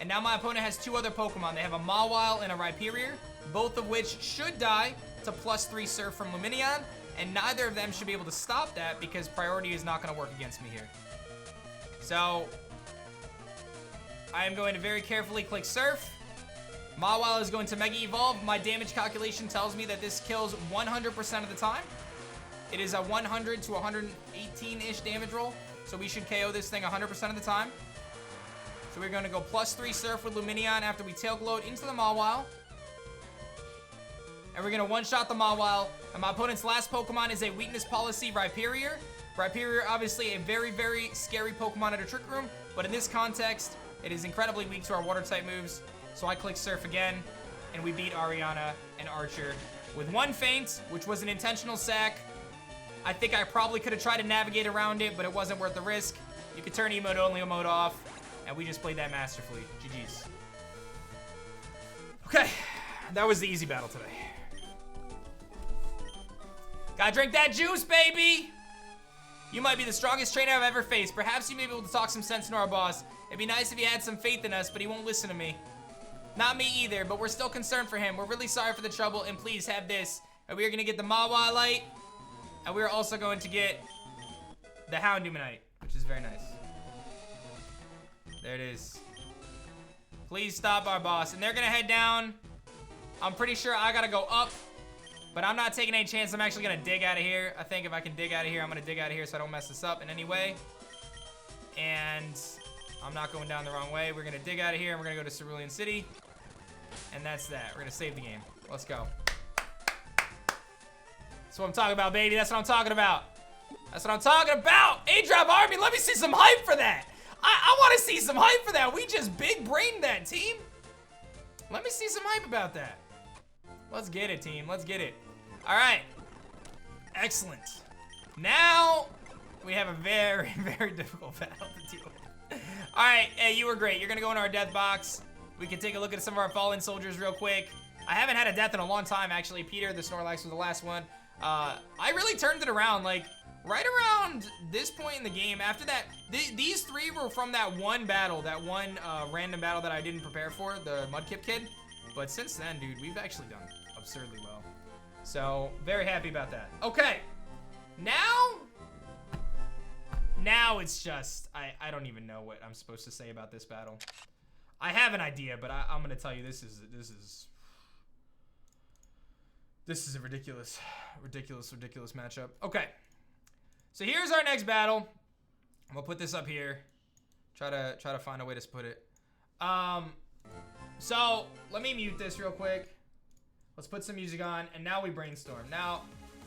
And now my opponent has 2 other Pokemon. They have a Mawile and a Rhyperior, both of which should die to +3 Surf from Lumineon, and neither of them should be able to stop that because priority is not going to work against me here. So I am going to very carefully click Surf. Mawile is going to Mega Evolve. My damage calculation tells me that this kills 100% of the time. It is a 100 to 118-ish damage roll, so we should KO this thing 100% of the time. So we're going to go +3 Surf with Lumineon after we Tail Glowed into the Mawile. And we're going to one-shot the Mawile. And my opponent's last Pokemon is a Weakness Policy Rhyperior. Rhyperior, obviously a very, very scary Pokemon at a Trick Room, but in this context, it is incredibly weak to our Water-type moves. So I click Surf again, and we beat Ariana and Archer with 1 feint, which was an intentional sack. I think I probably could have tried to navigate around it, but it wasn't worth the risk. You could turn emote only mode off, and we just played that masterfully. GG's. Okay, that was the easy battle today. Gotta drink that juice, baby. You might be the strongest trainer I've ever faced. Perhaps you may be able to talk some sense into our boss. It'd be nice if he had some faith in us, but he won't listen to me. Not me either, but we're still concerned for him. We're really sorry for the trouble, and please have this. And we are gonna get the Mawa light, and we are also going to get the Houndumanite, which is very nice. There it is. Please stop our boss. And they're gonna head down. I'm pretty sure I gotta go up, but I'm not taking any chance. I'm actually gonna dig out of here. I think if I can dig out of here, I'm gonna dig out of here so I don't mess this up in any way. And I'm not going down the wrong way. We're gonna dig out of here and we're gonna go to Cerulean City. And that's that. We're gonna save the game. Let's go. That's what I'm talking about, baby. That's what I'm talking about. That's what I'm talking about. A-Drop Army, let me see some hype for that. I want to see some hype for that. We just big brained that, team. Let me see some hype about that. Let's get it, team. Let's get it. All right. Excellent. Now we have a very, very difficult battle to deal with. All right. Hey, you were great. You're going to go into our death box. We can take a look at some of our fallen soldiers real quick. I haven't had a death in a long time, actually. Peter, the Snorlax, was the last one. I really turned it around, like, right around this point in the game. After that, these three were from that one battle, that one random battle that I didn't prepare for, the Mudkip kid. But since then, dude, we've actually done absurdly well. So, very happy about that. Okay. Now it's just, I don't even know what I'm supposed to say about this battle. I have an idea, but I'm gonna tell you this is a ridiculous matchup. Okay, so here's our next battle. I'm gonna put this up here. Try to find a way to put it. So let me mute this real quick. Let's put some music on, and now we brainstorm. Now,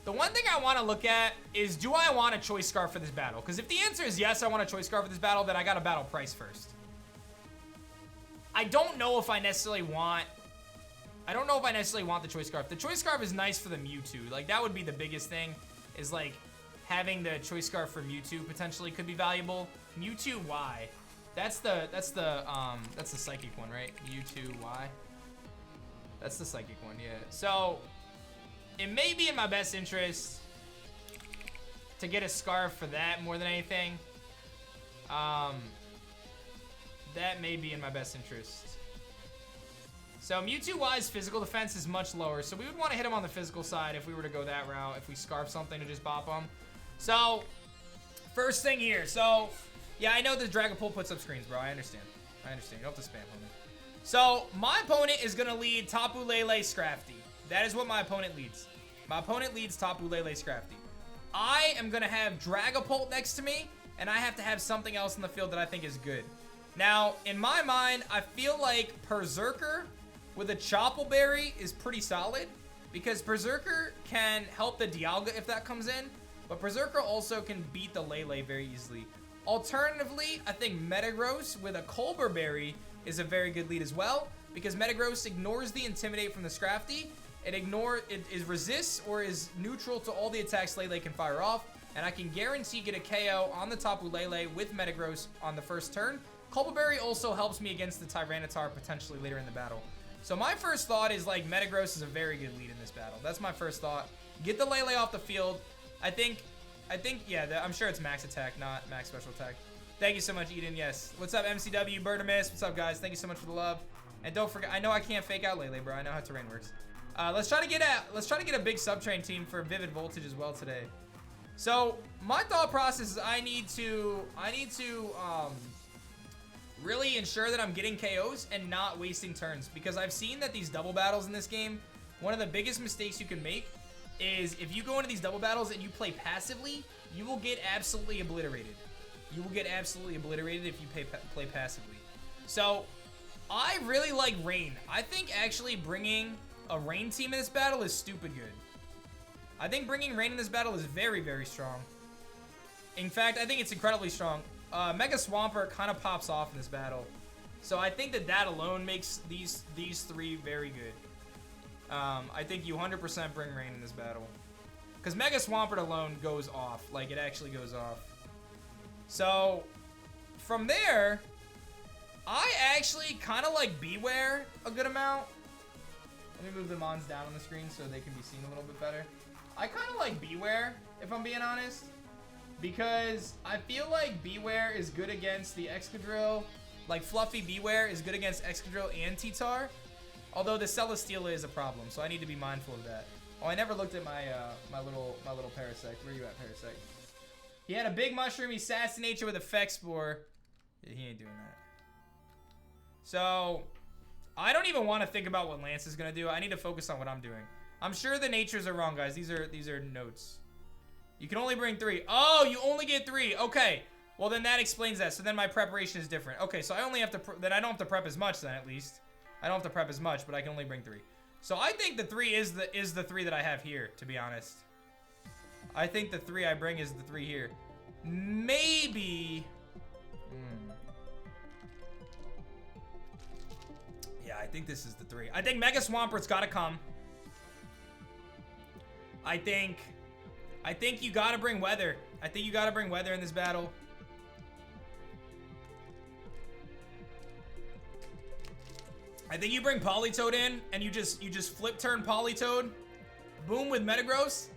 the one thing I want to look at is, do I want a choice scarf for this battle? Because if the answer is yes, I want a choice scarf for this battle, then I got to battle price first. I don't know if I necessarily want the choice scarf. The choice scarf is nice for the Mewtwo. Like, that would be the biggest thing, is like having the choice scarf for Mewtwo potentially could be valuable. Mewtwo Y. That's the psychic one, right? Mewtwo Y. That's the psychic one, yeah. So it may be in my best interest to get a scarf for that more than anything. That may be in my best interest. So Mewtwo Y's physical defense is much lower, so we would want to hit him on the physical side if we were to go that route, if we scarf something to just bop him. So, first thing here. So, yeah, I know this Dragapult puts up screens, bro. I understand. You don't have to spam on me. So, my opponent is going to lead Tapu Lele Scrafty. That is what my opponent leads. My opponent leads Tapu Lele Scrafty. I am going to have Dragapult next to me, and I have to have something else in the field that I think is good. Now, in my mind, I feel like Berserker with a Chople Berry is pretty solid, because Berserker can help the Dialga if that comes in, but Berserker also can beat the Lele very easily. Alternatively, I think Metagross with a Colbur Berry is a very good lead as well, because Metagross ignores the Intimidate from the Scrafty. It resists or is neutral to all the attacks Lele can fire off, and I can guarantee get a KO on the Tapu Lele with Metagross on the first turn. Colbur Berry also helps me against the Tyranitar potentially later in the battle. So my first thought is, like, Metagross is a very good lead in this battle. That's my first thought. Get the Lele off the field. I think, yeah, I'm sure it's max attack, not max special attack. Thank you so much, Eden. Yes. What's up, MCW, Bertimus? What's up, guys? Thank you so much for the love. And don't forget, I know I can't fake out Lele, bro. I know how terrain works. Let's try to get a big sub-train team for Vivid Voltage as well today. So my thought process is I need to really ensure that I'm getting KOs and not wasting turns, because I've seen that these double battles in this game, one of the biggest mistakes you can make is if you go into these double battles and you play passively, you will get absolutely obliterated. You will get absolutely obliterated if you play passively. So I really like Rain. I think actually bringing a Rain team in this battle is stupid good. I think bringing Rain in this battle is very, very strong. In fact, I think it's incredibly strong. Mega Swampert kind of pops off in this battle. So I think that alone makes these three very good. I think you 100% bring Rain in this battle. Because Mega Swampert alone goes off. Like, it actually goes off. So, from there, I actually kind of like Beware a good amount. Let me move the Mons down on the screen so they can be seen a little bit better. I kind of like Beware, if I'm being honest. Because I feel like Beware is good against the Excadrill. Like, Fluffy Beware is good against Excadrill and T-Tar. Although the Celesteela is a problem, so I need to be mindful of that. Oh, I never looked at my my little Parasect. Where you at, Parasect? He had a big mushroom. He sassed nature with Effect Spore. Yeah, he ain't doing that. So, I don't even want to think about what Lance is gonna do. I need to focus on what I'm doing. I'm sure the natures are wrong, guys. These are notes. You can only bring 3. Oh, you only get 3. Okay. Well, then that explains that. So then my preparation is different. Okay, so I only have to then I don't have to prep as much then, at least. I don't have to prep as much, but I can only bring 3. So I think the 3 is the 3 that I have here, to be honest. I think the 3 I bring is the 3 here. Maybe. Yeah, I think this is the 3. I think Mega Swampert's gotta come. I think you gotta bring Weather. I think you gotta bring Weather in this battle. I think you bring Politoed in, and you just flip turn Politoed. Boom with Metagross.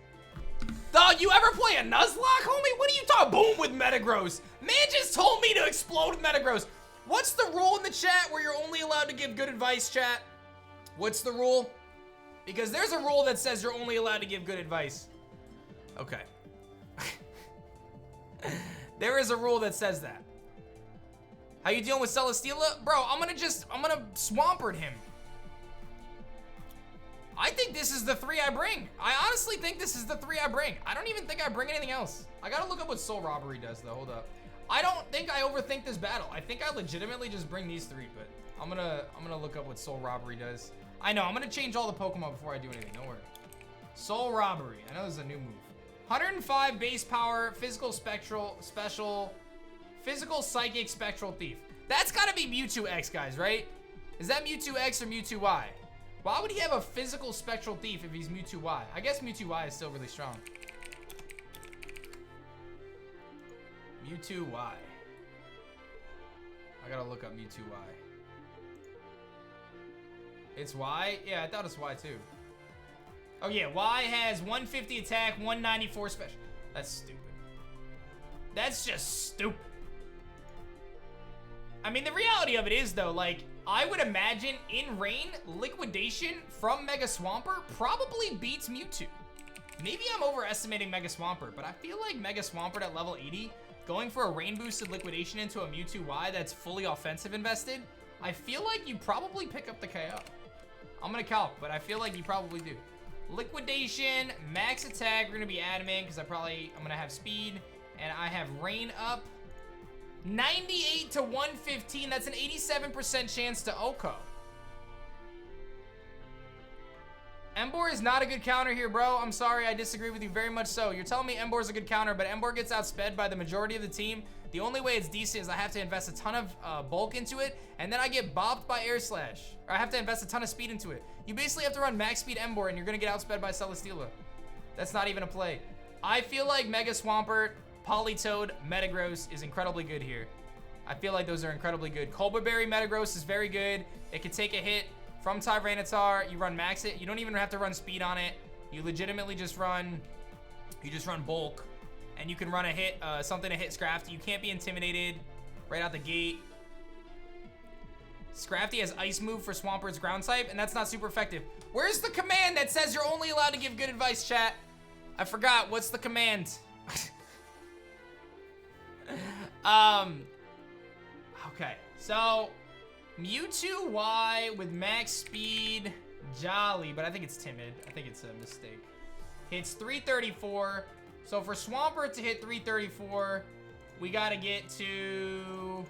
Dog, you ever play a Nuzlocke, homie? What are you talking? Boom with Metagross. Man just told me to explode with Metagross. What's the rule in the chat where you're only allowed to give good advice, chat? What's the rule? Because there's a rule that says you're only allowed to give good advice. Okay. There is a rule that says that. How you dealing with Celesteela? Bro, I'm gonna Swampert him. I think this is the 3 I bring. I honestly think this is the 3 I bring. I don't even think I bring anything else. I gotta look up what Soul Robbery does though, hold up. I don't think I overthink this battle. I think I legitimately just bring these 3, but I'm gonna look up what Soul Robbery does. I know, I'm gonna change all the Pokemon before I do anything, don't worry. Soul Robbery, I know this is a new move. 105 base power, physical special, physical psychic spectral thief. That's gotta be Mewtwo X, guys, right? Is that Mewtwo X or Mewtwo Y? Why would he have a physical spectral thief if he's Mewtwo Y? I guess Mewtwo Y is still really strong. Mewtwo Y. I gotta look up Mewtwo Y. It's Y? Yeah, I thought it's Y too. Oh yeah, Y has 150 attack, 194 special. That's stupid. That's just stupid. I mean, the reality of it is though, like, I would imagine in rain, Liquidation from Mega Swampert probably beats Mewtwo. Maybe I'm overestimating Mega Swampert, but I feel like Mega Swampert at level 80, going for a rain boosted Liquidation into a Mewtwo Y that's fully offensive invested, I feel like you probably pick up the KO. I'm gonna calc, but I feel like you probably do. Liquidation, max attack, we're gonna be adamant because I'm gonna have speed, and I have rain up. 98 to 115, that's an 87% chance to Oko. Emboar is not a good counter here, bro. I'm sorry, I disagree with you very much so. You're telling me Emboar is a good counter, but Emboar gets outsped by the majority of the team. The only way it's decent is I have to invest a ton of bulk into it, and then I get bopped by Air Slash. Or I have to invest a ton of speed into it. You basically have to run max speed Emboar, and you're gonna get outsped by Celesteela. That's not even a play. I feel like Mega Swampert, Politoed, Metagross is incredibly good here. I feel like those are incredibly good. Colbur Berry Metagross is very good. It can take a hit from Tyranitar. You run max it. You don't even have to run speed on it. You legitimately just run bulk. And you can run a hit, something to hit Scrafty. You can't be intimidated right out the gate. Scrafty has Ice Move for Swampert's ground type, and that's not super effective. Where's the command that says you're only allowed to give good advice, chat? I forgot. What's the command? Okay, so Mewtwo Y with max speed, Jolly, but I think it's timid. I think it's a mistake. Hits 334. So for Swampert to hit 334, we gotta get to...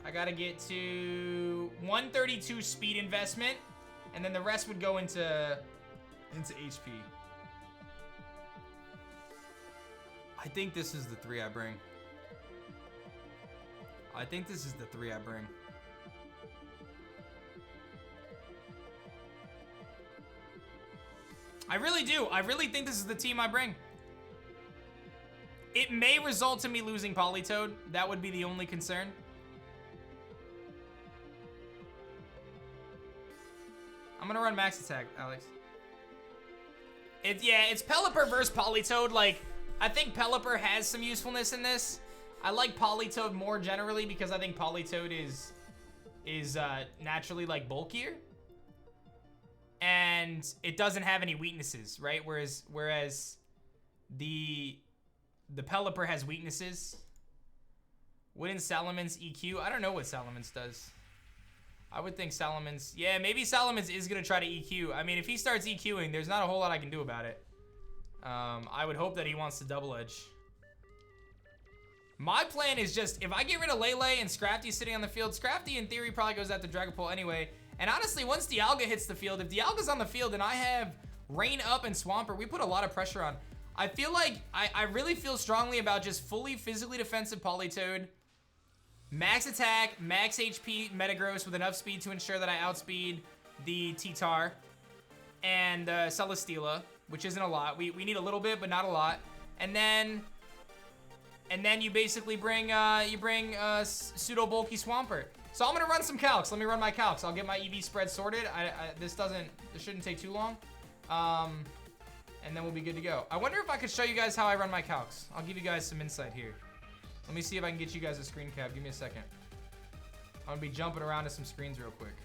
I gotta get to 132 speed investment, and then the rest would go into HP. I think this is the 3 I bring. I think this is the 3 I bring. I really do. I really think this is the team I bring. It may result in me losing Politoed. That would be the only concern. I'm gonna run max attack, Alex. It's Pelipper versus Politoed. Like, I think Pelipper has some usefulness in this. I like Politoed more generally because I think Politoed is naturally like bulkier, and it doesn't have any weaknesses, right? Whereas the Pelipper has weaknesses. Wouldn't Salamence EQ? I don't know what Salamence does. I would think Salamence... Yeah, maybe Salamence is going to try to EQ. I mean, if he starts EQing, there's not a whole lot I can do about it. I would hope that he wants to double edge. My plan is just, if I get rid of Lele and Scrafty sitting on the field, Scrafty in theory probably goes after Dragapult anyway. And honestly, once Dialga hits the field, if Dialga's on the field and I have Rain Up and Swampert, we put a lot of pressure on. I feel like, I really feel strongly about just fully physically defensive Politoed. Max attack, max HP Metagross with enough speed to ensure that I outspeed the T-Tar and Celesteela, which isn't a lot. We need a little bit, but not a lot. And then you basically bring pseudo bulky Swampert. So I'm gonna run some calcs. Let me run my calcs. I'll get my EV spread sorted. This shouldn't take too long. And then we'll be good to go. I wonder if I could show you guys how I run my calcs. I'll give you guys some insight here. Let me see if I can get you guys a screen cap. Give me a second. I'm gonna be jumping around to some screens real quick.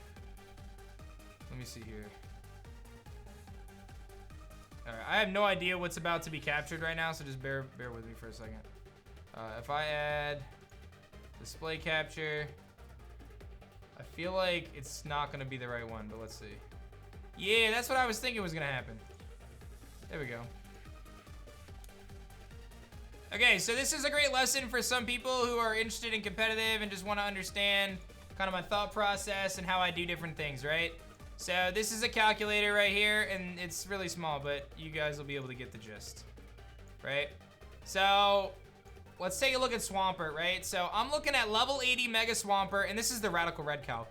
Let me see here. All right, I have no idea what's about to be captured right now, so just bear with me for a second. If I add display capture, I feel like it's not gonna be the right one, but let's see. Yeah, that's what I was thinking was gonna happen. There we go. Okay, so this is a great lesson for some people who are interested in competitive and just want to understand kind of my thought process and how I do different things, right? So this is a calculator right here, and it's really small, but you guys will be able to get the gist, right? So let's take a look at Swampert, right? So I'm looking at level 80 Mega Swampert, and this is the Radical Red calc.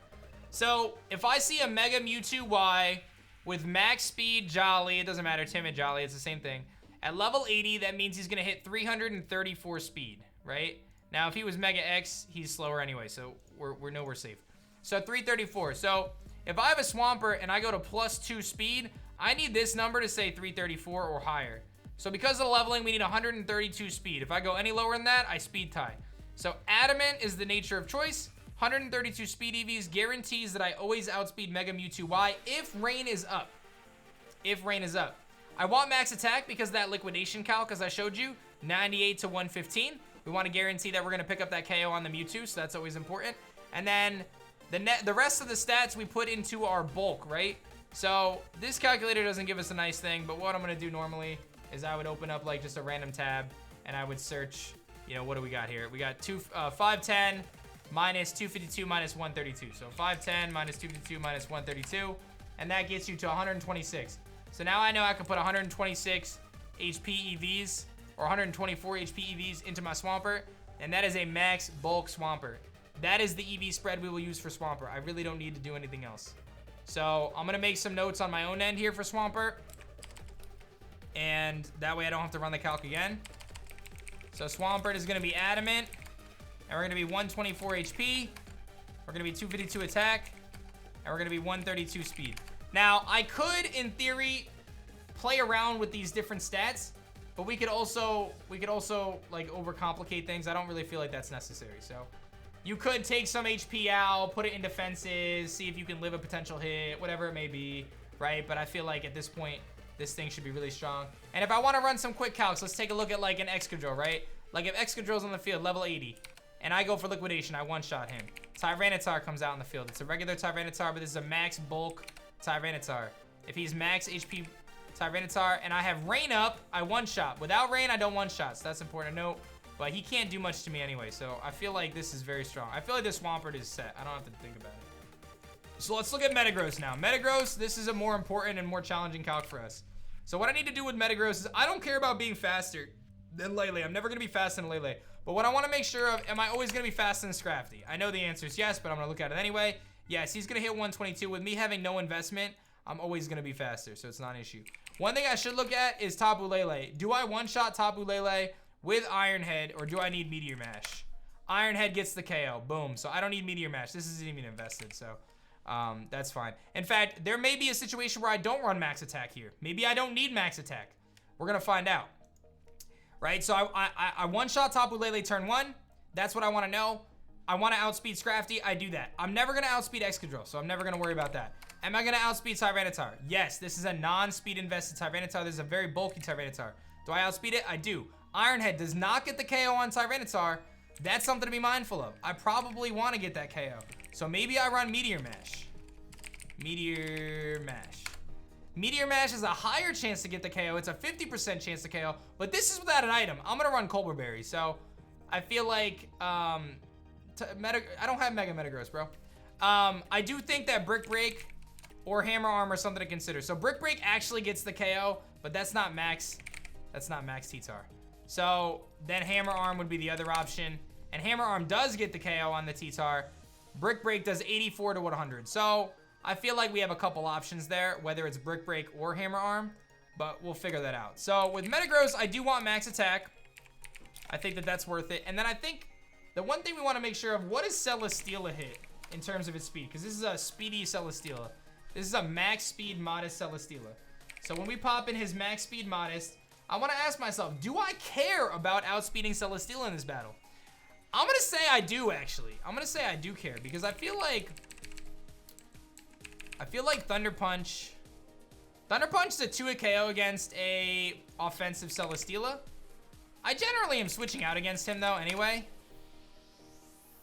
So if I see a Mega Mewtwo Y with max speed Jolly, it doesn't matter, Timid Jolly, it's the same thing. At level 80, that means he's gonna hit 334 speed, right? Now, if he was Mega X, he's slower anyway, so we know we're safe. So 334. So if I have a Swampert and I go to +2 speed, I need this number to say 334 or higher. So because of the leveling, we need 132 speed. If I go any lower than that, I speed tie. So Adamant is the nature of choice. 132 speed EVs guarantees that I always outspeed Mega Mewtwo Y if rain is up. If rain is up. I want max attack because of that liquidation calc, as I showed you, 98 to 115. We want to guarantee that we're going to pick up that KO on the Mewtwo, so that's always important. And then the rest of the stats we put into our bulk, right? So this calculator doesn't give us a nice thing, but what I'm going to do normally is I would open up like just a random tab and I would search, you know, what do we got here? We got 510 minus 252 minus 132. So 510 minus 252 minus 132, and that gets you to 126. So now I know I can put 126 HP EVs or 124 HP EVs into my Swampert, and that is a max bulk Swampert. That is the EV spread we will use for Swampert. I really don't need to do anything else. So I'm gonna make some notes on my own end here for Swampert, and that way I don't have to run the calc again. So Swampert is gonna be Adamant, and we're gonna be 124 HP. We're gonna be 252 attack, and we're gonna be 132 speed. Now, I could, in theory, play around with these different stats, but we could also like overcomplicate things. I don't really feel like that's necessary. So you could take some HP out, put it in defenses, see if you can live a potential hit, whatever it may be, right? But I feel like at this point, this thing should be really strong. And if I want to run some quick calcs, let's take a look at like an Excadrill, right? Like if Excadrill's on the field, level 80, and I go for liquidation, I one-shot him. Tyranitar comes out on the field. It's a regular Tyranitar, but this is a max bulk Tyranitar. If he's max HP Tyranitar and I have rain up, I one-shot. Without rain, I don't one-shot, so that's important to note. But he can't do much to me anyway, so I feel like this is very strong. I feel like this Swampert is set. I don't have to think about it. So let's look at Metagross now. Metagross, this is a more important and more challenging calc for us. So what I need to do with Metagross is I don't care about being faster than Lele. I'm never going to be faster than Lele. But what I want to make sure of, am I always going to be faster than Scrafty? I know the answer is yes, but I'm going to look at it anyway. Yes, he's going to hit 122. With me having no investment, I'm always going to be faster, so it's not an issue. One thing I should look at is Tapu Lele. Do I one-shot Tapu Lele with Iron Head, or do I need Meteor Mash? Iron Head gets the KO. Boom. So I don't need Meteor Mash. This isn't even invested, so That's fine. In fact, there may be a situation where I don't run max attack here. Maybe I don't need max attack. We're gonna find out. Right, so I one-shot Tapu Lele turn 1. That's what I want to know. I want to outspeed Scrafty. I do that. I'm never going to outspeed Excadrill, so I'm never going to worry about that. Am I going to outspeed Tyranitar? Yes, this is a non-speed invested Tyranitar. This is a very bulky Tyranitar. Do I outspeed it? I do. Ironhead does not get the KO on Tyranitar. That's something to be mindful of. I probably want to get that KO. So maybe I run Meteor Mash. Meteor Mash. Meteor Mash has a higher chance to get the KO. It's a 50% chance to KO, but this is without an item. I'm gonna run Colbur Berry, so I feel like, I don't have Mega Metagross, bro. I do think that Brick Break or Hammer Arm are something to consider. So Brick Break actually gets the KO, but that's not max T-Tar. So then Hammer Arm would be the other option, and Hammer Arm does get the KO on the T-Tar. Brick Break does 84 to 100. So I feel like we have a couple options there, whether it's Brick Break or Hammer Arm, but we'll figure that out. So with Metagross, I do want max attack. I think that that's worth it. And then I think the one thing we want to make sure of, what does Celesteela hit in terms of its speed? Because this is a speedy Celesteela. This is a max speed modest Celesteela. So when we pop in his max speed modest, I want to ask myself, do I care about outspeeding Celesteela in this battle? I'm going to say I do, actually. I'm going to say I do care, because I feel like Thunder Punch is a 2-hit KO against a offensive Celesteela. I generally am switching out against him though anyway.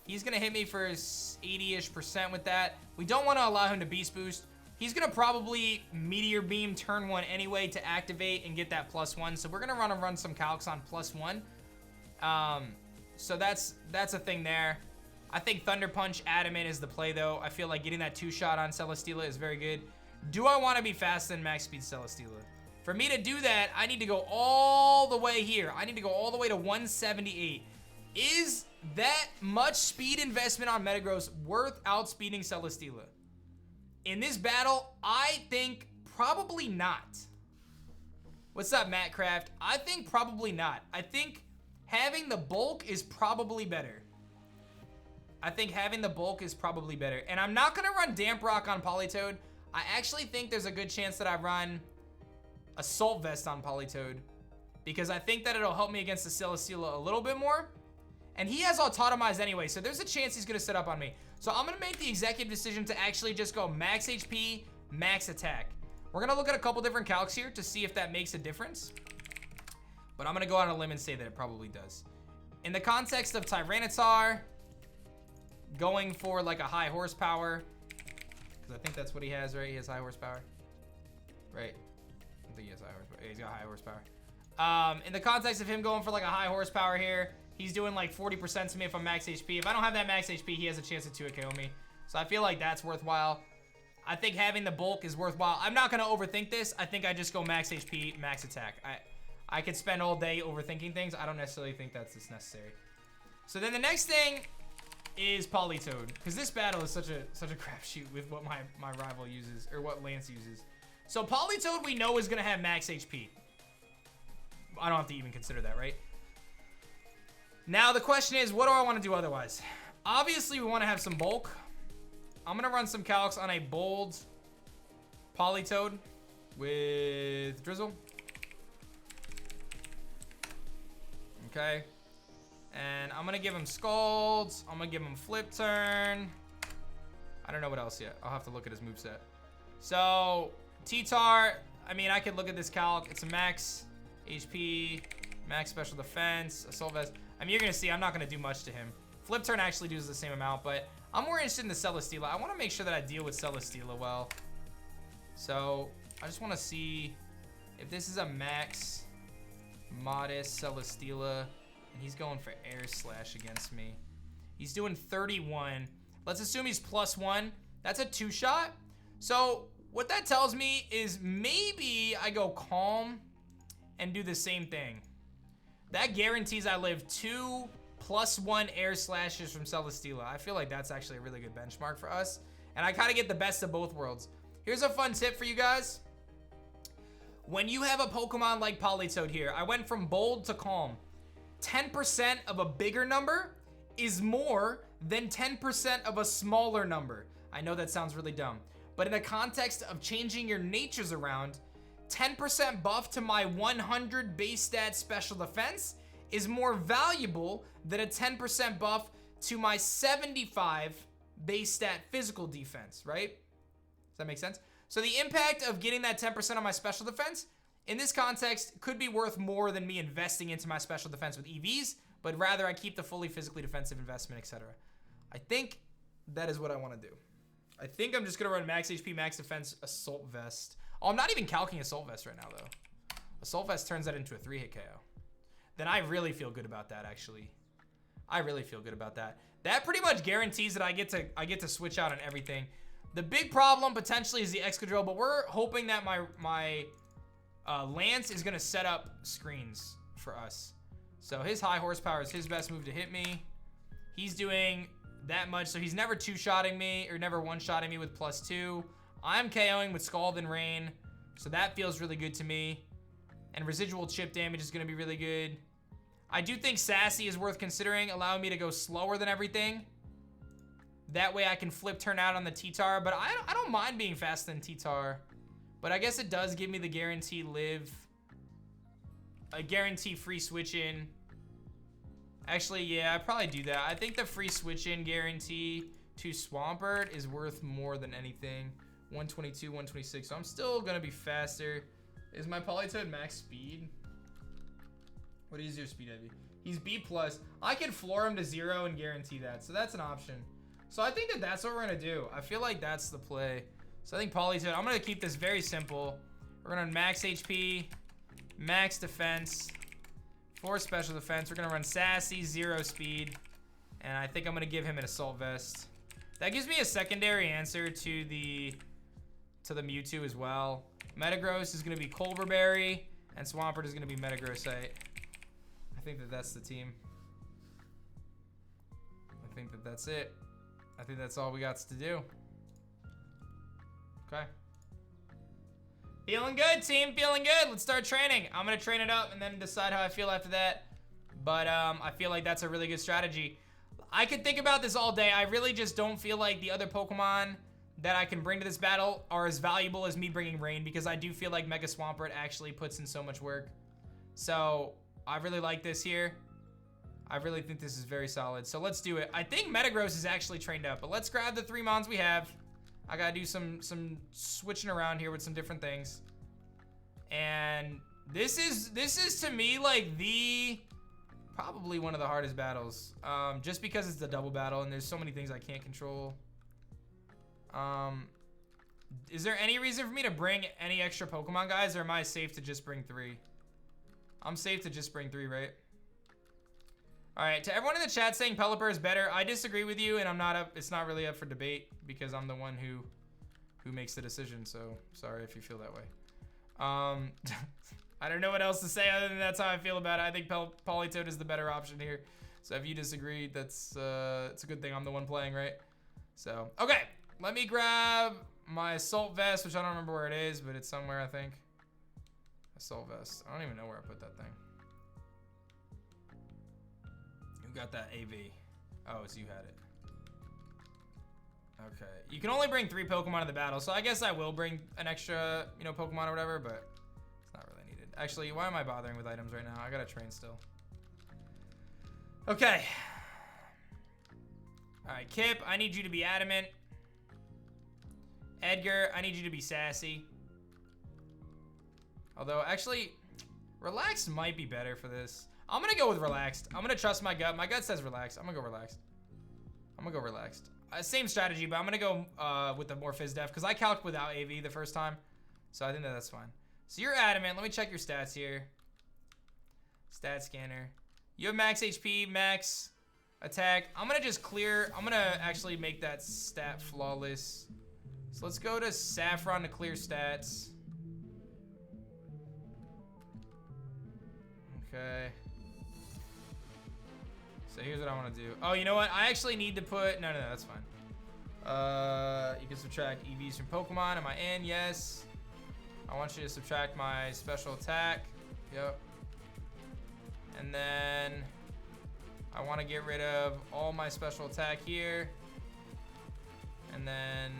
He's gonna hit me for 80-ish% with that. We don't want to allow him to Beast Boost. He's gonna probably Meteor Beam turn 1 anyway to activate and get that +1. So we're gonna run some calcs on +1. So that's a thing there. I think Thunder Punch Adamant is the play though. I feel like getting that 2-shot on Celesteela is very good. Do I want to be faster than max speed Celesteela? For me to do that, I need to go all the way here. I need to go all the way to 178. Is that much speed investment on Metagross worth outspeeding Celesteela? In this battle, I think probably not. What's up, Matt Craft? I think probably not. I think having the bulk is probably better. And I'm not going to run Damp Rock on Politoed. I actually think there's a good chance that I run Assault Vest on Politoed, because I think that it'll help me against the Celesteela a little bit more. And he has Autotomized anyway, so there's a chance he's going to set up on me. So I'm going to make the executive decision to actually just go max HP, max attack. We're going to look at a couple different calcs here to see if that makes a difference. But I'm going to go on a limb and say that it probably does. In the context of Tyranitar, going for like a high horsepower, because I think that's what he has, right? He has high horsepower. Right. I think he has high horsepower. Yeah, he's got high horsepower. In the context of him going for like a high horsepower here, he's doing like 40% to me if I'm max HP. If I don't have that max HP, he has a chance to 2-hit KO me. So I feel like that's worthwhile. I think having the bulk is worthwhile. I'm not going to overthink this. I think I just go max HP, max attack. I could spend all day overthinking things. I don't necessarily think that's necessary. So then the next thing is Politoed, because this battle is such a crapshoot with what my rival uses, or what Lance uses. So Politoed we know is going to have max HP. I don't have to even consider that, right? Now the question is, what do I want to do otherwise? Obviously we want to have some bulk. I'm going to run some calcs on a bold Politoed with Drizzle. Okay. And I'm going to give him Scalds. I'm going to give him Flip Turn. I don't know what else yet. I'll have to look at his moveset. So, T-Tar, I mean, I could look at this calc. It's a max HP, max special defense, Assault Vest. I mean, you're going to see I'm not going to do much to him. Flip Turn actually does the same amount, but I'm more interested in the Celesteela. I want to make sure that I deal with Celesteela well. So, I just want to see if this is a max modest Celesteela. And he's going for Air Slash against me. He's doing 31. Let's assume he's +1. That's a 2-shot. So what that tells me is maybe I go Calm and do the same thing. That guarantees I live 2 +1 Air Slashes from Celesteela. I feel like that's actually a really good benchmark for us. And I kind of get the best of both worlds. Here's a fun tip for you guys. When you have a Pokemon like Politoed here, I went from bold to calm. 10% of a bigger number is more than 10% of a smaller number. I know that sounds really dumb. But in the context of changing your natures around, 10% buff to my 100 base stat special defense is more valuable than a 10% buff to my 75 base stat physical defense, right? Does that make sense? So the impact of getting that 10% on my special defense in this context could be worth more than me investing into my special defense with EVs, but rather I keep the fully physically defensive investment, etc. I think that is what I want to do. I think I'm just going to run max HP, max defense, Assault Vest. Oh, I'm not even calcing Assault Vest right now, though. Assault Vest turns that into a 3-hit KO. Then I really feel good about that, actually. I really feel good about that. That pretty much guarantees that I get to switch out on everything. The big problem potentially is the Excadrill, but we're hoping that my Lance is going to set up screens for us. So his high horsepower is his best move to hit me. He's doing that much, so he's never two-shotting me or never one-shotting me with +2. I'm KOing with Scald and Rain, so that feels really good to me. And residual chip damage is going to be really good. I do think Sassy is worth considering, allowing me to go slower than everything. That way I can flip turn out on the T-Tar, but I don't mind being faster than T-Tar. But I guess it does give me the guarantee live, a guarantee free switch in. Actually, yeah, I'd probably do that. I think the free switch in guarantee to Swampert is worth more than anything. 122, 126, so I'm still gonna be faster. Is my Politoed max speed? What is your speed IV? He's B+. I can floor him to 0 and guarantee that, so that's an option. So I think that that's what we're gonna do. I feel like that's the play. So I think Politoed, I'm gonna keep this very simple. We're gonna run max HP, max defense, 4 special defense. We're gonna run Sassy, 0 speed, and I think I'm gonna give him an Assault Vest. That gives me a secondary answer to the Mewtwo as well. Metagross is gonna be Culver Berry, and Swampert is gonna be Metagrossite. I think that that's the team. I think that that's it. I think that's all we got to do. Okay. Feeling good, team. Feeling good. Let's start training. I'm going to train it up and then decide how I feel after that. But I feel like that's a really good strategy. I could think about this all day. I really just don't feel like the other Pokemon that I can bring to this battle are as valuable as me bringing Rain, because I do feel like Mega Swampert actually puts in so much work. So I really like this here. I really think this is very solid. So let's do it. I think Metagross is actually trained up, but let's grab the 3 Mons we have. I gotta do some switching around here with some different things. And this is to me like probably one of the hardest battles. Just because it's the double battle and there's so many things I can't control. Is there any reason for me to bring any extra Pokemon, guys, or am I safe to just bring 3? I'm safe to just bring 3, right? Alright, to everyone in the chat saying Pelipper is better, I disagree with you, and it's not really up for debate, because I'm the one who makes the decision, so sorry if you feel that way. I don't know what else to say other than that's how I feel about it. I think Politoed is the better option here. So if you disagree, it's a good thing I'm the one playing, right? So, okay. Let me grab my Assault Vest, which I don't remember where it is, but it's somewhere, I think. Assault Vest. I don't even know where I put that thing. Who got that AV? Oh, it's you had it. Okay. You can only bring 3 Pokemon to the battle, so I guess I will bring an extra, Pokemon or whatever, but it's not really needed. Actually, why am I bothering with items right now? I gotta train still. Okay. Alright, Kip, I need you to be adamant. Edgar, I need you to be sassy. Although, actually, relaxed might be better for this. I'm gonna go with relaxed. I'm gonna trust my gut. My gut says relaxed. I'm gonna go relaxed. Same strategy, but I'm gonna go with the more Phys Def, because I calced without AV the first time. So I think that's fine. So you're adamant. Let me check your stats here. Stat scanner. You have max HP, max attack. I'm gonna just clear. I'm gonna actually make that stat flawless. So let's go to Saffron to clear stats. Okay. So here's what I want to do. Oh, you know what? I actually need to put... No, that's fine. You can subtract EVs from Pokemon. Am I in? Yes. I want you to subtract my special attack. Yep. And then I want to get rid of all my special attack here. And And then,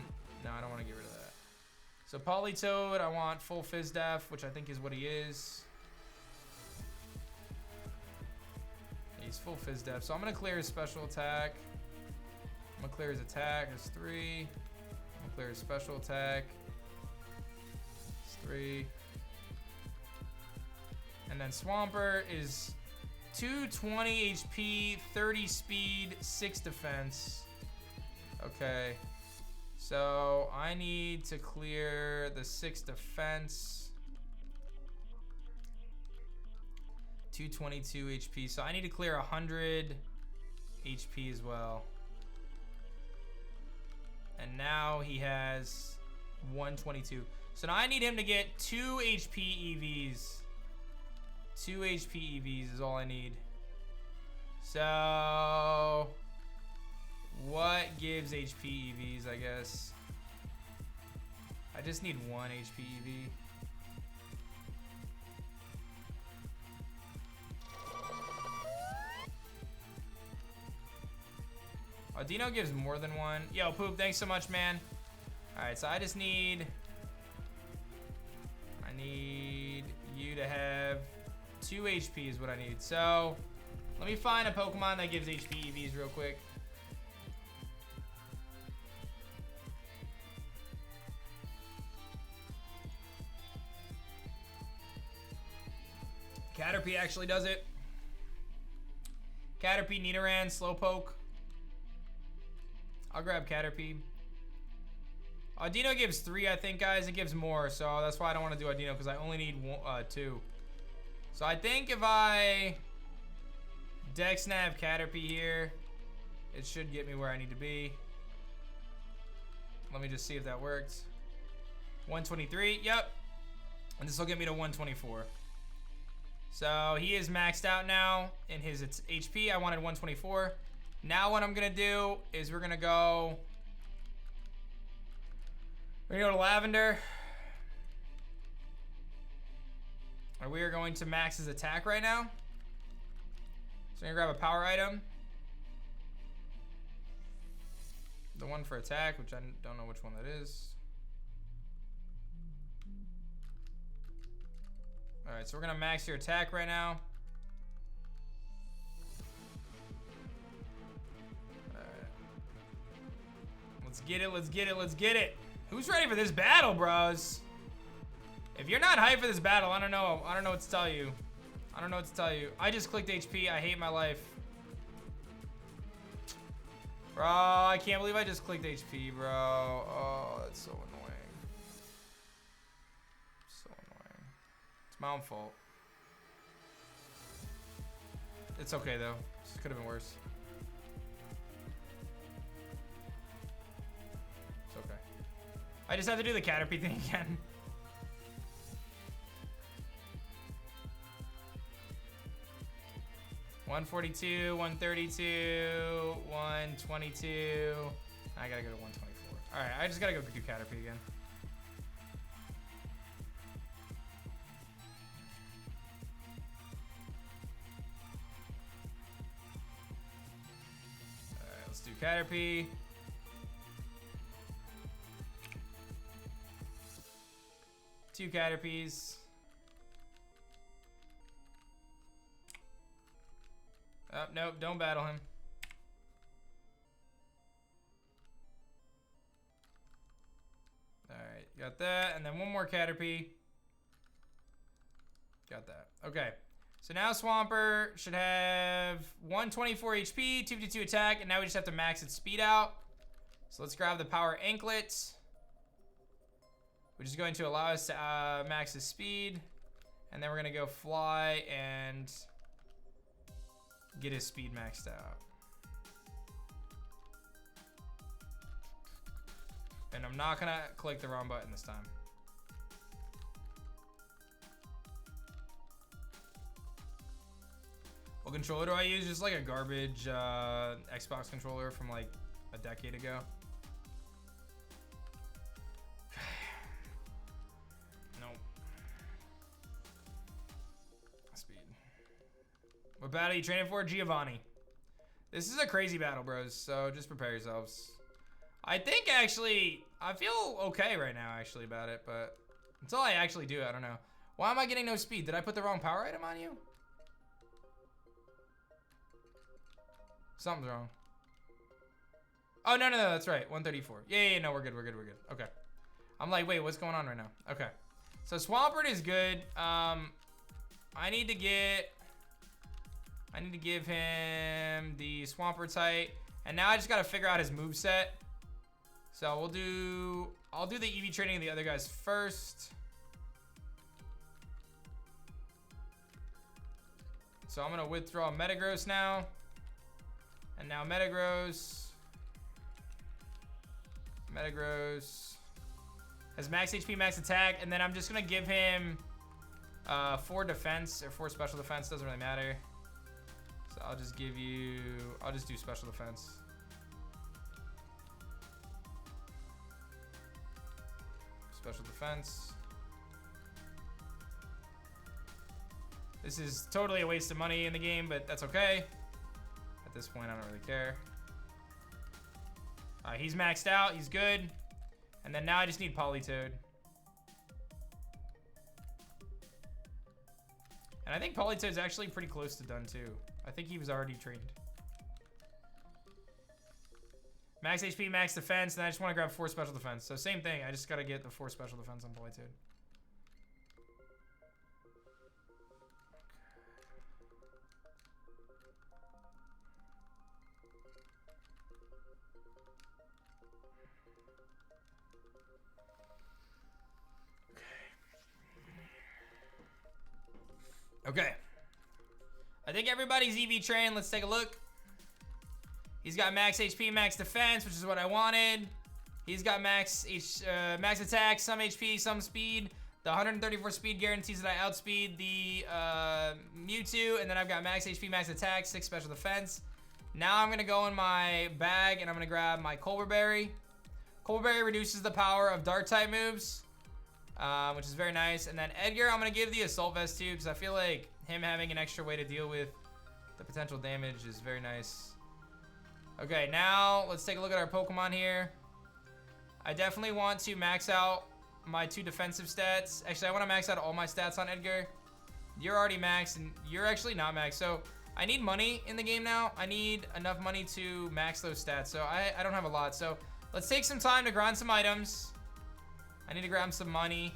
no, I don't want to get rid of that. So Politoed, I want full Fizz Def, which I think is what he is. He's full Fizz Def. So I'm going to clear his special attack. I'm going to clear his attack. There's 3. I'm going to clear his special attack. It's 3. And then Swampert is 220 HP, 30 speed, 6 defense. Okay. So I need to clear the 6 defense. 222 HP. So I need to clear 100 HP as well. And now he has 122. So now I need him to get 2 HP EVs. 2 HP EVs is all I need. So what gives HP EVs, I guess? I just need 1 HP EV. Dino gives more than 1. Yo, Poop, thanks so much, man. Alright, so I need you to have 2 HP is what I need. So let me find a Pokemon that gives HP EVs real quick. Caterpie actually does it. Caterpie, Nidoran, Slowpoke. I'll grab Caterpie. Audino gives 3, I think, guys. It gives more, so that's why I don't want to do Audino, because I only need 2. So I think if I Dex Nav Caterpie here, it should get me where I need to be. Let me just see if that worked. 123, yep. And this will get me to 124. So he is maxed out now in his HP. I wanted 124. Now what I'm gonna do is we're gonna go to Lavender. And we are going to max his attack right now. So I'm gonna grab a power item. The one for attack, which I don't know which one that is. Alright, so we're gonna max your attack right now. Let's get it, let's get it, let's get it. Who's ready for this battle, bros? If you're not hyped for this battle, I don't know what to tell you. I don't know what to tell you. I just clicked HP, I hate my life. Bro, I can't believe I just clicked HP, bro. Oh, that's so annoying. So annoying. It's my own fault. It's okay, though. This could have been worse. I just have to do the Caterpie thing again. $142, $132, $122. I gotta go to $124. Alright, I just gotta go do Caterpie again. Alright, let's do Caterpie. Two Caterpies. Oh, nope, don't battle him. Alright, got that. And then one more Caterpie. Got that. Okay. So now Swampert should have 124 HP, 252 attack, and now we just have to max its speed out. So let's grab the Power Anklet, which is going to allow us to max his speed. And then we're gonna go fly and get his speed maxed out. And I'm not gonna click the wrong button this time. What controller do I use? Just like a garbage Xbox controller from like a decade ago. What battle are you training for? Giovanni. This is a crazy battle, bros, so just prepare yourselves. I think actually, I feel okay right now actually about it, but until I actually do it, I don't know. Why am I getting no speed? Did I put the wrong power item on you? Something's wrong. Oh, no, that's right. 134. Yeah, no, we're good. Okay. I'm like, wait, what's going on right now? Okay. So Swampert is good. I need to give him the Swampert height. And now I just gotta figure out his moveset. So I'll do the EV training of the other guys first. So I'm gonna withdraw Metagross now. And now Metagross has max HP, max attack, and then I'm just gonna give him 4 defense or 4 special defense, doesn't really matter. So I'll just do special defense. Special defense. This is totally a waste of money in the game, but that's okay. At this point, I don't really care. He's maxed out. He's good. And then now I just need Politoed. And I think Politoed's actually pretty close to done, too. I think he was already trained. Max HP, max defense, and I just want to grab 4 special defense. So same thing. I just got to get the 4 special defense on Politoed. Okay. I think everybody's EV trained. Let's take a look. He's got max HP, max defense, which is what I wanted. He's got max attack, some HP, some speed. The 134 speed guarantees that I outspeed the Mewtwo. And then I've got max HP, max attack, 6 special defense. Now I'm going to go in my bag and I'm going to grab my Colbur Berry. Colbur Berry reduces the power of dark type moves. Which is very nice. And then Edgar, I'm going to give the Assault Vest to, because I feel like him having an extra way to deal with the potential damage is very nice. Okay, now let's take a look at our Pokemon here. I definitely want to max out my 2 defensive stats. Actually, I want to max out all my stats on Edgar. You're already maxed, and you're actually not maxed. So I need money in the game now. I need enough money to max those stats. So I don't have a lot. So let's take some time to grind some items. I need to grab some money,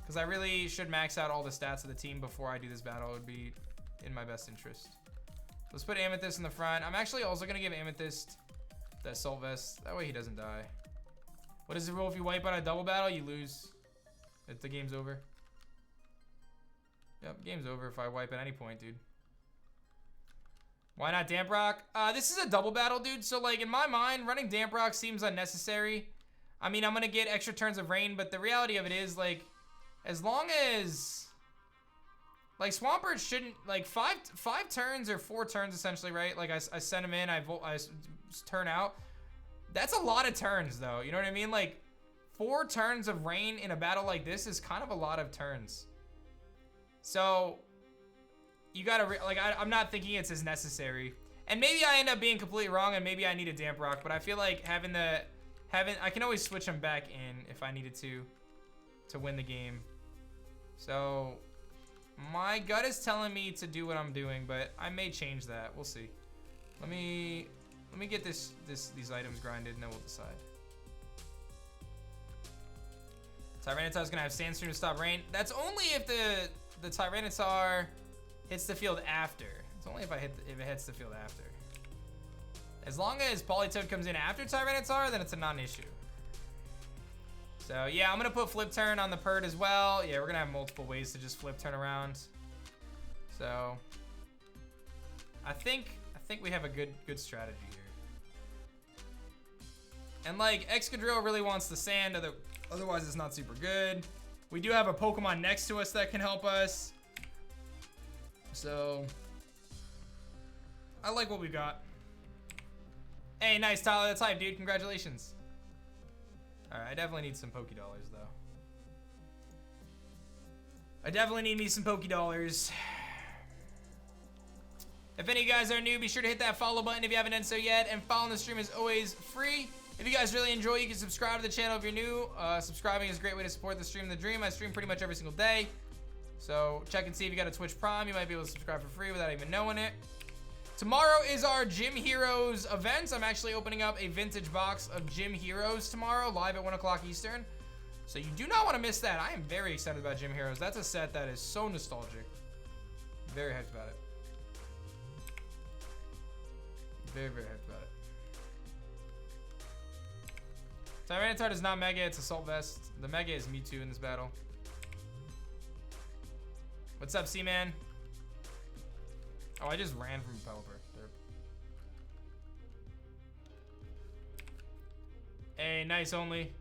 because I really should max out all the stats of the team before I do this battle. It would be in my best interest. Let's put Amethyst in the front. I'm actually also going to give Amethyst the Assault Vest. That way he doesn't die. What is the rule? If you wipe out a double battle, you lose. The game's over. Yep, game's over if I wipe at any point, dude. Why not Damp Rock? This is a double battle, dude. So, like, in my mind, running Damp Rock seems unnecessary. I mean, I'm going to get extra turns of rain, but the reality of it is, like, as long as, like, Swampert shouldn't, like, five turns or 4 turns, essentially, right? Like, I send him in, I turn out. That's a lot of turns, though. You know what I mean? Like, 4 turns of rain in a battle like this is kind of a lot of turns. So, you got to, like, I'm not thinking it's as necessary. And maybe I end up being completely wrong, and maybe I need a Damp Rock, but I feel like I can always switch him back in if I needed to win the game. So my gut is telling me to do what I'm doing, but I may change that. We'll see. Let me get these items grinded, and then we'll decide. Tyranitar's gonna have Sandstorm to stop rain. That's only if the Tyranitar hits the field after. It's only if it hits the field after. As long as Politoed comes in after Tyranitar, then it's a non-issue. So yeah, I'm gonna put Flip Turn on the Purd as well. Yeah, we're gonna have multiple ways to just Flip Turn around. So I think we have a good strategy here. And like Excadrill really wants the sand, otherwise it's not super good. We do have a Pokemon next to us that can help us. So I like what we got. Hey, nice, Tyler. That's hype, dude. Congratulations. All right, I definitely need some Pokédollars, though. I definitely need me some Pokédollars. If any of you guys are new, be sure to hit that follow button if you haven't done so yet. And following the stream is always free. If you guys really enjoy, you can subscribe to the channel if you're new. Subscribing is a great way to support the stream, the dream. I stream pretty much every single day. So check and see if you got a Twitch Prime. You might be able to subscribe for free without even knowing it. Tomorrow is our Gym Heroes event. I'm actually opening up a vintage box of Gym Heroes tomorrow, live at 1 o'clock Eastern. So you do not want to miss that. I am very excited about Gym Heroes. That's a set that is so nostalgic. Very hyped about it. Very, very hyped about it. Tyranitar is not Mega, it's Assault Vest. The Mega is Mewtwo in this battle. What's up, C-Man? Oh, I just ran from a Pelipper. Hey, nice only.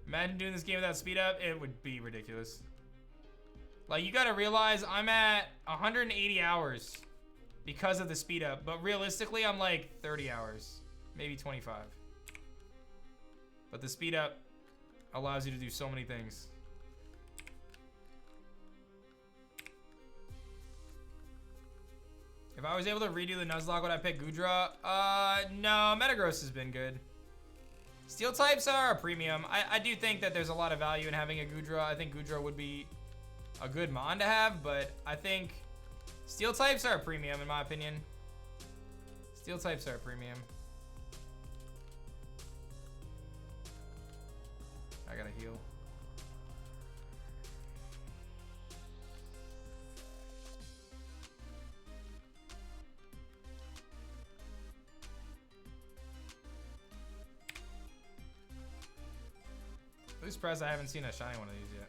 Imagine doing this game without speed up. It would be ridiculous. Like, you gotta realize I'm at 180 hours because of the speed up. But realistically, I'm like 30 hours. Maybe 25. But the speed up allows you to do so many things. If I was able to redo the Nuzlocke, would I pick Goodra? No, Metagross has been good. Steel types are a premium. I do think that there's a lot of value in having a Goodra. I think Goodra would be a good mon to have, but I think Steel types are a premium in my opinion. Steel types are a premium. I gotta heal. I'm surprised I haven't seen a shiny one of these yet.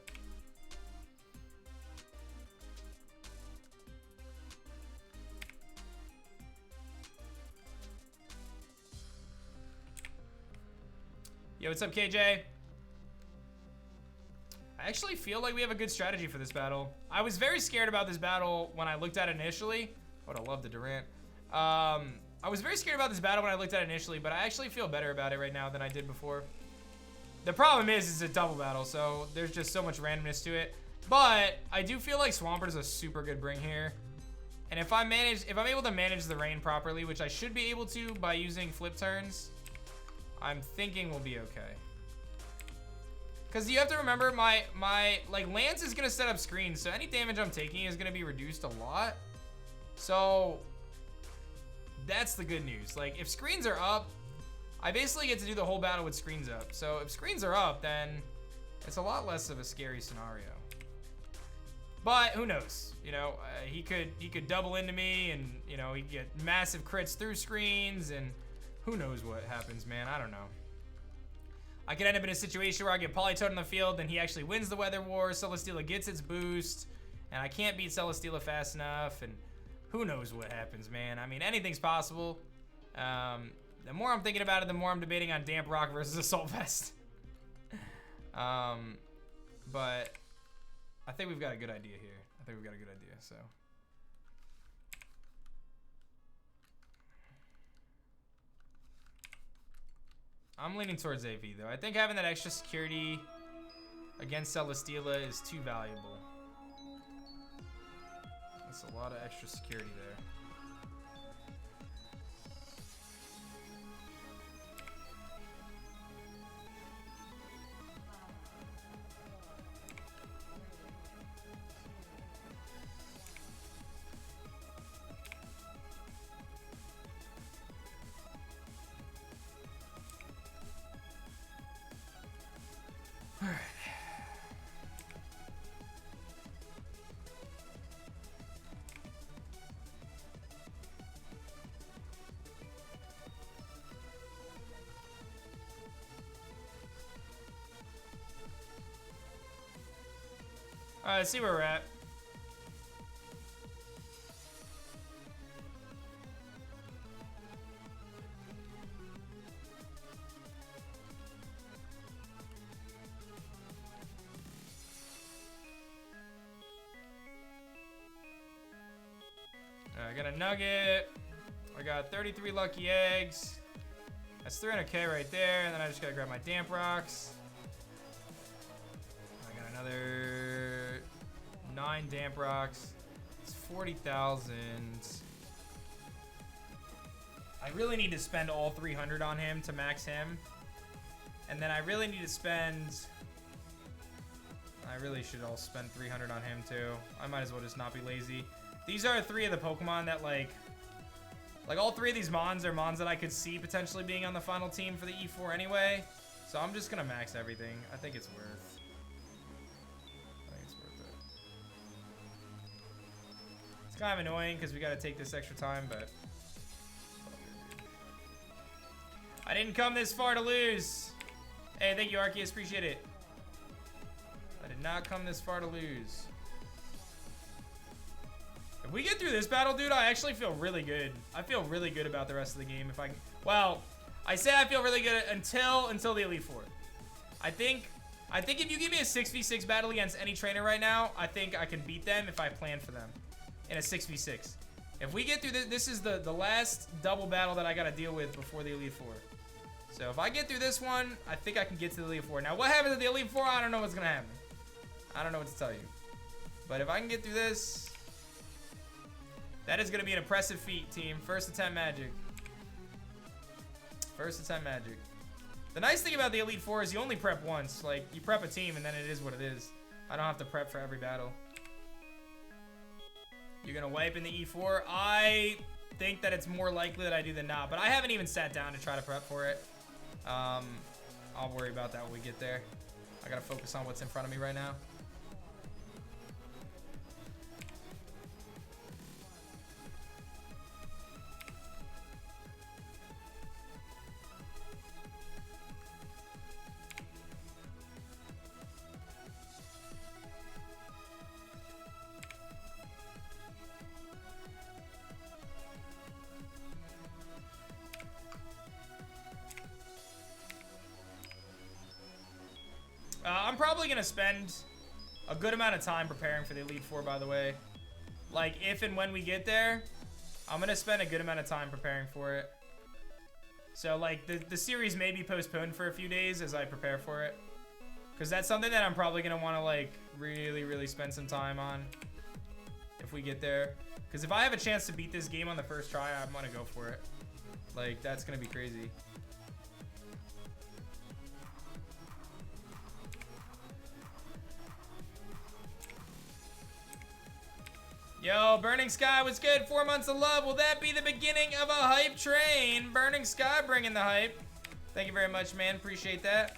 Yo, what's up, KJ? I actually feel like we have a good strategy for this battle. I was very scared about this battle when I looked at it initially. I would have loved the Durant. I was very scared about this battle when I looked at it initially, but I actually feel better about it right now than I did before. The problem is it's a double battle, so there's just so much randomness to it. But I do feel like Swamper's a super good bring here. And if I'm able to manage the rain properly, which I should be able to by using flip turns, I'm thinking we'll be okay. Because you have to remember, my Lance is gonna set up screens, so any damage I'm taking is gonna be reduced a lot. So that's the good news. Like, if screens are up, I basically get to do the whole battle with screens up. So if screens are up, then it's a lot less of a scary scenario. But who knows? You know, he could double into me, and you know, he could get massive crits through screens, and who knows what happens, man? I don't know. I could end up in a situation where I get Politoed on the field, and he actually wins the Weather War. Celesteela gets its boost, and I can't beat Celesteela fast enough, and who knows what happens, man? I mean, anything's possible. The more I'm thinking about it, the more I'm debating on Damp Rock versus Assault Vest. But I think we've got a good idea here. So. I'm leaning towards AV, though. I think having that extra security against Celesteela is too valuable. That's a lot of extra security there. Alright, let's see where we're at. I got a nugget. I got 33 lucky eggs. That's 300k right there. And then I just gotta grab my damp rocks. I got another 9 damp rocks. It's 40,000. I really need to spend all 300 on him to max him. And then I really need to spend... I really should all spend 300 on him too. I might as well just not be lazy. These are 3 of the Pokemon that like all 3 of these Mons are Mons that I could see potentially being on the final team for the E4 anyway. So I'm just gonna max everything. I think it's worth. I think it's worth it. It's kind of annoying because we gotta take this extra time, but I didn't come this far to lose. Hey, thank you, Arceus. Appreciate it. I did not come this far to lose. If we get through this battle, dude, I actually feel really good. I feel really good about the rest of the game. If I, well, I say I feel really good until the Elite Four. I think if you give me a 6v6 battle against any trainer right now, I think I can beat them if I plan for them in a 6v6. If we get through this, this is the last double battle that I got to deal with before the Elite Four. So if I get through this one, I think I can get to the Elite Four. Now, what happens at the Elite Four? I don't know what's going to happen. I don't know what to tell you. But if I can get through this, that is going to be an impressive feat, team. First attempt magic. First attempt magic. The nice thing about the Elite Four is you only prep once. Like, you prep a team and then it is what it is. I don't have to prep for every battle. You're going to wipe in the E4. I think that it's more likely that I do than not. But I haven't even sat down to try to prep for it. I'll worry about that when we get there. I got to focus on what's in front of me right now. I'm probably going to spend a good amount of time preparing for the Elite Four, by the way. Like, if and when we get there, I'm going to spend a good amount of time preparing for it. So, like, the series may be postponed for a few days as I prepare for it. Because that's something that I'm probably going to want to, like, really, really spend some time on if we get there. Because if I have a chance to beat this game on the first try, I'm going to go for it. Like, that's going to be crazy. Yo, Burning Sky, what's good? 4 months of love. Will that be the beginning of a hype train? Burning Sky bringing the hype. Thank you very much, man. Appreciate that.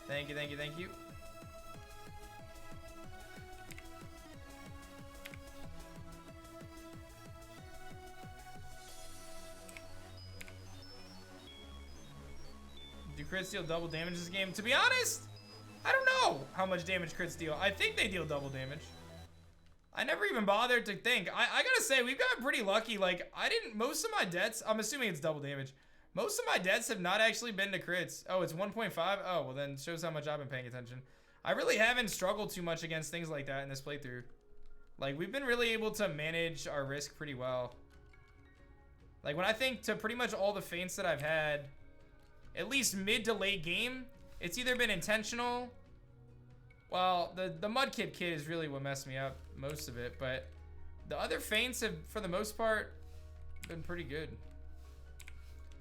Thank you, thank you, thank you. Do crits deal double damage this game? To be honest, I don't know how much damage crits deal. I think they deal double damage. I never even bothered to think. I gotta say, we've gotten pretty lucky. Like, most of my deaths, I'm assuming it's double damage. Most of my deaths have not actually been to crits. Oh, it's 1.5? Oh, well then shows how much I've been paying attention. I really haven't struggled too much against things like that in this playthrough. Like, we've been really able to manage our risk pretty well. Like, when I think to pretty much all the feints that I've had, at least mid to late game, it's either been intentional. Well, the Mudkip kit is really what messed me up, most of it, but the other feints have, for the most part, been pretty good.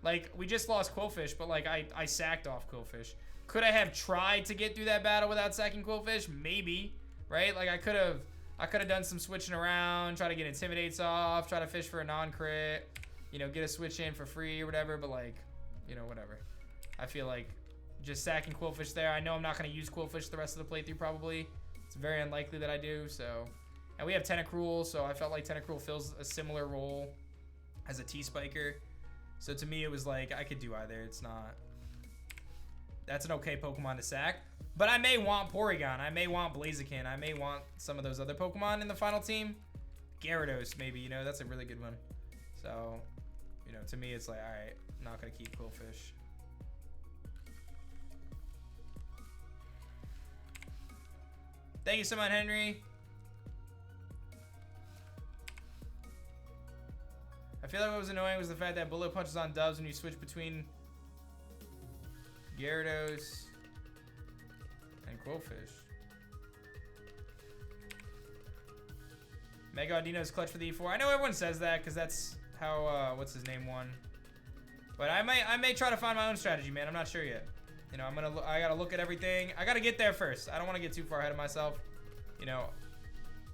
Like, we just lost Quillfish, but like, I sacked off Quillfish. Could I have tried to get through that battle without sacking Quillfish? Maybe, right? Like, I could have done some switching around, try to get Intimidates off, try to fish for a non-crit, you know, get a switch in for free or whatever, but like, you know, whatever. I feel like just sacking Quillfish there. I know I'm not going to use Quillfish the rest of the playthrough probably. It's very unlikely that I do, so. And we have Tentacruel, so I felt like Tentacruel fills a similar role as a T-Spiker. So to me, it was like, I could do either. It's not. That's an okay Pokemon to sack. But I may want Porygon. I may want Blaziken. I may want some of those other Pokemon in the final team. Gyarados, maybe, you know, that's a really good one. So, you know, to me, it's like, all right, I'm not going to keep Quillfish. Thank you so much, Henry. I feel like what was annoying was the fact that Bullet punches on dubs when you switch between Gyarados and Quillfish. Mega Audino's clutch for the E4. I know everyone says that because that's what's his name won. But I may try to find my own strategy, man. I'm not sure yet. You know, I gotta look at everything. I gotta get there first. I don't want to get too far ahead of myself. You know,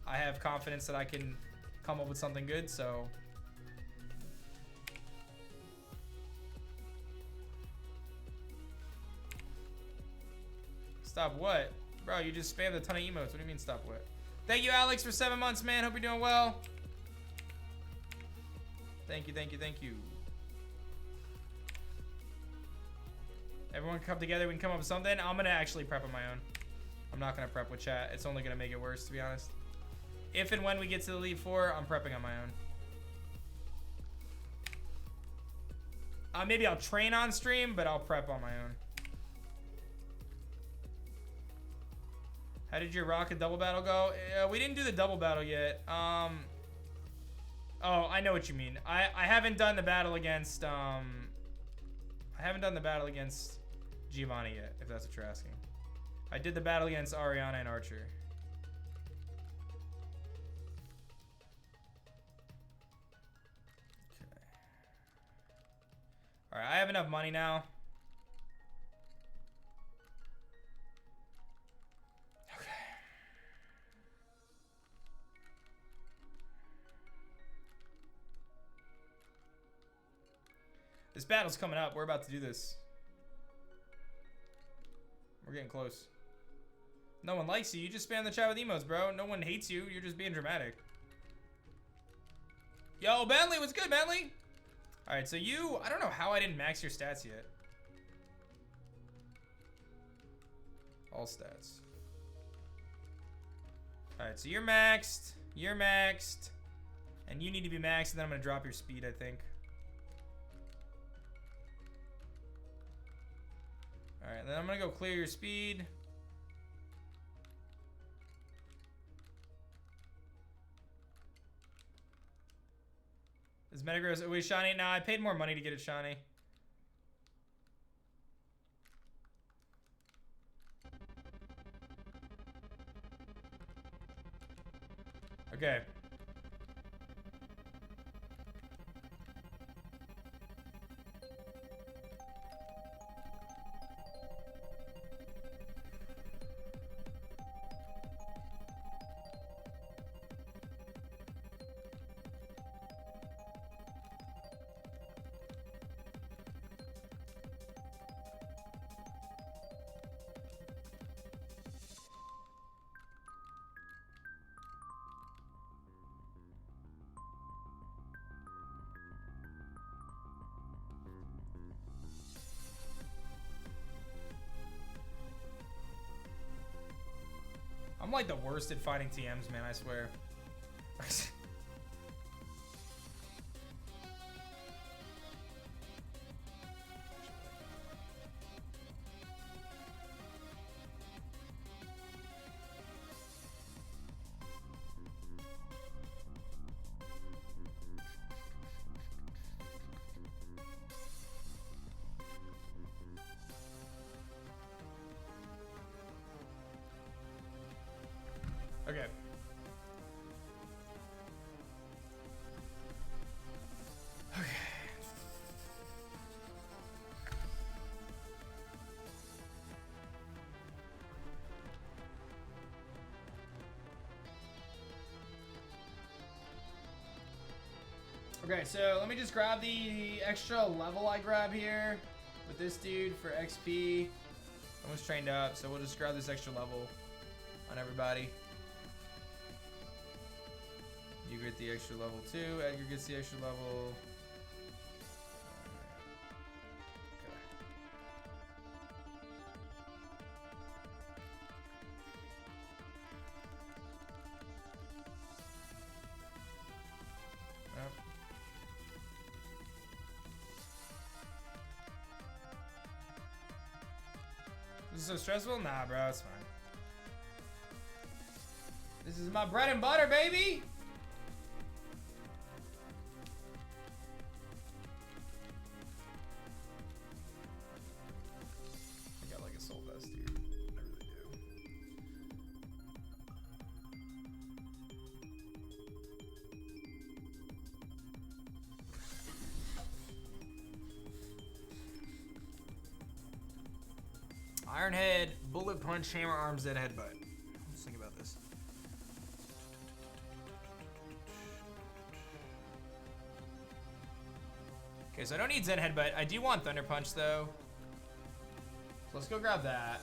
I have confidence that I can come up with something good, so. Stop what? Bro, you just spammed a ton of emotes. What do you mean stop what? Thank you, Alex, for 7 months, man. Hope you're doing well. Thank you, thank you, thank you. Everyone come together, we can come up with something. I'm gonna actually prep on my own. I'm not gonna prep with chat. It's only gonna make it worse, to be honest. If and when we get to the Elite Four, I'm prepping on my own. Maybe I'll train on stream, but I'll prep on my own. How did your Rocket double battle go? We didn't do the double battle yet. Oh, I know what you mean. I haven't done the battle against Giovanni yet, if that's what you're asking. I did the battle against Ariana and Archer. Okay. All right, I have enough money now. This battle's coming up. We're about to do this. We're getting close. No one likes you. You just spam the chat with emotes, bro. No one hates you. You're just being dramatic. Yo, Bentley, what's good, Bentley? All right, so you... I don't know how I didn't max your stats yet. All stats. All right, so you're maxed. You're maxed. And you need to be maxed, and then I'm going to drop your speed, I think. Alright, then I'm gonna go clear your speed. Is Metagross always shiny? Nah, I paid more money to get it shiny. Okay. I'm like the worst at finding TMs, man, I swear. Okay. Okay. Okay, so let me just grab the extra level I grab here with this dude for XP. Almost trained up, so we'll just grab this extra level on everybody. You get the extra level too. Edgar gets the extra level. This is so stressful? Nah, bro, it's fine. This is my bread and butter, baby! I got like a soul vest, dude. I really do. Iron Head, Bullet Punch, Hammer Arm, Zen Headbutt. Let's think about this. Okay, so I don't need Zen Headbutt. I do want Thunder Punch, though. So let's go grab that.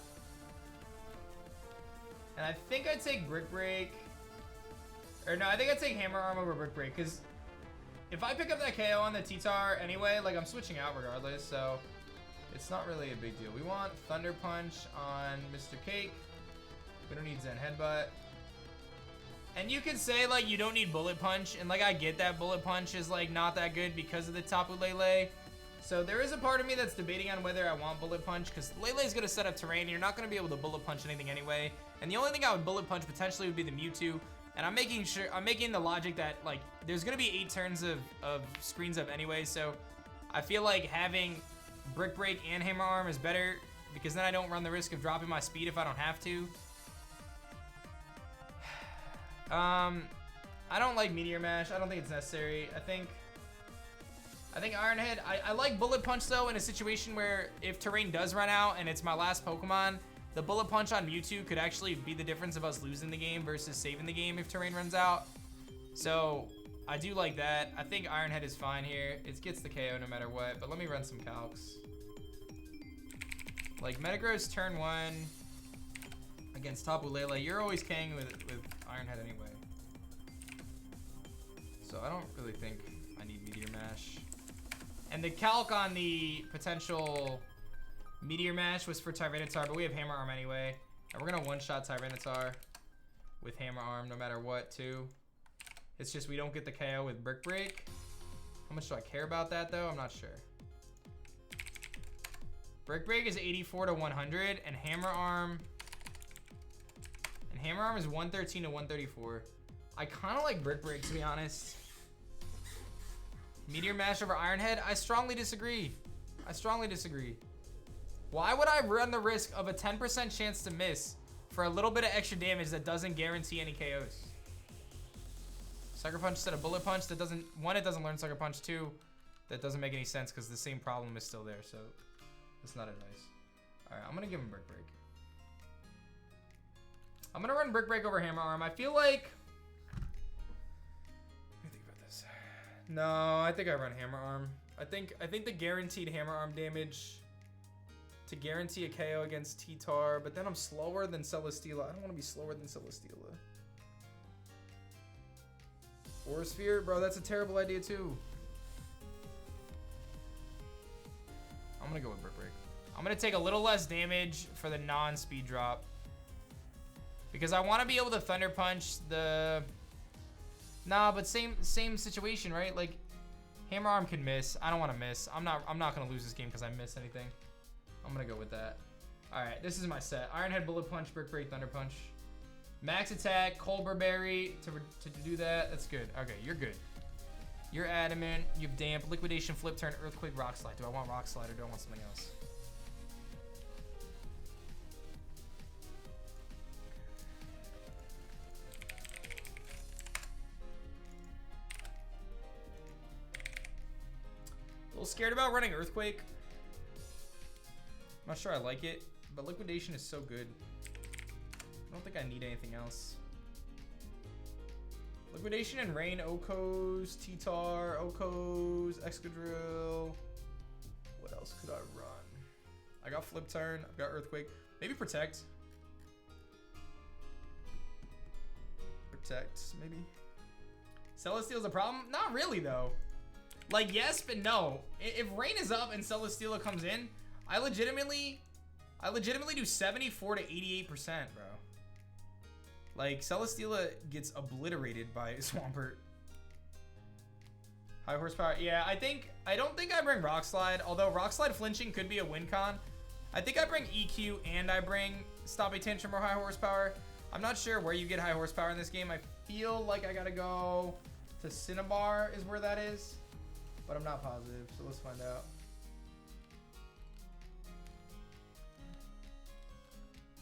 And I think I'd take Brick Break. Or no, I think I'd take Hammer Arm over Brick Break, because if I pick up that KO on the T-Tar anyway, like, I'm switching out regardless, so it's not really a big deal. We want Thunder Punch on Mr. Cake. We don't need Zen Headbutt. And you could say, like, you don't need Bullet Punch, and, like, I get that Bullet Punch is, like, not that good because of the Tapu Lele. So there is a part of me that's debating on whether I want Bullet Punch, because Lele's going to set up terrain. You're not going to be able to Bullet Punch anything anyway. And the only thing I would Bullet Punch potentially would be the Mewtwo. And I'm making the logic that, like, there's going to be 8 turns of screens up anyway. So I feel like having Brick Break and Hammer Arm is better, because then I don't run the risk of dropping my speed if I don't have to. I don't like Meteor Mash. I don't think it's necessary. I think Iron Head. I like Bullet Punch, though, in a situation where if terrain does run out and it's my last Pokemon, the Bullet Punch on Mewtwo could actually be the difference of us losing the game versus saving the game if terrain runs out. So I do like that. I think Iron Head is fine here. It gets the KO no matter what, but let me run some calcs. Like, Metagross turn 1 against Tapu Lele. You're always Kang with Iron Head anyway. So I don't really think I need Meteor Mash. And the calc on the potential Meteor Mash was for Tyranitar, but we have Hammer Arm anyway. And we're going to one-shot Tyranitar with Hammer Arm no matter what, too. It's just we don't get the KO with Brick Break. How much do I care about that, though? I'm not sure. Brick Break is 84 to 100, and Hammer Arm is 113 to 134. I kind of like Brick Break, to be honest. Meteor Mash over Iron Head? I strongly disagree. I strongly disagree. Why would I run the risk of a 10% chance to miss for a little bit of extra damage that doesn't guarantee any KOs? Sucker Punch instead of Bullet Punch, that doesn't... One, it doesn't learn Sucker Punch. Two, that doesn't make any sense because the same problem is still there, so that's not advice. Alright, I'm gonna give him Brick Break. I'm gonna run Brick Break over Hammer Arm. I feel like... Let me think about this. No, I think I run Hammer Arm. I think the guaranteed Hammer Arm damage to guarantee a KO against T-Tar, but then I'm slower than Celesteela. I don't want to be slower than Celesteela. Force Sphere? Bro, that's a terrible idea too. I'm gonna go with Brick Break. I'm gonna take a little less damage for the non-speed drop, because I want to be able to Thunder Punch the... Nah, but same situation, right? Like, Hammer Arm can miss. I don't want to miss. I'm not gonna lose this game because I miss anything. I'm gonna go with that. All right, this is my set. Iron Head, Bullet Punch, Brick Break, Thunder Punch. Max attack, Colbur Berry to do that. That's good. Okay, you're good. You're adamant. You have damp, liquidation, flip turn, earthquake, rock slide. Do I want rock slide or do I want something else? A little scared about running earthquake. I'm not sure I like it, but liquidation is so good. I don't think I need anything else. Liquidation and Rain, Okos, T-Tar, Okos, Excadrill. What else could I run? I got Flip Turn, I've got Earthquake. Maybe Protect. Protect, maybe. Celesteela's a problem? Not really, though. Like, yes, but no. If Rain is up and Celesteela comes in, I legitimately do 74 to 88%, bro. Like, Celesteela gets obliterated by Swampert. High horsepower. Yeah, I don't think I bring Rock Slide, although Rock Slide flinching could be a win con. I think I bring EQ and I bring Stompy Tantrum or High Horsepower. I'm not sure where you get High Horsepower in this game. I feel like I gotta go to Cinnabar is where that is, but I'm not positive, so let's find out.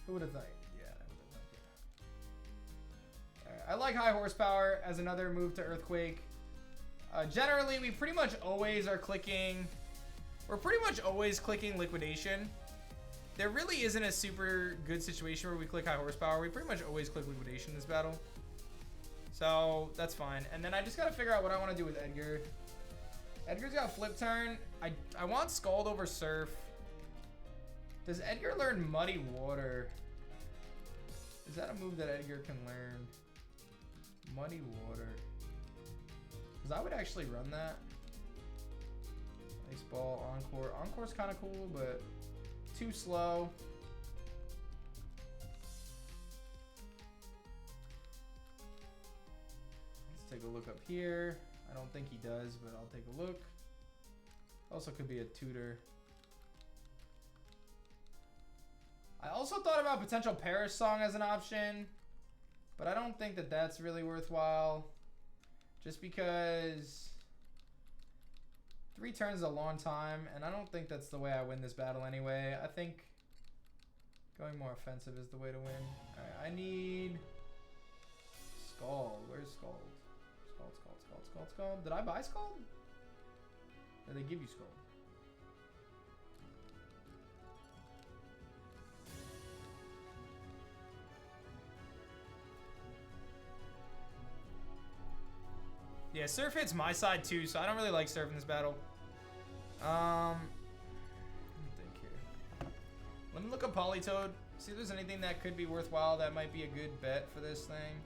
Who would have thought? Yeah, I would have thought. I like High Horsepower as another move to Earthquake. Generally, we pretty much always are clicking. We're pretty much always clicking Liquidation. there really isn't a super good situation where we click high horsepower. We pretty much always click liquidation in this battle. So that's fine. And then I just got to figure out what I want to do with Edgar. Edgar's got flip turn. I want Scald over Surf. Does Edgar learn Muddy Water? Is that a move that Edgar can learn? Muddy Water. Because I would actually run that. Ice Ball, Encore. Encore's kind of cool, but too slow. Let's take a look up here. I don't think he does, but I'll take a look. Also could be a tutor. I also thought about potential Perish Song as an option, but I don't think that that's really worthwhile. Just because 3 turns is a long time, and I don't think that's the way I win this battle anyway. I think going more offensive is the way to win. Alright, I need Scald. Where's Scald? Scald. Did I buy Scald? Or did they give you Scald? Yeah, Surf hits my side too, so I don't really like Surf in this battle. Let me think here. Let me look up Politoed. See if there's anything that could be worthwhile that might be a good bet for this thing.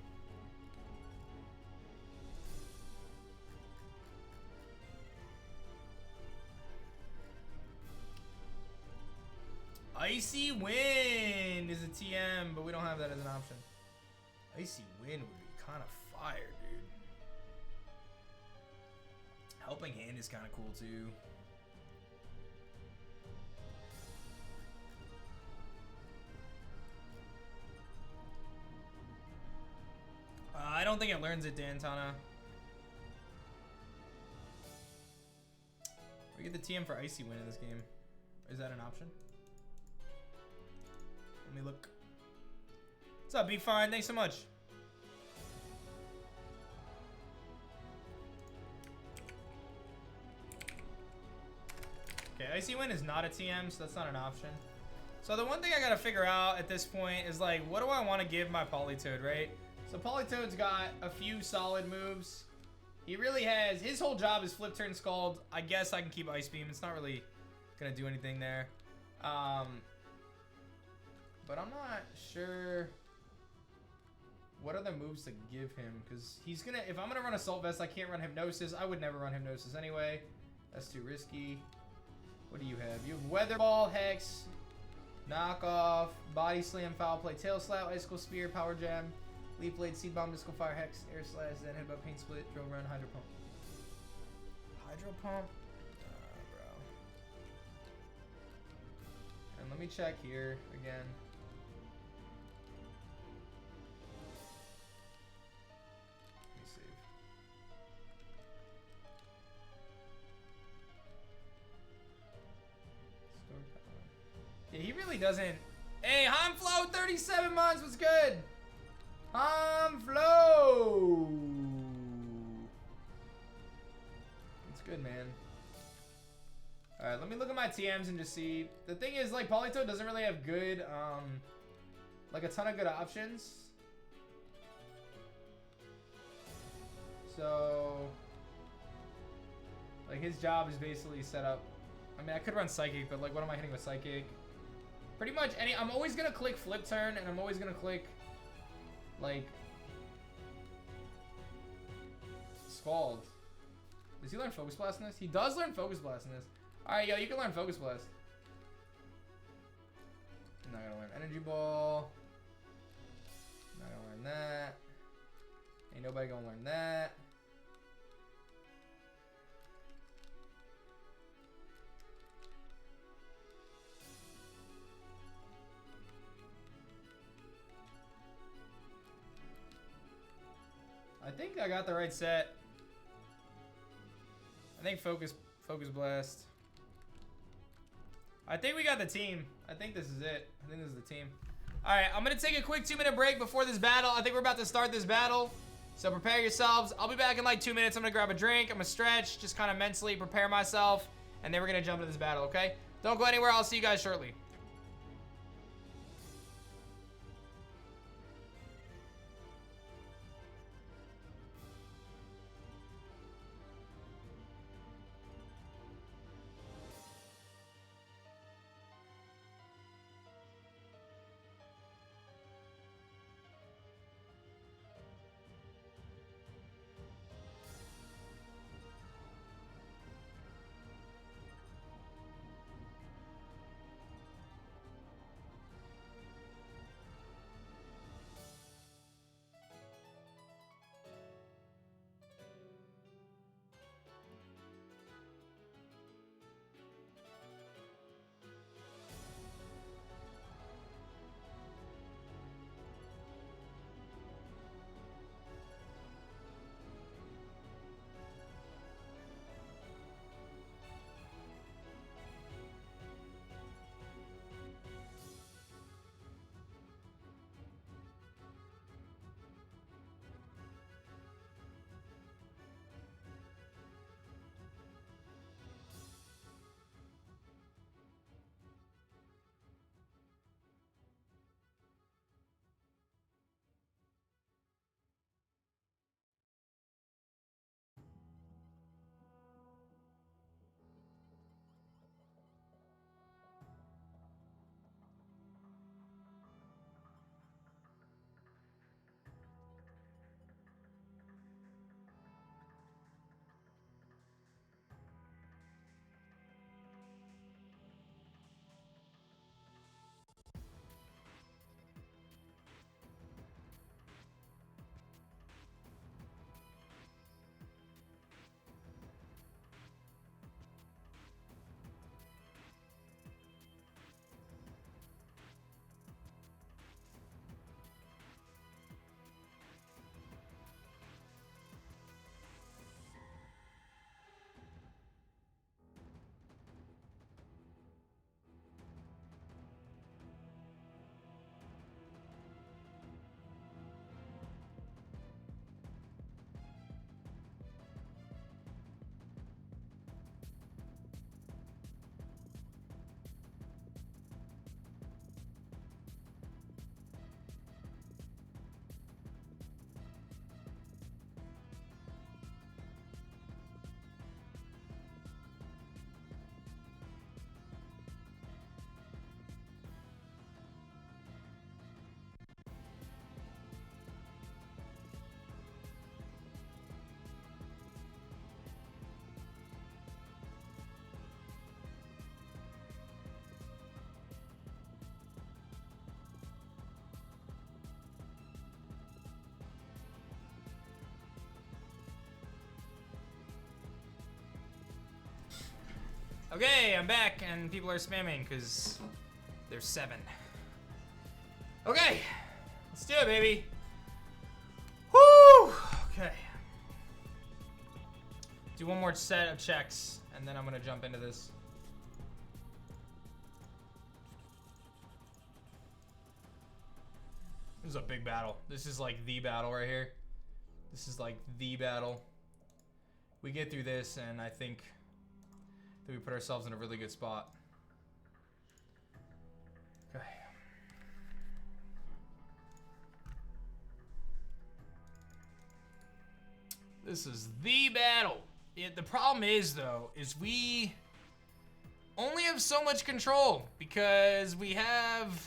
Icy Wind is a TM, but we don't have that as an option. Icy Wind would be kind of fire, dude. Helping Hand is kind of cool too. I don't think it learns it, Dantana. We get the TM for Icy Wind in this game. Is that an option? Let me look. What's up, Be Fine? Thanks so much. Okay, Icy Wind is not a TM, so that's not an option. So the one thing I gotta figure out at this point is like, what do I want to give my Politoed, right? So Politoed's got a few solid moves. He really has, his whole job is Flip Turn Scald. I guess I can keep Ice Beam. It's not really gonna do anything there. But I'm not sure what other moves to give him, because he's gonna, if I'm gonna run Assault Vest, I can't run Hypnosis. I would never run Hypnosis anyway. That's too risky. What do you have? You have Weather Ball, Hex, Knockoff, Body Slam, Foul Play, Tail Slap, Icicle Spear, Power Jam, Leaf Blade, Seed Bomb, Disco Fire, Hex, Air Slash, then Headbutt, Paint Split, Drill Run, Hydro Pump. Hydro Pump? Bro. And let me check here again. Let me save. Yeah, he really doesn't. Hey, Hanflow, 37 months, what's good? Hanflow. It's good, man. All right, let me look at my TMs and just see. The thing is, like, Politoed doesn't really have good, like a ton of good options. So, like, his job is basically set up. I mean, I could run Psychic, but like, what am I hitting with Psychic? Pretty much any. I'm always gonna click Flip Turn, and I'm always gonna click like Scald. Does he learn Focus Blast in this? He does learn Focus Blast in this. All right, yo, you can learn Focus Blast. I'm not gonna learn Energy Ball. I'm not gonna learn that. Ain't nobody gonna learn that. I think I got the right set. I think Focus Blast. I think we got the team. I think this is it. I think this is the team. All right, I'm gonna take a quick 2-minute break before this battle. I think we're about to start this battle, so prepare yourselves. I'll be back in like 2 minutes. I'm gonna grab a drink. I'm gonna stretch, just kind of mentally prepare myself, and then we're gonna jump into this battle. Okay? Don't go anywhere. I'll see you guys shortly. Okay, I'm back, and people are spamming because there's 7. Okay, let's do it, baby. Woo! Okay. Do one more set of checks, and then I'm gonna jump into this. This is a big battle. This is like the battle right here. This is like the battle. We get through this, and I think that we put ourselves in a really good spot. Okay. This is the battle. The problem is, though, is we only have so much control because we have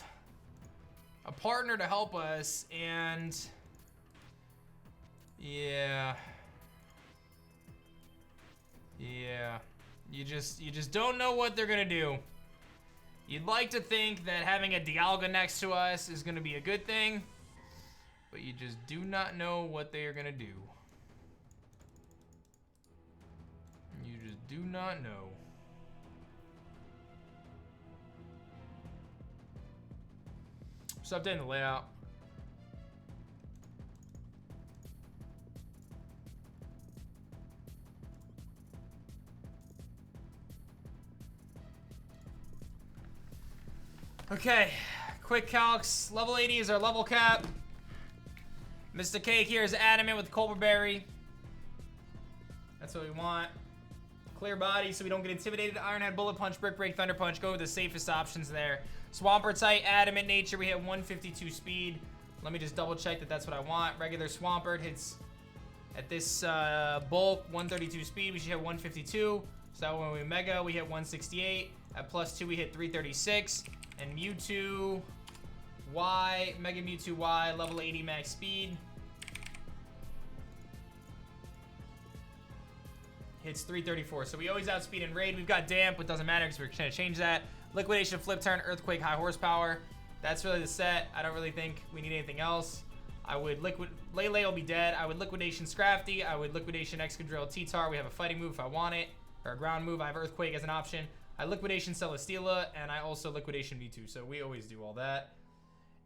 a partner to help us, and yeah. You just don't know what they're gonna do. You'd like to think that having a Dialga next to us is gonna be a good thing, but you just do not know what they are gonna do. You just do not know. So updating the layout. Okay, quick calcs. Level 80 is our level cap. Mr. Cake here is adamant with Colbur Berry. That's what we want. Clear body so we don't get intimidated. Iron Head, Bullet Punch, Brick Break, Thunder Punch. Go with the safest options there. Swampert type, adamant nature. We hit 152 speed. Let me just double check that that's what I want. Regular Swampert hits at this bulk 132 speed. We should hit 152. So that when we mega, we hit 168. At +2, we hit 336. And Mewtwo Y, Mega Mewtwo Y, level 80 max speed. Hits 334. So we always outspeed in raid. We've got damp, but doesn't matter because we're trying to change that. Liquidation, Flip Turn, Earthquake, high horsepower. That's really the set. I don't really think we need anything else. I would Lele will be dead. I would Liquidation Scrafty. I would Liquidation Excadrill T-Tar. We have a fighting move if I want it. Or a ground move. I have Earthquake as an option. I Liquidation Celesteela, and I also Liquidation Mewtwo, so we always do all that.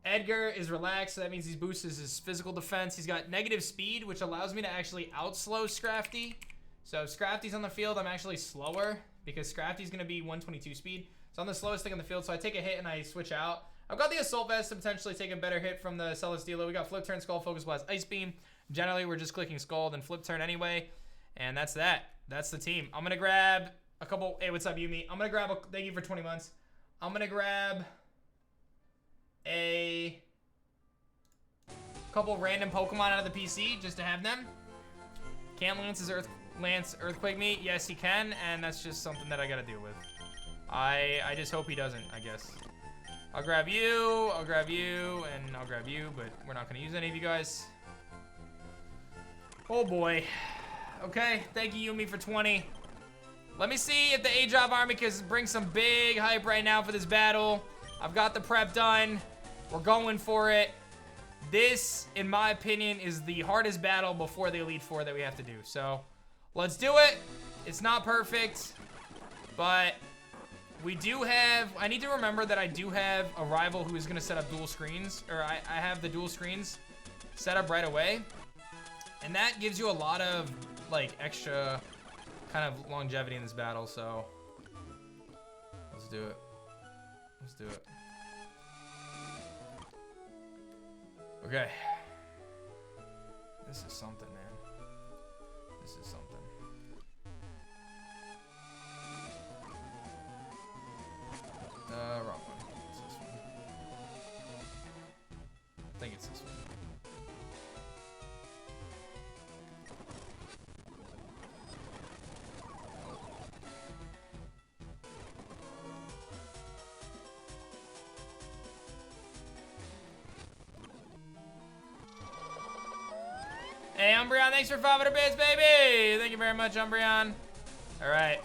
Edgar is relaxed, so that means he boosts his physical defense. He's got negative speed, which allows me to actually outslow Scrafty. So if Scrafty's on the field, I'm actually slower, because Scrafty's going to be 122 speed. So I'm the slowest thing on the field, so I take a hit and I switch out. I've got the Assault Vest to potentially take a better hit from the Celesteela. We got Flip Turn, Skull, Focus Blast, Ice Beam. Generally, we're just clicking Skull, then Flip Turn anyway. And that's that. That's the team. I'm going to grab a couple. Hey, what's up, Yumi? I'm gonna grab a. Thank you for 20 months. I'm gonna grab a couple random Pokemon out of the PC just to have them. Can Lance Earthquake me? Yes, he can, and that's just something that I gotta deal with. I just hope he doesn't. I guess. I'll grab you. I'll grab you, and I'll grab you, but we're not gonna use any of you guys. Oh boy. Okay. Thank you, Yumi, for 20. Let me see if the A-Drop army can bring some big hype right now for this battle. I've got the prep done. We're going for it. This, in my opinion, is the hardest battle before the Elite Four that we have to do. So, let's do it. It's not perfect, but we do have... I need to remember that I do have a rival who is going to set up dual screens. Or I have the dual screens set up right away. And that gives you a lot of, like, extra... kind of longevity in this battle, so let's do it. Let's do it. Okay. This is something, man. This is something. Wrong one. It's this one. I think it's this one. Hey, Umbreon, thanks for 500 bits, baby! Thank you very much, Umbreon. All right.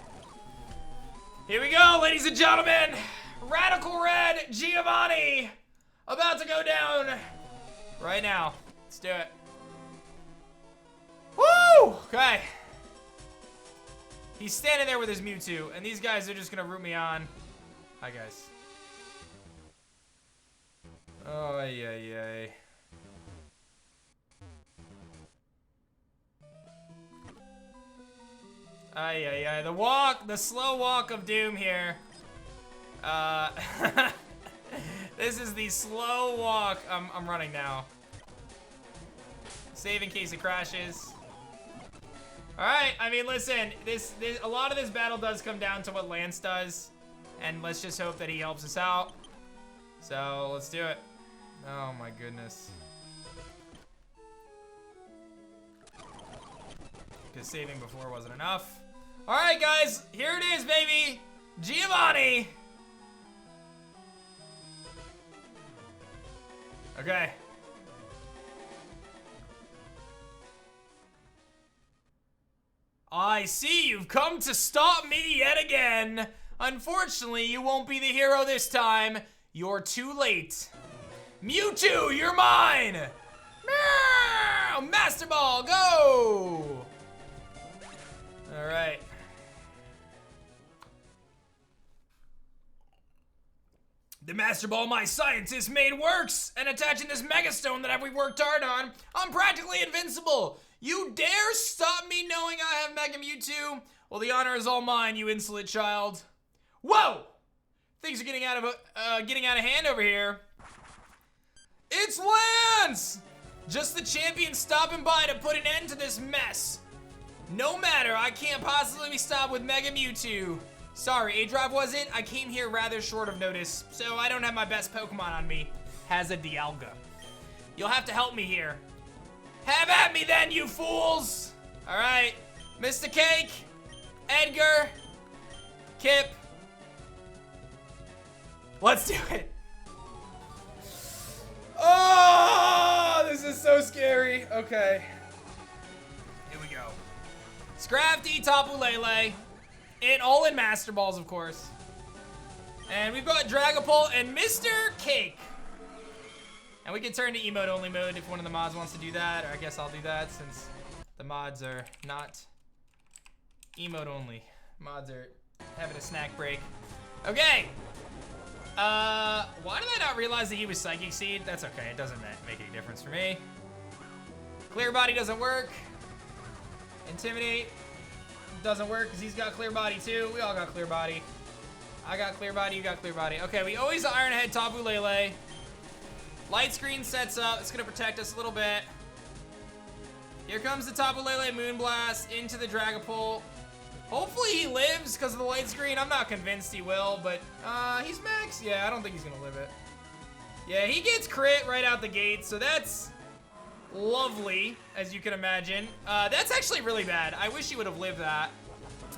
Here we go, ladies and gentlemen. Radical Red Giovanni about to go down right now. Let's do it. Woo! Okay. He's standing there with his Mewtwo, and these guys are just gonna root me on. Hi, guys. Oh, yeah. Ay. The slow walk of doom here. This is the slow walk. I'm running now. Save in case it crashes. All right, I mean, listen, a lot of this battle does come down to what Lance does, and let's just hope that he helps us out. So let's do it. Oh my goodness. Because saving before wasn't enough. All right, guys, here it is, baby. Giovanni. Okay. I see you've come to stop me yet again. Unfortunately, you won't be the hero this time. You're too late. Mewtwo, you're mine! Meow! Master Ball, go! Alright. The Master Ball my scientist made works, and attaching this Mega Stone that we worked hard on, I'm practically invincible. You dare stop me knowing I have Mega Mewtwo? Well, the honor is all mine, you insolent child. Whoa! Things are getting out of hand over here. It's Lance! Just the champion stopping by to put an end to this mess. No matter, I can't possibly be stopped with Mega Mewtwo. Sorry, A-Drive was it? I came here rather short of notice, so I don't have my best Pokemon on me. Has a Dialga. You'll have to help me here. Have at me then, you fools! Alright, Mr. Cake, Edgar, Kip. Let's do it. Oh, this is so scary. Okay. Here we go. Scrafty, Tapu Lele. All in Master Balls, of course. And we've got Dragapult and Mr. Cake. And we can turn to emote only mode if one of the mods wants to do that. Or I guess I'll do that since the mods are not emote only. Mods are having a snack break. Okay. Why did I not realize that he was Psychic Seed? That's okay, it doesn't make any difference for me. Clear Body doesn't work. Intimidate doesn't work because he's got Clear Body too. We all got Clear Body. I got Clear Body, you got Clear Body. Okay, we always Iron Head Tapu Lele. Light Screen sets up, it's gonna protect us a little bit. Here comes the Tapu Lele Moonblast into the Dragapult. Hopefully he lives because of the light screen. I'm not convinced he will, but he's max. Yeah, I don't think he's gonna live it. Yeah, he gets crit right out the gate, so that's lovely, as you can imagine. That's actually really bad. I wish he would have lived that.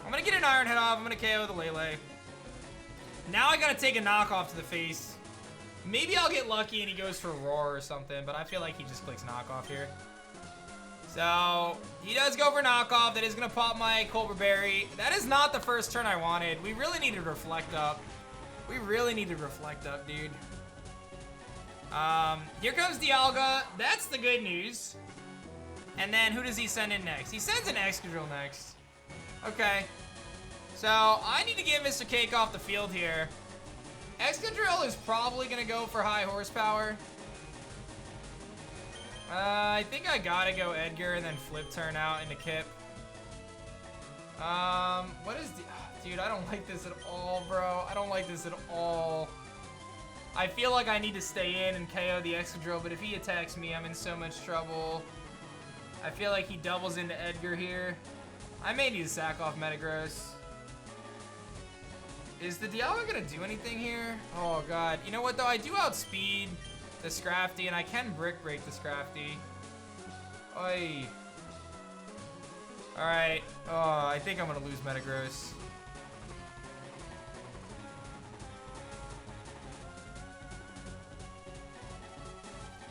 I'm gonna get an Iron Head off. I'm gonna KO the Lele. Now I gotta take a knockoff to the face. Maybe I'll get lucky and he goes for Roar or something, but I feel like he just clicks knockoff here. So, he does go for knockoff. That is going to pop my Colbur Berry. That is not the first turn I wanted. We really needed Reflect Up. We really needed Reflect Up, dude. Here comes Dialga. That's the good news. And then who does he send in next? He sends an Excadrill next. Okay. So, I need to get Mr. Cake off the field here. Excadrill is probably going to go for high horsepower. I think I gotta go Edgar and then flip turn out into Kip. What is the... Dude, I don't like this at all, bro. I don't like this at all. I feel like I need to stay in and KO the Excadrill, but if he attacks me, I'm in so much trouble. I feel like he doubles into Edgar here. I may need to sack off Metagross. Is the Dialga gonna do anything here? Oh, God. You know what, though? I do outspeed the Scrafty, and I can Brick Break the Scrafty. Oi. Alright. Oh, I think I'm gonna lose Metagross.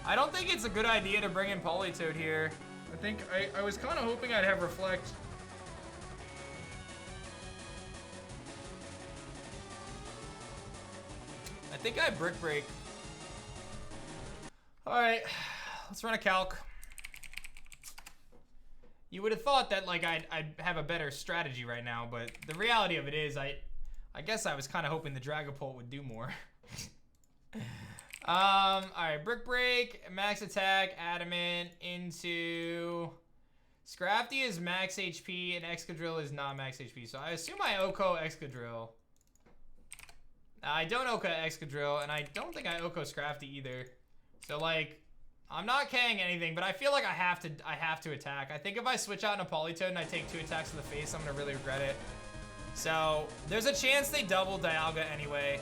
I don't think it's a good idea to bring in Politoed here. I think I was kind of hoping I'd have Reflect. I think I Brick Break. All right, let's run a calc. You would have thought that like I'd have a better strategy right now, but the reality of it is I guess I was kind of hoping the Dragapult would do more. All right, Brick Break, Max Attack, Adamant into Scrafty is max HP and Excadrill is not max HP. So I assume I Oko Excadrill. I don't Oko Excadrill, and I don't think I Oko Scrafty either. So like, I'm not K-ing anything, but I feel like I have to attack. I think if I switch out in a Politoed and I take 2 attacks to the face, I'm gonna really regret it. So there's a chance they double Dialga anyway.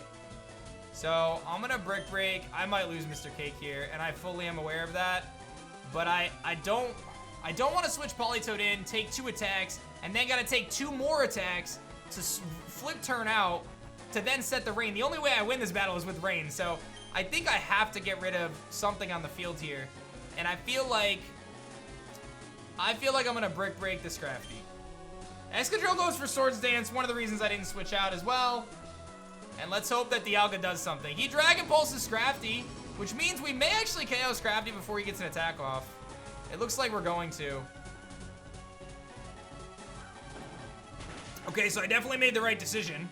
So I'm gonna Brick Break. I might lose Mr. Cake here, and I fully am aware of that. But I don't want to switch Politoed in, take 2 attacks, and then gotta take 2 more attacks to flip turn out to then set the rain. The only way I win this battle is with rain, so I think I have to get rid of something on the field here. And I feel like I'm gonna Brick Break the Scrafty. Excadrill goes for Swords Dance, one of the reasons I didn't switch out as well. And let's hope that Dialga does something. He Dragon Pulses Scrafty, which means we may actually KO Scrafty before he gets an attack off. It looks like we're going to. Okay, so I definitely made the right decision.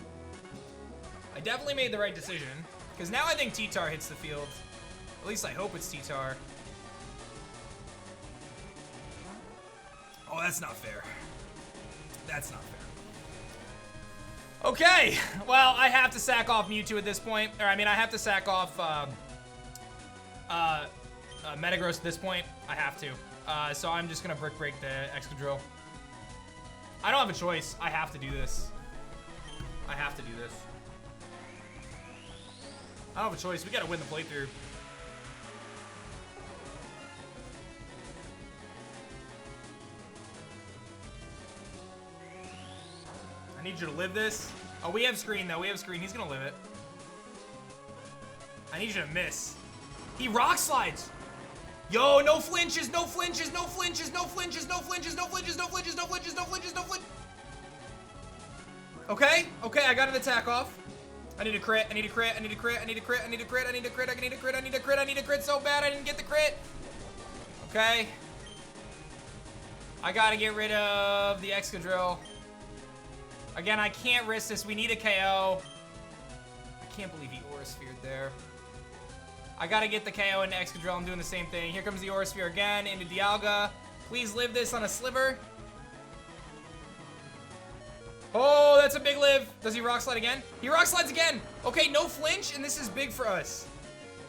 Because now I think T-Tar hits the field. At least I hope it's T-Tar. Oh, that's not fair. That's not fair. Okay, well, I have to sack off Mewtwo at this point. Or, I mean, I have to sack off Metagross at this point. I have to. So I'm just going to Brick Break the Excadrill. I don't have a choice. I have to do this. I don't have a choice. We got to win the playthrough. I need you to live this. Oh, we have screen, though. He's going to live it. I need you to miss. He Rock Slides. Yo, no flinches. Okay, I got an attack off. I need a crit so bad. I didn't get the crit. Okay. I gotta get rid of the Excadrill. Again, I can't risk this. We need a KO. I can't believe he Aura Sphered there. I gotta get the KO into Excadrill. I'm doing the same thing. Here comes the Aura Sphere again into Dialga. Please live this on a sliver. Oh, that's a big live. Does he Rock Slide again? He Rock Slides again. Okay, no flinch, and this is big for us.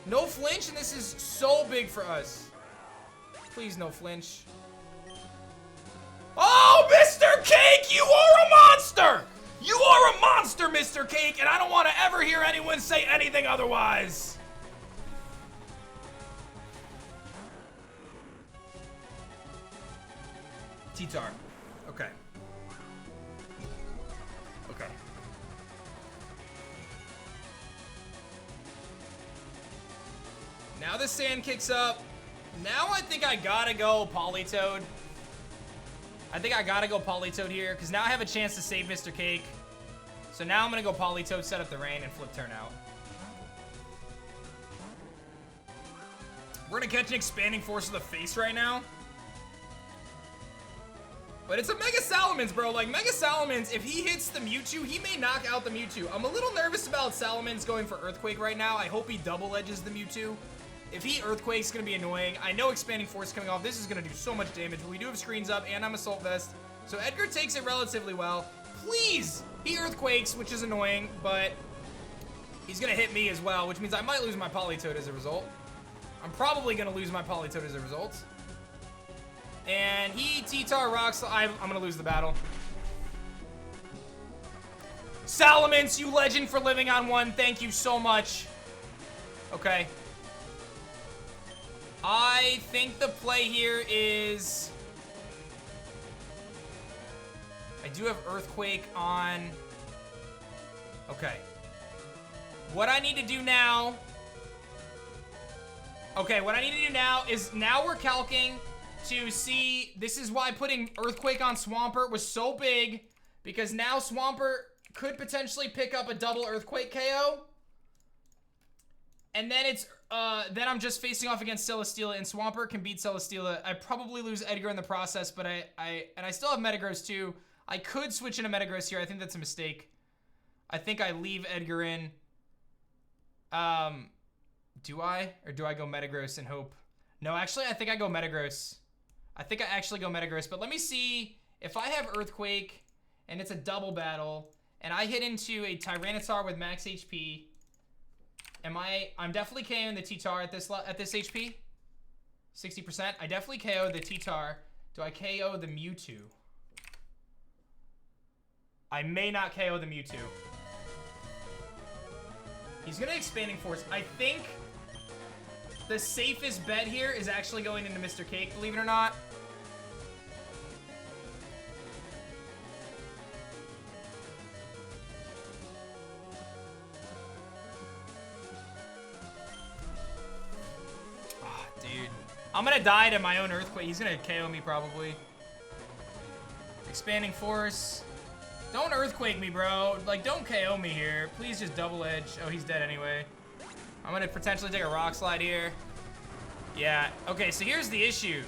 No flinch, and this is so big for us. Please, no flinch. Oh, Mr. Cake, you are a monster! You are a monster, Mr. Cake, and I don't want to ever hear anyone say anything otherwise. T-Tar. Okay. Okay. Now the sand kicks up. Now I think I gotta go Politoed. Here, because now I have a chance to save Mr. Cake. So now I'm gonna go Politoed, set up the rain, and flip turn out. We're gonna catch an Expanding Force to the face right now. But it's a Mega Salamence, bro. Like, Mega Salamence, if he hits the Mewtwo, he may knock out the Mewtwo. I'm a little nervous about Salamence going for Earthquake right now. I hope he double edges the Mewtwo. If he Earthquake's, it's gonna be annoying. I know Expanding Force coming off. This is gonna do so much damage, but we do have screens up, and I'm Assault Vest. So Edgar takes it relatively well. Please! He Earthquakes, which is annoying, but he's gonna hit me as well, which means I might lose my Politoed as a result. I'm probably gonna lose my Politoed as a result. And he T-Tar rocks. I'm gonna lose the battle. Salamence, you legend for living on 1. Thank you so much. Okay. I think the play here is... I do have Earthquake on... Okay. What I need to do now... Okay, what I need to do now is... Now we're calcing to see... This is why putting Earthquake on Swampert was so big. Because now Swampert could potentially pick up a double Earthquake KO. And then it's, then I'm just facing off against Celesteela, and Swampert can beat Celesteela. I probably lose Edgar in the process, but I still have Metagross too. I could switch into Metagross here. I think that's a mistake. I think I leave Edgar in. Do I? Or do I go Metagross and hope? No, actually, I think I go Metagross. I think I actually go Metagross, but let me see if I have Earthquake and it's a double battle and I hit into a Tyranitar with max HP. I'm definitely KOing the T-Tar at this HP. 60%. I definitely KO the T-Tar. Do I KO the Mewtwo? I may not KO the Mewtwo. He's gonna Expanding Force. I think the safest bet here is actually going into Mr. Cake, believe it or not. Oh, dude. I'm gonna die to my own Earthquake. He's gonna KO me probably. Expanding Force. Don't Earthquake me, bro. Like, don't KO me here. Please just double edge. Oh, he's dead anyway. I'm gonna potentially take a Rock Slide here. Yeah, okay, so here's the issue.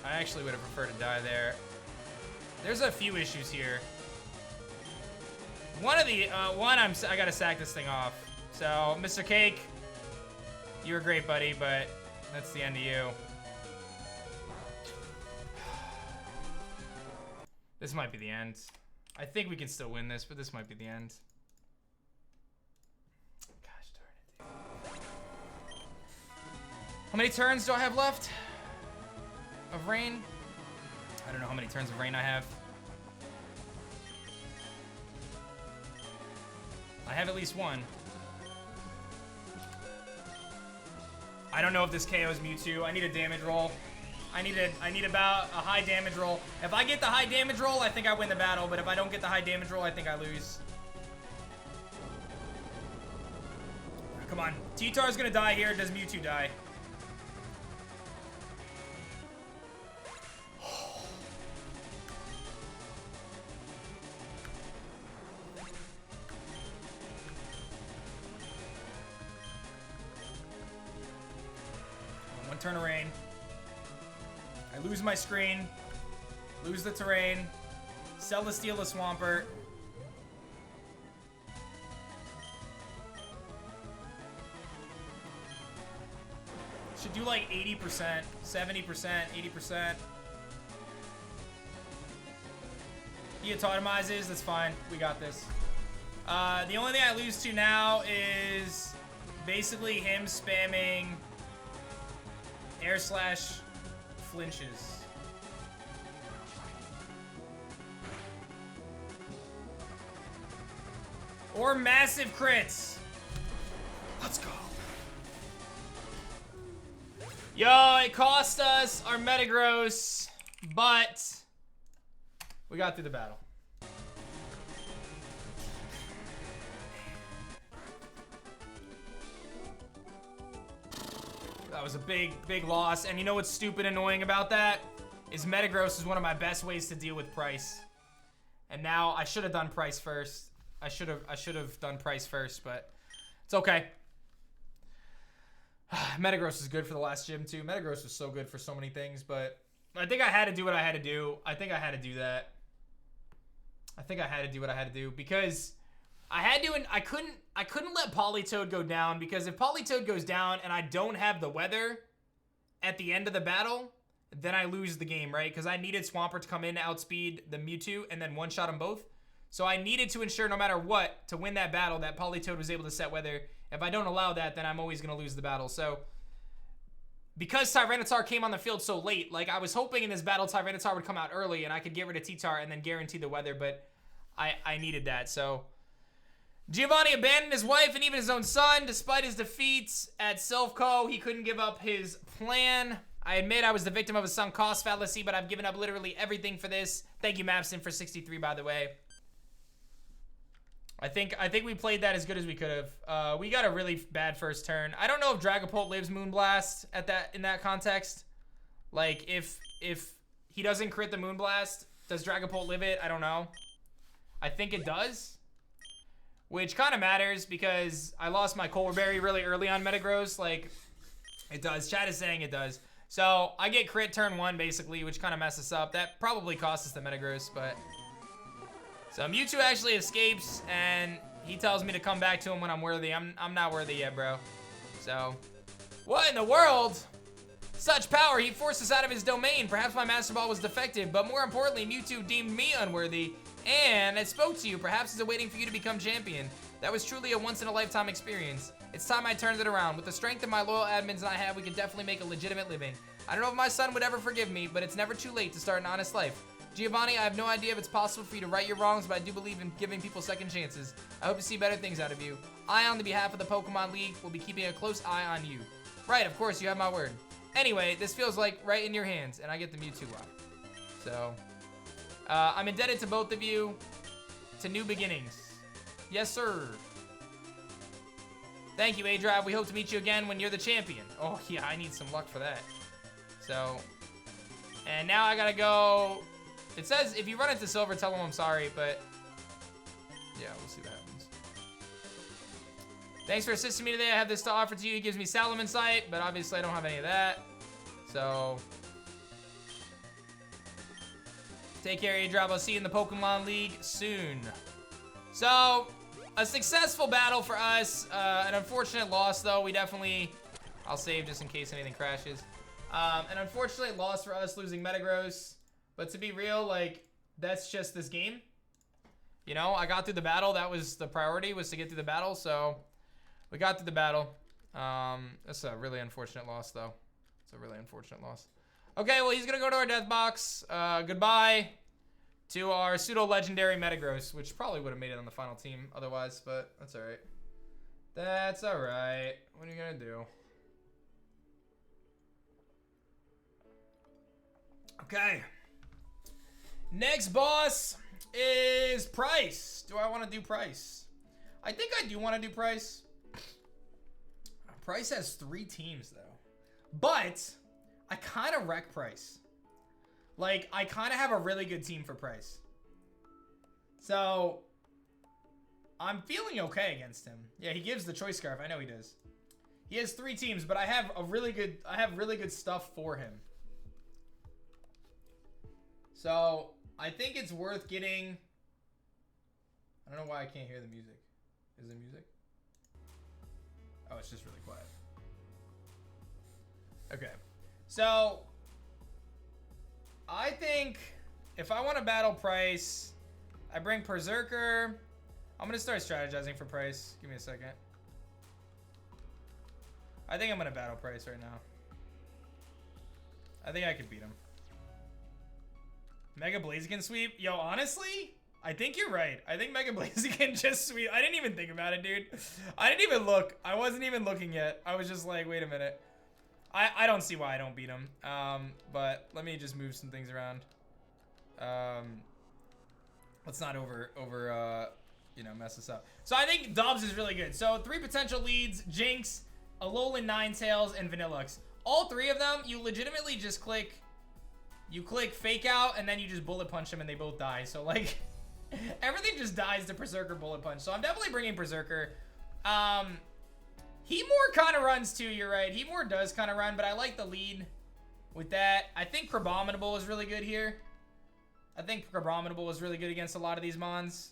I actually would have preferred to die there. There's a few issues here. I gotta sack this thing off. So, Mr. Cake, you were great, buddy, but that's the end of you. This might be the end. I think we can still win this, but this might be the end. Gosh darn it, dude. How many turns do I have left of rain? I don't know how many turns of rain I have. I have at least one. I don't know if this KOs Mewtwo. I need a damage roll. I need about a high damage roll. If I get the high damage roll, I think I win the battle. But if I don't get the high damage roll, I think I lose. Come on. T-Tar's gonna die here. Does Mewtwo die? One turn of rain. I lose my screen, lose the terrain, Celesteela Swampert. Should do like 80%, 70%, 80%. He autotomizes, that's fine. We got this. The only thing I lose to now is basically him spamming air slash flinches. Or massive crits. Let's go. Yo, it cost us our Metagross, but we got through the battle. That was a big loss. And you know what's stupid annoying about that? Is Metagross is one of my best ways to deal with Price. And now I should have done Price first. I should have done Price first, but it's okay. Metagross is good for the last gym too. Metagross was so good for so many things, but I think I had to do what I had to do. I think I had to do that. I think I had to do what I had to do because I had to, and I couldn't let Politoed go down, because if Politoed goes down and I don't have the weather at the end of the battle, then I lose the game, right? Because I needed Swampert to come in to outspeed the Mewtwo and then one-shot them both. So I needed to ensure no matter what, to win that battle, that Politoed was able to set weather. If I don't allow that, then I'm always going to lose the battle. So because Tyranitar came on the field so late, like I was hoping in this battle Tyranitar would come out early and I could get rid of T-Tar and then guarantee the weather, but I needed that. So Giovanni abandoned his wife and even his own son. Despite his defeats at Self-Co, he couldn't give up his plan. I admit I was the victim of a sunk cost fallacy, but I've given up literally everything for this. Thank you, Mapson, for 63, by the way. I think we played that as good as we could have. We got a really bad first turn. I don't know if Dragapult lives Moonblast in that context. Like, if he doesn't crit the Moonblast, does Dragapult live it? I don't know. I think it does. which kind of matters because I lost my Colberry really early on Metagross. Like, it does. Chat is saying it does. So, I get crit turn 1, basically, which kind of messes us up. That probably costs us the Metagross, but... So, Mewtwo actually escapes, and he tells me to come back to him when I'm worthy. I'm not worthy yet, bro. So, what in the world? Such power, he forced us out of his domain. Perhaps my Master Ball was defective, but more importantly, Mewtwo deemed me unworthy, and it spoke to you. Perhaps it's waiting for you to become champion. That was truly a once-in-a-lifetime experience. It's time I turned it around. With the strength that my loyal admins and I have, we could definitely make a legitimate living. I don't know if my son would ever forgive me, but it's never too late to start an honest life. Giovanni, I have no idea if it's possible for you to right your wrongs, but I do believe in giving people second chances. I hope to see better things out of you. I, on the behalf of the Pokemon League, will be keeping a close eye on you. Right, of course, you have my word. Anyway, this feels like right in your hands, and I get the Mewtwo lock. So, I'm indebted to both of you. To new beginnings. Yes, sir. Thank you, A-Drive. We hope to meet you again when you're the champion. Oh, yeah, I need some luck for that. So, and now I gotta go. It says, if you run into Silver, tell him I'm sorry, but yeah, we'll see what happens. Thanks for assisting me today. I have this to offer to you. It gives me Salamence Sight, but obviously I don't have any of that. So, take care, A-Drop. I'll see you in the Pokemon League soon. So, a successful battle for us. An unfortunate loss, though. We definitely... I'll save just in case anything crashes. An unfortunate loss for us losing Metagross. But to be real, like, that's just this game. You know, I got through the battle. That was the priority, was to get through the battle. So, we got through the battle. That's a really unfortunate loss, though. It's a really unfortunate loss. Okay, well, he's going to go to our death box. Goodbye to our pseudo-legendary Metagross, which probably would have made it on the final team otherwise, but that's all right. That's all right. What are you going to do? Okay. Next boss is Price. Do I want to do Price? I think I do want to do Price. Price has 3 teams, though. But I kind of wreck Price. Like, I kind of have a really good team for Price. So, I'm feeling okay against him. Yeah, he gives the Choice Scarf. I know he does. He has 3 teams, but I have really good stuff for him. So, I think it's worth getting... I don't know why I can't hear the music. Is it music? Oh, it's just really quiet. Okay. So, I think if I want to battle Price, I bring Berserker. I'm going to start strategizing for Price. Give me a second. I think I'm going to battle Price right now. I think I could beat him. Mega Blaziken sweep? Yo, honestly, I think you're right. I think Mega Blaziken just sweep. I didn't even think about it, dude. I didn't even look. I wasn't even looking yet. I was just like, wait a minute. I don't see why I don't beat him. But let me just move some things around. Let's not you know, mess this up. So I think Dobbs is really good. So 3 potential leads: Jinx, Alolan Ninetales, and Vanillux. All 3 of them, you legitimately just click. You click Fake Out, and then you just Bullet Punch them, and they both die. So, like, everything just dies to Berserker Bullet Punch. So I'm definitely bringing Berserker. Heatmore kind of runs, too. You're right. Heatmore does kind of run, but I like the lead with that. I think Crabominable is really good here. I think Crabominable is really good against a lot of these mons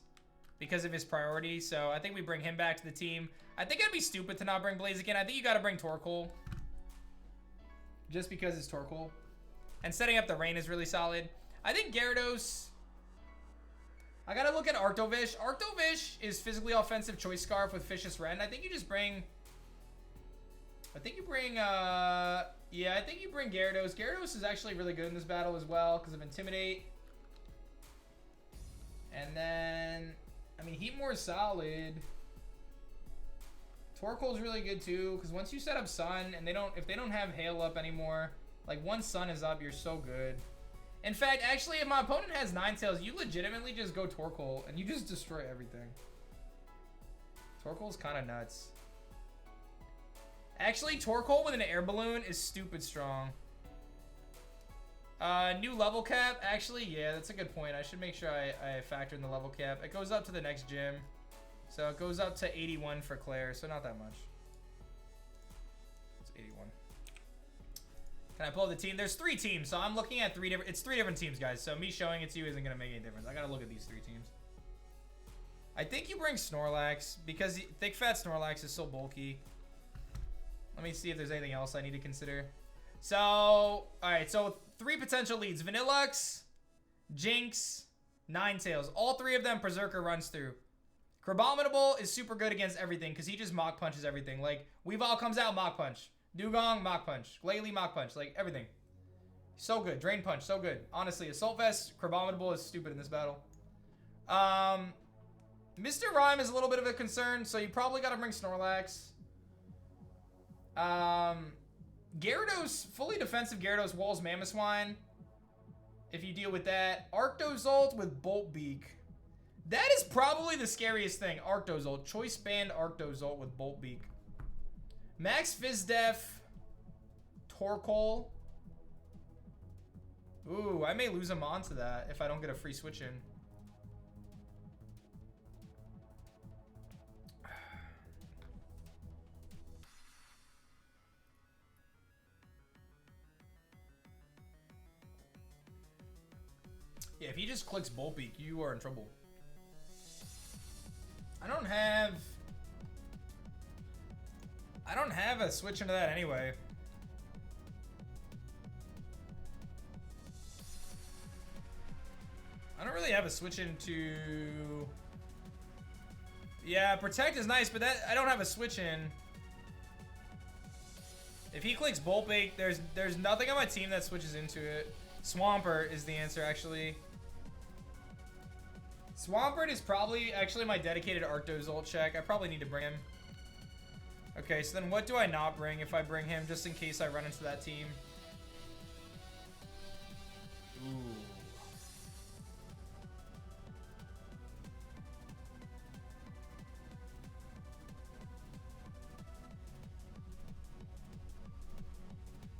because of his priority. So I think we bring him back to the team. I think I'd be stupid to not bring Blaziken. I think you got to bring Torkoal. Just because it's Torkoal. And setting up the rain is really solid. I think Gyarados... I gotta look at Arctovish. Arctovish is physically offensive Choice Scarf with Vicious Rend. I think you just bring... I think you bring, yeah, I think you bring Gyarados. Gyarados is actually really good in this battle as well because of Intimidate. And then, I mean, Heatmore is solid. Torkoal's really good too because once you set up Sun and if they don't have Hail up anymore... Like, once Sun is up, you're so good. In fact, actually, if my opponent has Ninetales, you legitimately just go Torkoal, and you just destroy everything. Torkoal's kind of nuts. Actually, Torkoal with an Air Balloon is stupid strong. New level cap? Actually, yeah, that's a good point. I should make sure I factor in the level cap. It goes up to the next gym. So it goes up to 81 for Claire, so not that much. It's 81. Can I pull the team? There's 3 teams, so I'm looking at 3 different... It's 3 different teams, guys, so me showing it to you isn't going to make any difference. I got to look at these 3 teams. I think you bring Snorlax, because Thick Fat Snorlax is so bulky. Let me see if there's anything else I need to consider. So, alright, so 3 potential leads. Vanillux, Jinx, Ninetales. All 3 of them Berserker runs through. Crabominable is super good against everything because he just Mach Punches everything. Like, Weavile comes out, Mach Punch. Dugong, Mach Punch. Glalie, Mach Punch. Like, everything. So good. Drain Punch, so good. Honestly, Assault Vest, Crabominable is stupid in this battle. Mr. Rhyme is a little bit of a concern, so you probably got to bring Snorlax. Gyarados, fully defensive Gyarados walls Mamoswine. If you deal with that. Arctozolt with Bolt Beak. That is probably the scariest thing. Arctozolt. Choice Band Arctozolt with Bolt Beak. Max Fizdef. Torkoal. Ooh, I may lose him onto that if I don't get a free switch in. Yeah, if he just clicks Bolt Beak, you are in trouble. I don't have a switch into that anyway. I don't really have a switch into... Yeah, Protect is nice, but that I don't have a switch in. If he clicks Bolt Beak, there's nothing on my team that switches into it. Swampert is the answer, actually. Swampert is probably actually my dedicated Arctozolt check. I probably need to bring him. Okay, so then what do I not bring if I bring him, just in case I run into that team? Ooh.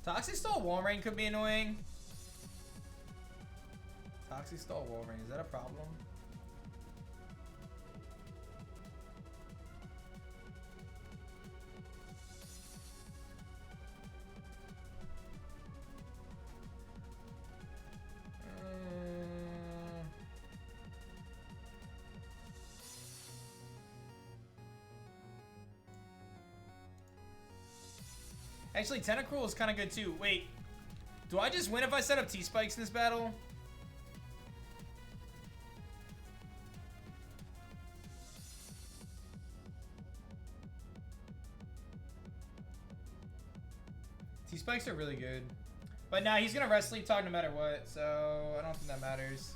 Toxic Stall Walrein could be annoying. Toxic Stall Walrein, is that a problem? Actually, Tentacruel is kind of good too. Wait, do I just win if I set up T-Spikes in this battle? T-Spikes are really good. But now he's going to Rest Sleep Talk no matter what, so I don't think that matters.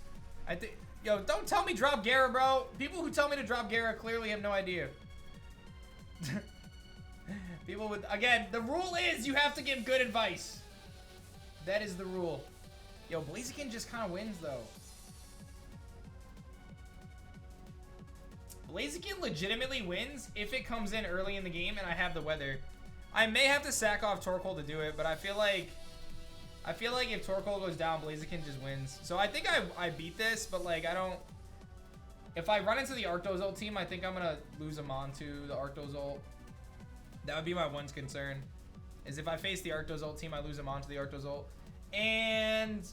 I think... Yo, don't tell me drop Gara, bro. People who tell me to drop Gara clearly have no idea. People with... Again, the rule is you have to give good advice. That is the rule. Yo, Blaziken just kind of wins, though. Blaziken legitimately wins if it comes in early in the game and I have the weather. I may have to sack off Torkoal to do it, but I feel like if Torkoal goes down, Blaziken just wins. So I think I beat this, but like I don't... If I run into the Arctozolt team, I think I'm going to lose him onto the Arctozolt. That would be my one concern. Is if I face the Arctozolt team, I lose him onto the Arctozolt. And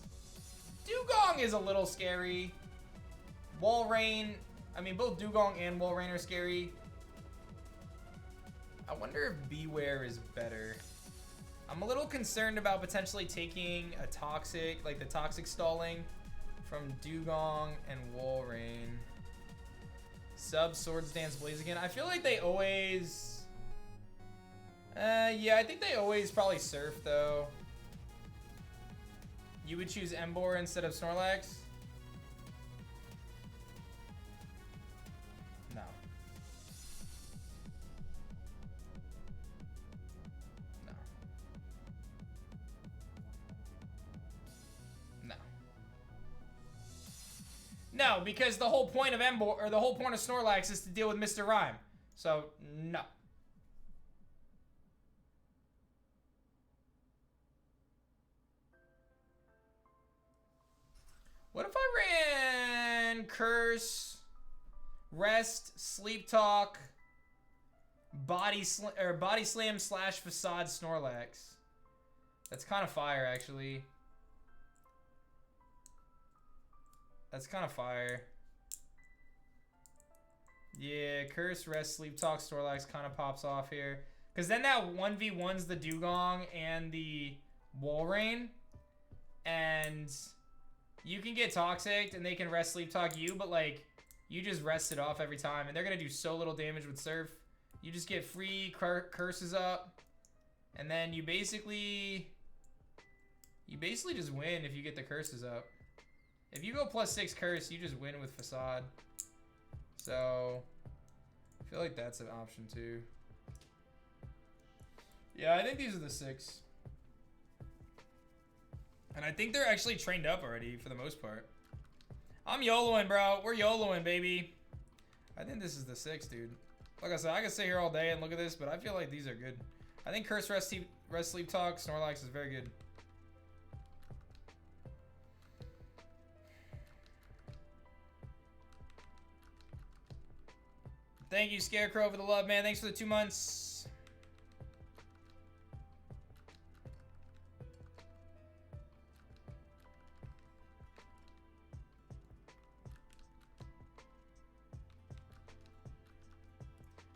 Dugong is a little scary. Walrein, I mean both Dugong and Walrein are scary. I wonder if Beware is better. I'm a little concerned about potentially taking a Toxic, like the Toxic stalling from Dugong and Walrein. Sub Swords Dance Blaziken. I feel like they always... yeah, I think they always probably Surf, though. You would choose Emboar instead of Snorlax? No. No. No. No, because the whole point of Emboar, or the whole point of Snorlax is to deal with Mr. Rhyme. So, no. What if I ran Curse, Rest, Sleep Talk, Body Slam slash Facade Snorlax. That's kind of fire, actually. That's kind of fire. Yeah, Curse, Rest, Sleep Talk, Snorlax kind of pops off here. Because then that 1v1's the Dugong and the Walrein. And you can get Toxic and they can Rest, Sleep Talk you, but like, you just rest it off every time. And they're going to do so little damage with Surf. You just get free curses up. And then you basically just win if you get the curses up. If you go +6 curse, you just win with Facade. So, I feel like that's an option too. Yeah, I think these are the 6. And I think they're actually trained up already for the most part. I'm YOLOing, bro. We're YOLOing, baby. I think this is the 6, dude. Like I said, I could sit here all day and look at this, but I feel like these are good. I think Curse, Rest, Sleep Talk, Snorlax is very good. Thank you, Scarecrow, for the love, man. Thanks for the 2 months.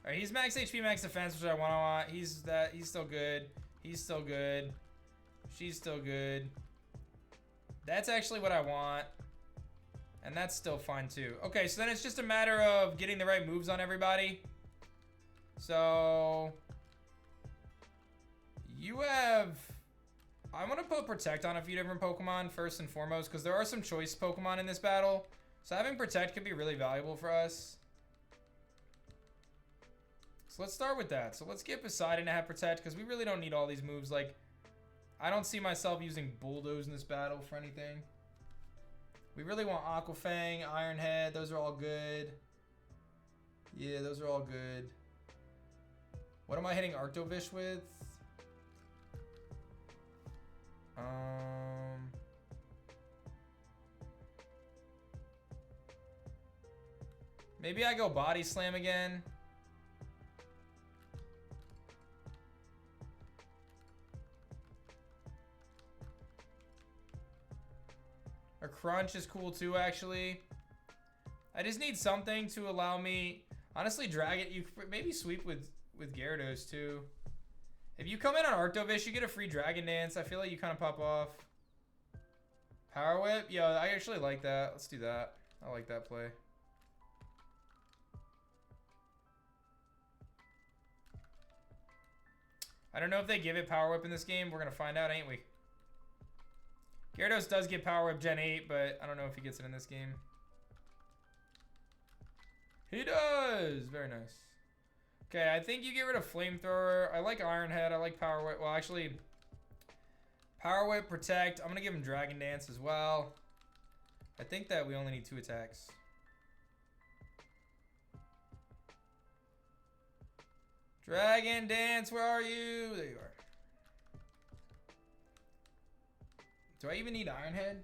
All right, he's max HP, max defense, which I want. He's still good. He's still good. She's still good. That's actually what I want. And that's still fine too. Okay, so then it's just a matter of getting the right moves on everybody. So you have, I want to put Protect on a few different Pokemon first and foremost, because there are some choice Pokemon in this battle. So having Protect could be really valuable for us. So let's start with that. So let's get Poseidon to have Protect, because we really don't need all these moves. Like, I don't see myself using Bulldoze in this battle for anything. We really want Aquafang, Iron Head. Those are all good. Yeah, those are all good. What am I hitting Arctovish with? Maybe I go Body Slam again. A Crunch is cool too, actually. I just need something to allow me... Honestly, Dragon... You maybe sweep with Gyarados too. If you come in on Arctovish, you get a free Dragon Dance. I feel like you kind of pop off. Power Whip? Yeah, I actually like that. Let's do that. I like that play. I don't know if they give it Power Whip in this game. We're going to find out, ain't we? Gyarados does get Power Whip Gen 8, but I don't know if he gets it in this game. He does! Very nice. Okay, I think you get rid of Flamethrower. I like Iron Head. I like Power Whip. Well, actually, Power Whip, Protect. I'm going to give him Dragon Dance as well. I think that we only need 2 attacks. Dragon Dance, where are you? There you are. Do I even need Iron Head?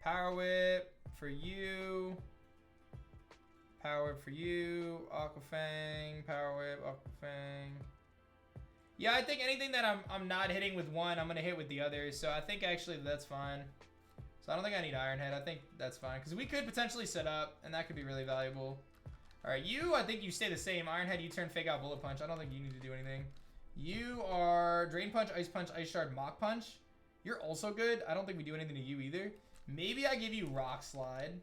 Power Whip for you. Power Whip for you. Aquafang. Power Whip. Aquafang. Yeah, I think anything that I'm not hitting with one, I'm going to hit with the other. So I think actually that's fine. So I don't think I need Iron Head. I think that's fine. Because we could potentially set up, and that could be really valuable. Alright, you, I think you stay the same. Iron Head, you turn Fake Out Bullet Punch. I don't think you need to do anything. You are Drain Punch, Ice Shard, Mach Punch. You're also good. I don't think we do anything to you either. Maybe I give you Rock Slide.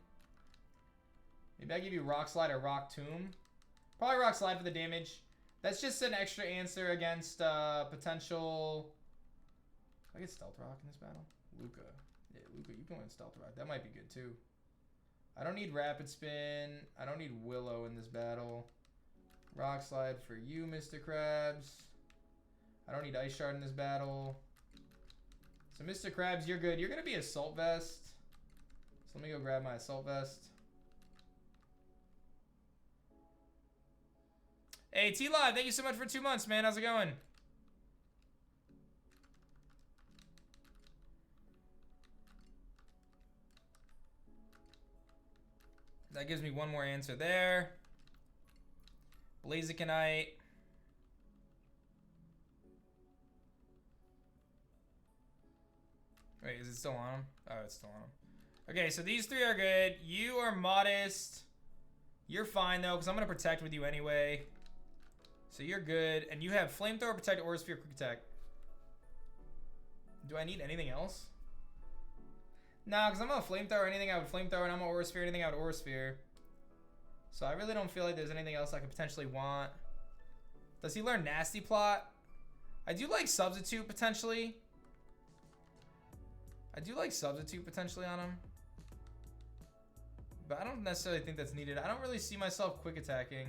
Maybe I give you Rock Slide or Rock Tomb. Probably Rock Slide for the damage. That's just an extra answer against potential... I get Stealth Rock in this battle. Luca. Yeah, Luca, you can win Stealth Rock. That might be good too. I don't need Rapid Spin. I don't need Willow in this battle. Rock Slide for you, Mr. Krabs. I don't need Ice Shard in this battle. So, Mr. Krabs, you're good. You're going to be Assault Vest. So, let me go grab my Assault Vest. Hey, T-Live, thank you so much for 2 months, man. How's it going? That gives me one more answer there. Blazikenite. Wait, is it still on him? Oh, it's still on him. Okay, so these three are good. You are modest. You're fine, though, because I'm going to protect with you anyway. So you're good. And you have Flamethrower, Protect, Aura Sphere, Quick Attack. Do I need anything else? Nah, because I'm a Flamethrower. Anything I would Flamethrower, and I'm an Aura Sphere. Anything I would Aura Sphere. So I really don't feel like there's anything else I could potentially want. Does he learn Nasty Plot? I do like Substitute, potentially. I do like Substitute, potentially, on him. But I don't necessarily think that's needed. I don't really see myself Quick Attacking.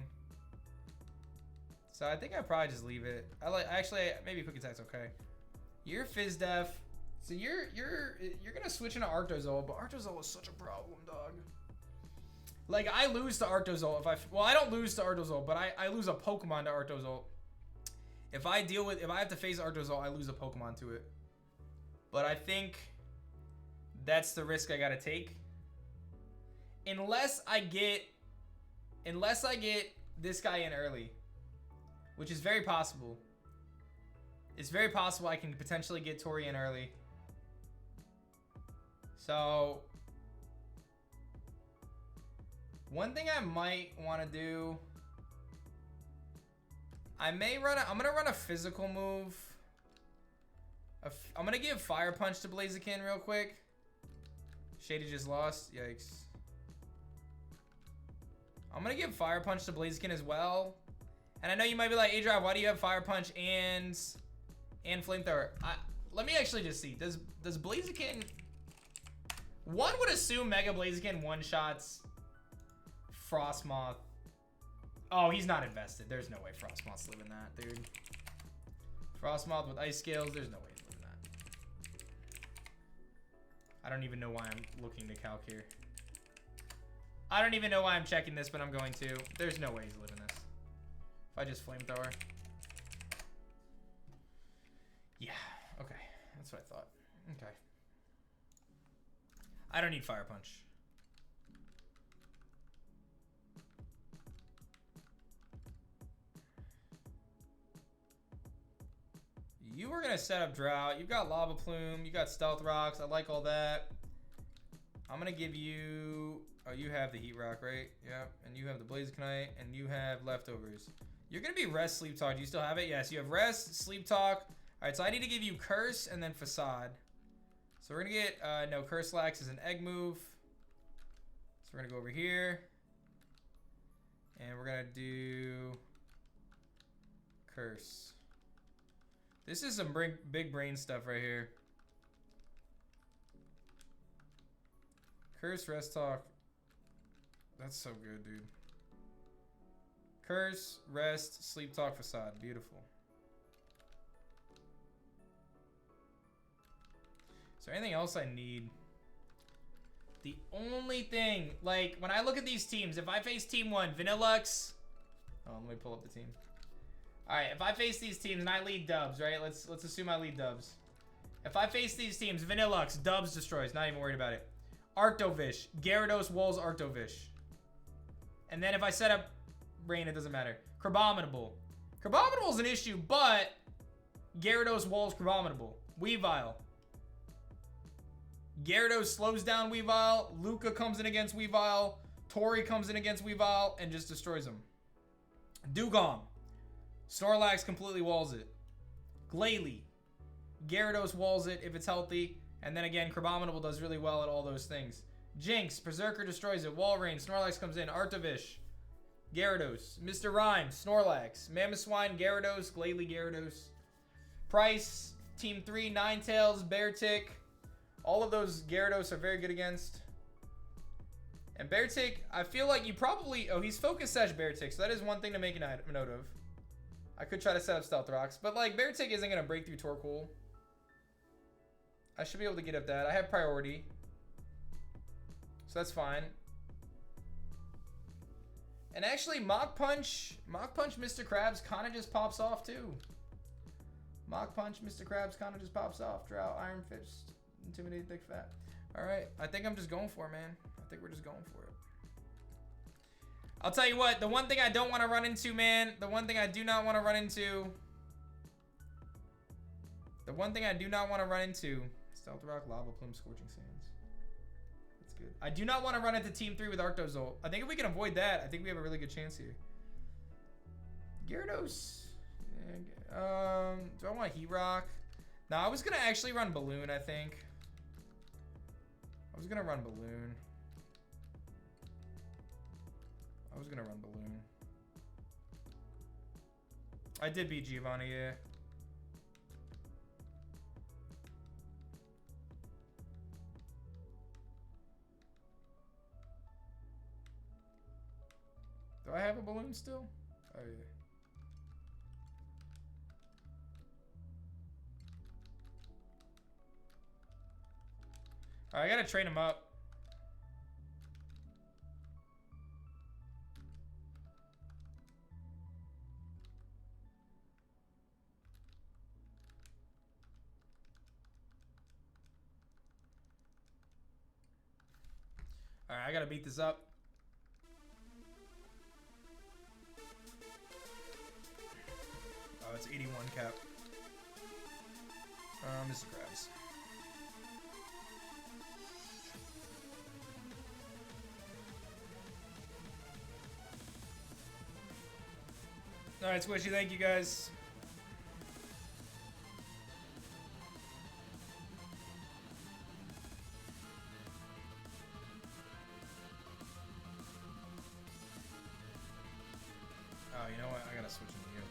So I think I'd probably just leave it. Actually, maybe Quick Attack's okay. You're Fizz Def. So you're gonna switch into Arctozolt, but Arctozolt is such a problem, dog. Like, I lose to Arctozolt if well, I don't lose to Arctozolt, but I lose a Pokemon to Arctozolt. If I have to face Arctozolt, I lose a Pokemon to it. But I think that's the risk I gotta take. Unless I get this guy in early, which is very possible. It's very possible I can potentially get Tori in early. So one thing I might want to do, I'm gonna run a physical move. I'm gonna give Fire Punch to Blaziken real quick. Shady just lost. Yikes. I'm gonna give Fire Punch to Blaziken as well. And I know you might be like, A-Drive, why do you have Fire Punch and Flamethrower? Let me actually just see. Does Blaziken... One would assume Mega Blaziken one-shots Frostmoth. Oh, he's not invested. There's no way Frostmoth's living that, dude. Frostmoth with Ice Scales, there's no way he's living that. I don't even know why I'm looking to calc here. I don't even know why I'm checking this, but I'm going to. There's no way he's living this. If I just Flamethrower. Yeah, okay. That's what I thought. Okay. I don't need Fire Punch. You were gonna set up Drought. You've got Lava Plume. You got Stealth Rocks. I like all that. I'm gonna give you... Oh, you have the Heat Rock, right? Yep. And you have the Blazikenite, and you have Leftovers. You're gonna be Rest, Sleep Talk. Do you still have it? Yes, you have Rest, Sleep Talk. All right, so I need to give you Curse and then Facade. So we're gonna get, no, Curse Lax is an egg move. So we're gonna go over here. And we're gonna do Curse. This is some big brain stuff right here. Curse, Rest Talk. That's so good, dude. Curse, Rest, Sleep Talk, Facade. Beautiful. Is there anything else I need? The only thing, like, when I look at these teams, if I face Team 1, Vanillux. Oh, let me pull up the team. Alright, if I face these teams and I lead Dubs, right? Let's assume I lead Dubs. If I face these teams, Vanillux, Dubs destroys, not even worried about it. Arctovish, Gyarados, Walls, Arctovish. And then if I set up Rain, it doesn't matter. Crabominable. Crabominable is an issue, but Gyarados, Walls, Crabominable. Weavile. Gyarados slows down Weavile. Luca comes in against Weavile. Tori comes in against Weavile and just destroys him. Dugong. Snorlax completely walls it. Glalie. Gyarados walls it if it's healthy. And then again, Crabominable does really well at all those things. Jinx. Berserker destroys it. Walrein. Snorlax comes in. Arctovish. Gyarados. Mr. Rhyme. Snorlax. Mamoswine. Gyarados. Glalie. Gyarados. Price. Team 3. Ninetales. Beartick. All of those Gyarados are very good against. And Beartick, I feel like you probably... Oh, he's Focus Sash Beartick, so that is one thing to make a note of. I could try to set up Stealth Rocks, but like Beartick isn't going to break through Torkoal. I should be able to get up that. I have priority. So that's fine. And actually, Mach Punch Mr. Krabs kind of just pops off too. Mach Punch Mr. Krabs kind of just pops off. Drought, Iron Fist, Intimidate, Big Fat. All right, I think I'm just going for it, man. I think we're just going for it. I'll tell you what, the one thing I don't want to run into, man, the one thing I do not want to run into, Stealth Rock, Lava Plume, Scorching Sands. That's good. I do not want to run into Team 3 with Arctozolt. I think if we can avoid that, I think we have a really good chance here. Gyarados. Yeah, do I want Heat Rock? No, I was going to actually run Balloon, I think. I was going to run Balloon. I did beat Giovanni, yeah. Do I have a balloon still? Oh, yeah. Alright, I gotta train him up. Alright, I gotta beat this up. Oh, it's 81 cap. Mr. Krabs. Alright, Squishy, thank you guys. Oh, you know what? I gotta switch into you.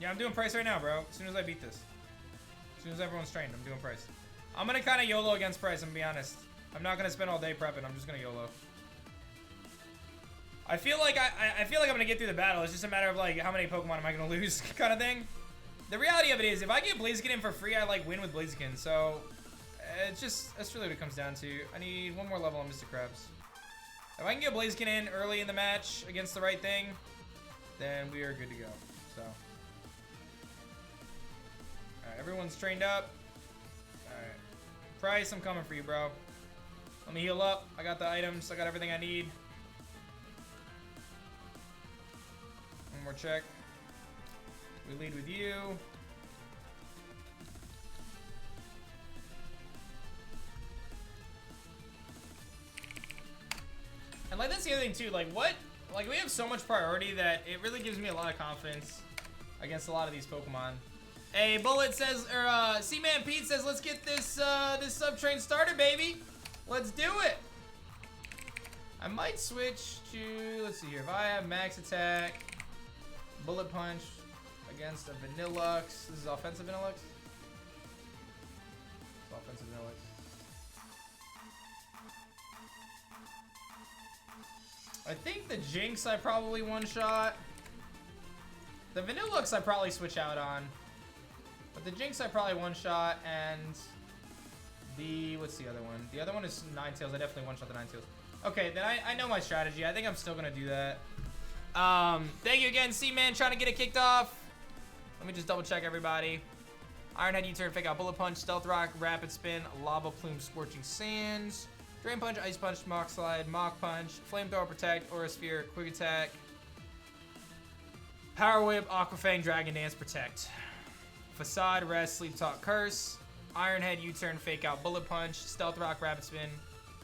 Yeah, I'm doing price right now, bro. As soon as I beat this. As soon as everyone's trained, I'm doing price. I'm gonna kind of YOLO against price, I'm gonna be honest. I'm not gonna spend all day prepping, I'm just gonna YOLO. I feel like I feel like I'm gonna get through the battle. It's just a matter of like how many Pokemon am I gonna lose kind of thing. The reality of it is if I get Blaziken in for free, I like win with Blaziken. So it's just that's really what it comes down to. I need one more level on Mr. Krabs. If I can get Blaziken in early in the match against the right thing, then we are good to go. So alright, everyone's trained up. Alright. Price, I'm coming for you, bro. Let me heal up. I got the items, I got everything I need. One more check. We lead with you. And like that's the other thing too, like we have so much priority that it really gives me a lot of confidence against a lot of these Pokemon. Hey, Bullet says, or C-Man Pete says, let's get this this sub-train started, baby. Let's do it. I might switch to, let's see here, if I have max attack, Bullet Punch against a Vanillux. This is offensive Vanillux? It's offensive Vanillux. I think the Jinx I probably one-shot. The Vanillux I probably switch out on. But the Jinx I probably one-shot, and the, what's the other one? The other one is Ninetales. I definitely one-shot the Ninetales. Okay, then I know my strategy. I think I'm still gonna do that. Thank you again, C-Man, trying to get it kicked off. Let me just double check everybody. Ironhead U-turn, fake out, Bullet Punch, Stealth Rock, Rapid Spin, Lava Plume, Scorching Sands, Drain Punch, Ice Punch, Mach Slide, Mach Punch, Flamethrower, Protect, Aura Sphere, Quick Attack, Power Whip, Aqua Fang, Dragon Dance, Protect. Facade, Rest, Sleep Talk, Curse, Ironhead U-turn, fake out, Bullet Punch, Stealth Rock, Rapid Spin.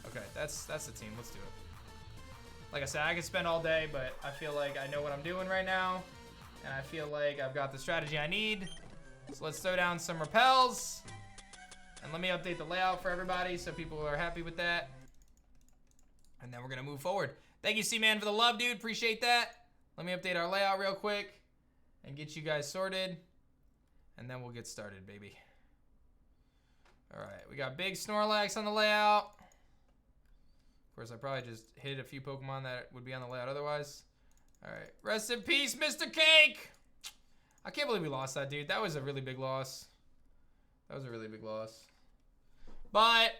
Okay, that's the team. Let's do it. Like I said, I could spend all day, but I feel like I know what I'm doing right now. And I feel like I've got the strategy I need. So let's throw down some repels. And let me update the layout for everybody so people are happy with that. And then we're going to move forward. Thank you, C-Man, for the love, dude. Appreciate that. Let me update our layout real quick and get you guys sorted. And then we'll get started, baby. All right, we got big Snorlax on the layout. Of course, I probably just hit a few Pokemon that would be on the layout otherwise. All right, rest in peace, Mr. Cake. I can't believe we lost that, dude. That was a really big loss. That was a really big loss. But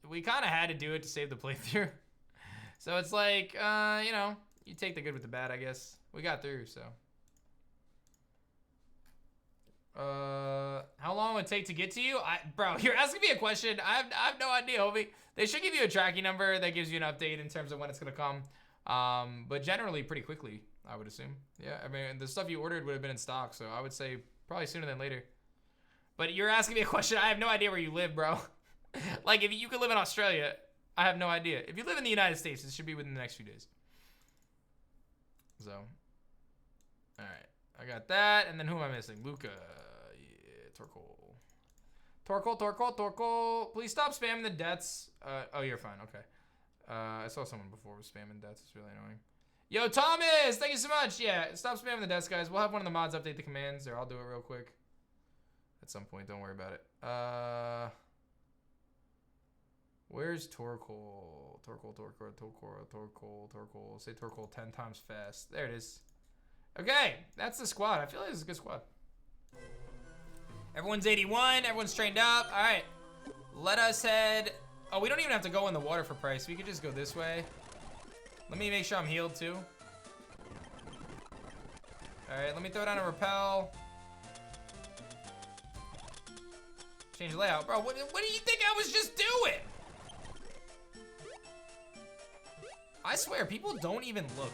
we kind of had to do it to save the playthrough. So it's like, you know, you take the good with the bad, I guess. We got through, so. How long would it take to get to you? Bro, you're asking me a question. I have no idea, homie. They should give you a tracking number that gives you an update in terms of when it's gonna come. But generally pretty quickly, I would assume. Yeah, I mean, the stuff you ordered would have been in stock, so I would say probably sooner than later. But you're asking me a question. I have no idea where you live, bro. Like, if you could live in Australia, I have no idea. If you live in the United States, it should be within the next few days. So, all right. I got that, and then who am I missing? Luca. Yeah, Torkoal. Please stop spamming the deaths. Oh, you're fine. Okay. I saw someone before was spamming deaths. It's really annoying. Yo, Thomas, thank you so much. Yeah, stop spamming the deaths, guys. We'll have one of the mods update the commands, or I'll do it real quick. At some point, don't worry about it. Where's Torkoal? Torkoal. Say Torkoal 10 times fast. There it is. Okay, that's the squad. I feel like this is a good squad. Everyone's 81. Everyone's trained up. All right, let us head. Oh, we don't even have to go in the water for price. We could just go this way. Let me make sure I'm healed too. All right, let me throw down a repel. Change the layout. Bro, what do you think I was just doing? I swear, people don't even look.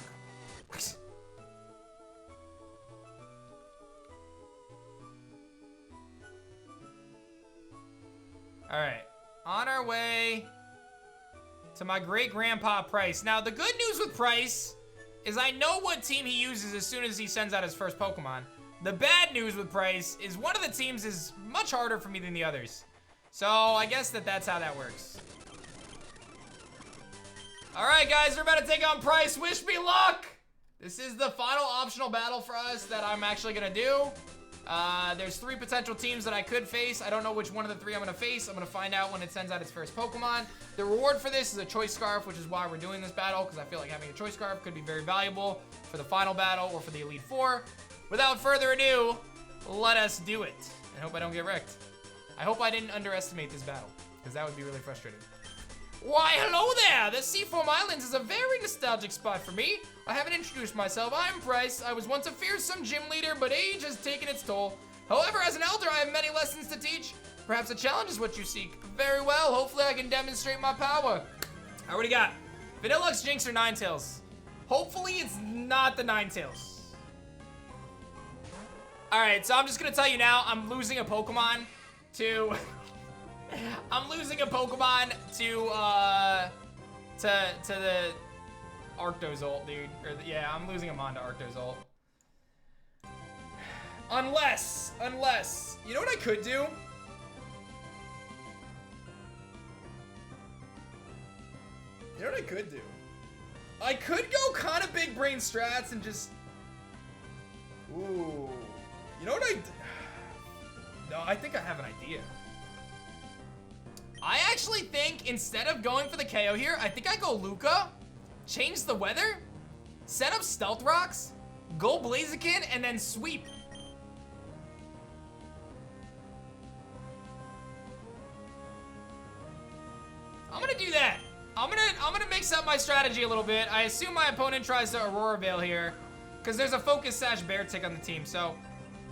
All right, on our way to my great-grandpa Price. Now, the good news with Price is I know what team he uses as soon as he sends out his first Pokemon. The bad news with Price is one of the teams is much harder for me than the others. So I guess that's how that works. All right, guys, we're about to take on Price. Wish me luck. This is the final optional battle for us that I'm actually gonna do. There's 3 potential teams that I could face. I don't know which one of the 3 I'm gonna face. I'm gonna find out when it sends out its first Pokemon. The reward for this is a choice scarf, which is why we're doing this battle, because I feel like having a choice scarf could be very valuable for the final battle or for the Elite Four. Without further ado, let us do it. I hope I don't get wrecked. I hope I didn't underestimate this battle, because that would be really frustrating. Why, hello there! The Seafoam Islands is a very nostalgic spot for me. I haven't introduced myself. I'm Price. I was once a fearsome gym leader, but age has taken its toll. However, as an elder, I have many lessons to teach. Perhaps a challenge is what you seek. Very well. Hopefully, I can demonstrate my power. I already got Vanillux, Jinx, or Ninetales. Hopefully, it's not the Ninetales. All right, so I'm just gonna tell you now, I'm losing a Pokemon to... I'm losing a Pokemon to the Arctozolt, dude. Yeah, I'm losing him on to Arctozolt. Unless, you know what I could do? You know what I could do? I could go kind of big brain strats and just... Ooh. You know what No, I think I have an idea. I actually think instead of going for the KO here, I think I go Luca, change the weather, set up Stealth Rocks, go Blaziken, and then sweep. I'm gonna do that. I'm gonna mix up my strategy a little bit. I assume my opponent tries to Aurora Veil here, because there's a Focus Sash Bear Tick on the team. So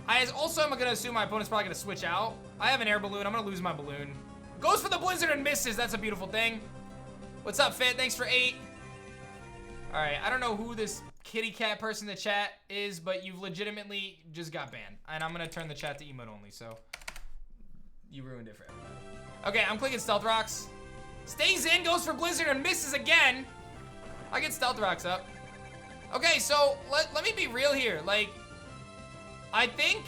I also am gonna assume my opponent's probably gonna switch out. I have an Air Balloon. I'm gonna lose my Balloon. Goes for the Blizzard and misses. That's a beautiful thing. What's up, Fit? Thanks for 8. All right, I don't know who this kitty cat person in the chat is, but you've legitimately just got banned. And I'm gonna turn the chat to emote only, so you ruined it for everybody. Okay, I'm clicking Stealth Rocks. Stays in, goes for Blizzard and misses again. I get Stealth Rocks up. Okay, so let me be real here. Like, I think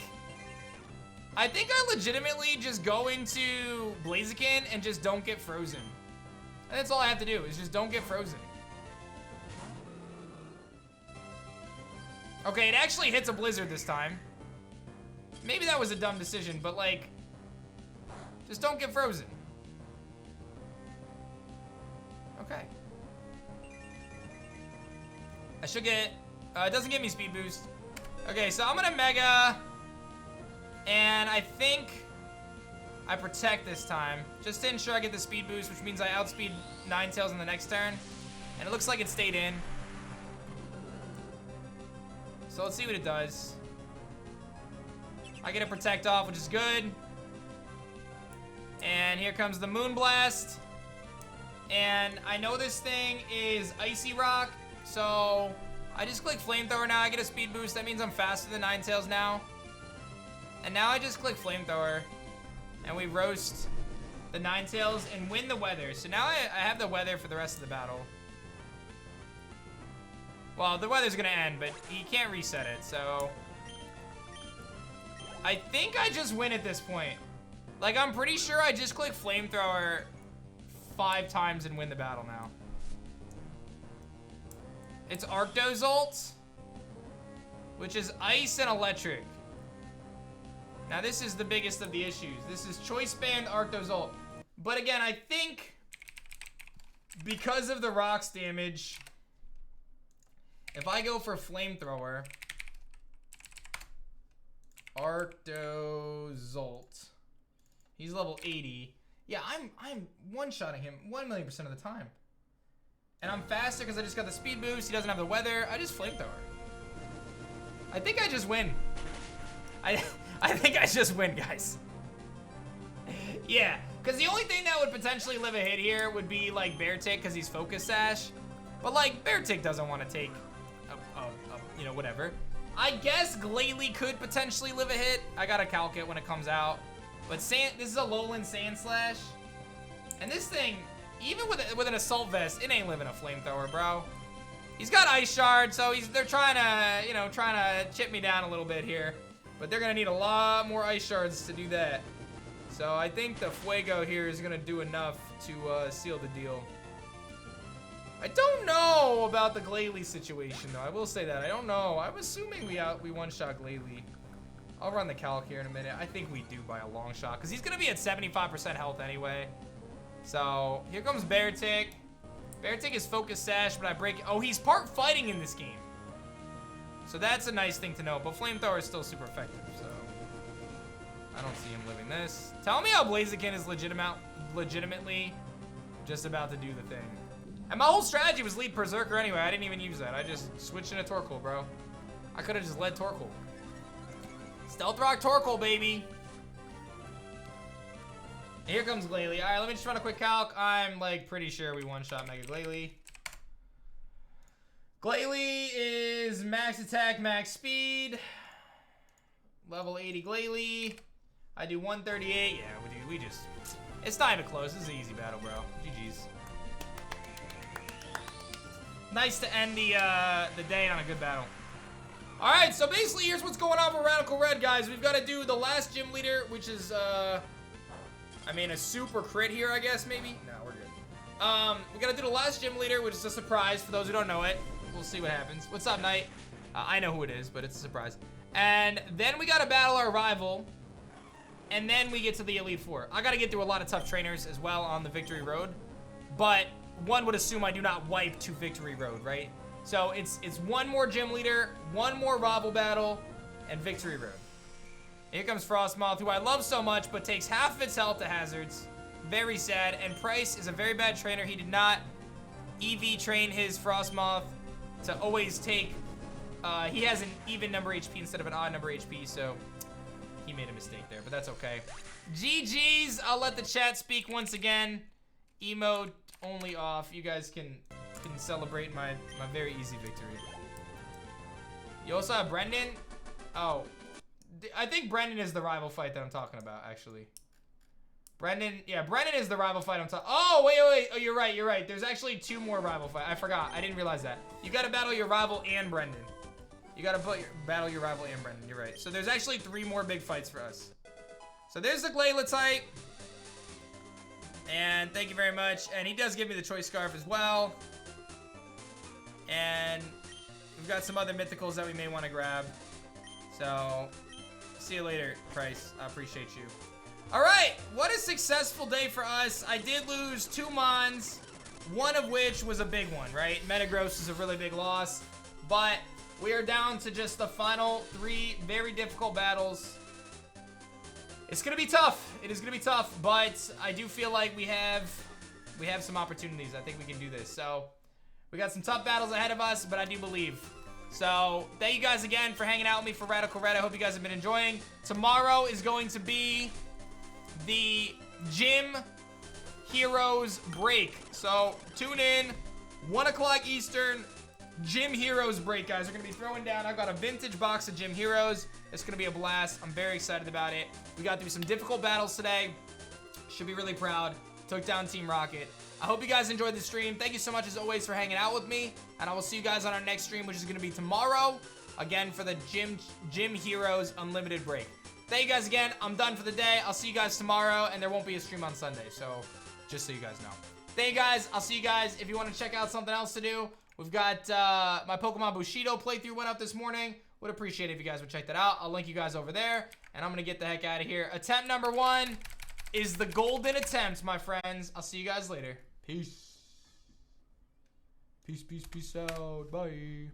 I legitimately just go into Blaziken and just don't get frozen. And that's all I have to do, is just don't get frozen. Okay, it actually hits a Blizzard this time. Maybe that was a dumb decision, but like, just don't get frozen. Okay. I should get, it doesn't give me speed boost. Okay, so I'm gonna Mega, and I think I protect this time, just to ensure I get the speed boost, which means I outspeed Ninetales in the next turn. And it looks like it stayed in. So let's see what it does. I get a protect off, which is good. And here comes the Moonblast. And I know this thing is Icy Rock, so I just click Flamethrower now. I get a speed boost. That means I'm faster than Ninetales now. And now I just click Flamethrower, and we roast the Ninetales and win the weather. So now I have the weather for the rest of the battle. Well, the weather's gonna end, but he can't reset it, so I think I just win at this point. Like, I'm pretty sure I just click Flamethrower 5 times and win the battle now. It's Arctozolt, which is Ice and Electric. Now, this is the biggest of the issues. This is Choice Band Arctozolt. But again, I think because of the rocks damage, if I go for Flamethrower, Arctozolt, he's level 80. Yeah, I'm one-shotting him 1,000,000% of the time. And I'm faster because I just got the speed boost. He doesn't have the weather. I just Flamethrower. I think I just win. I think I just win, guys. Yeah, because the only thing that would potentially live a hit here would be like Beartic because he's Focus Sash. But like Beartic doesn't want to take you know, whatever. I guess Glalie could potentially live a hit. I gotta calc it when it comes out. But this is a Lowland Sand Slash. And this thing, even with an Assault Vest, it ain't living a Flamethrower, bro. He's got Ice Shard, so they're trying to, you know, chip me down a little bit here. But they're gonna need a lot more Ice Shards to do that. So I think the Fuego here is gonna do enough to seal the deal. I don't know about the Glalie situation, though. I will say that. I don't know. I'm assuming we one-shot Glalie. I'll run the calc here in a minute. I think we do by a long shot, because he's going to be at 75% health anyway. So, here comes Beartic. Beartic is Focus Sash, but I break... Oh, he's part fighting in this game. So that's a nice thing to know. But Flamethrower is still super effective, so... I don't see him living this. Tell me how Blaziken is legitimately just about to do the thing. And my whole strategy was lead Berserker anyway. I didn't even use that. I just switched into Torkoal, bro. I could have just led Torkoal. Stealth Rock Torkoal, baby. And here comes Glalie. All right, let me just run a quick calc. I'm like pretty sure we one-shot Mega Glalie. Glalie is max attack, max speed. Level 80 Glalie. I do 138. Yeah, we just... It's not even close. This is an easy battle, bro. GG's. Nice to end the day on a good battle. All right, so basically here's what's going on for Radical Red, guys. We've got to do the last gym leader, which is, I mean, a super crit here, I guess, maybe? No, we're good. We got to do the last gym leader, which is a surprise for those who don't know it. We'll see what happens. What's up, Knight? I know who it is, but it's a surprise. And then we got to battle our rival, and then we get to the Elite Four. I got to get through a lot of tough trainers as well on the Victory Road, but one would assume I do not wipe to Victory Road, right? So it's one more gym leader, one more rival battle, and Victory Road. Here comes Frostmoth, who I love so much, but takes half of its health to hazards. Very sad. And Price is a very bad trainer. He did not EV train his Frostmoth to always take... he has an even number HP instead of an odd number HP, so he made a mistake there, but that's okay. GG's. I'll let the chat speak once again. Emote only off. You guys can celebrate my very easy victory. You also have Brendan. Oh, I think Brendan is the rival fight that I'm talking about, actually. Brendan, yeah, Brendan is the rival fight I'm talking. Oh, wait. Oh, you're right. There's actually 2 more rival fights. I forgot. I didn't realize that. You got to battle your rival and Brendan. You got to battle your rival and Brendan. You're right. So there's actually 3 more big fights for us. So there's the Glalie type. And thank you very much. And he does give me the Choice Scarf as well. And we've got some other mythicals that we may want to grab. So, see you later, Price. I appreciate you. All right, what a successful day for us. I did lose 2 Mons, one of which was a big one, right? Metagross is a really big loss. But we are down to just the final 3 very difficult battles. It's gonna be tough. It is gonna be tough, but I do feel like we have some opportunities. I think we can do this. So we got some tough battles ahead of us, but I do believe So, thank you guys again for hanging out with me for Radical Red. I hope you guys have been enjoying. Tomorrow is going to be the Gym Heroes break. So, tune in. 1 o'clock Eastern. Gym Heroes break, guys. We're going to be throwing down. I've got a vintage box of Gym Heroes. It's going to be a blast. I'm very excited about it. We got through some difficult battles today. Should be really proud. Took down Team Rocket. I hope you guys enjoyed the stream. Thank you so much, as always, for hanging out with me. And I will see you guys on our next stream, which is going to be tomorrow. Again, for the Gym Heroes Unlimited break. Thank you guys again. I'm done for the day. I'll see you guys tomorrow. And there won't be a stream on Sunday. So, just so you guys know. Thank you guys. I'll see you guys. If you want to check out something else to do, we've got my Pokemon Bushido playthrough went up this morning. Would appreciate it if you guys would check that out. I'll link you guys over there. And I'm going to get the heck out of here. Attempt number 1 is the golden attempt, my friends. I'll see you guys later. Peace. Peace out. Bye.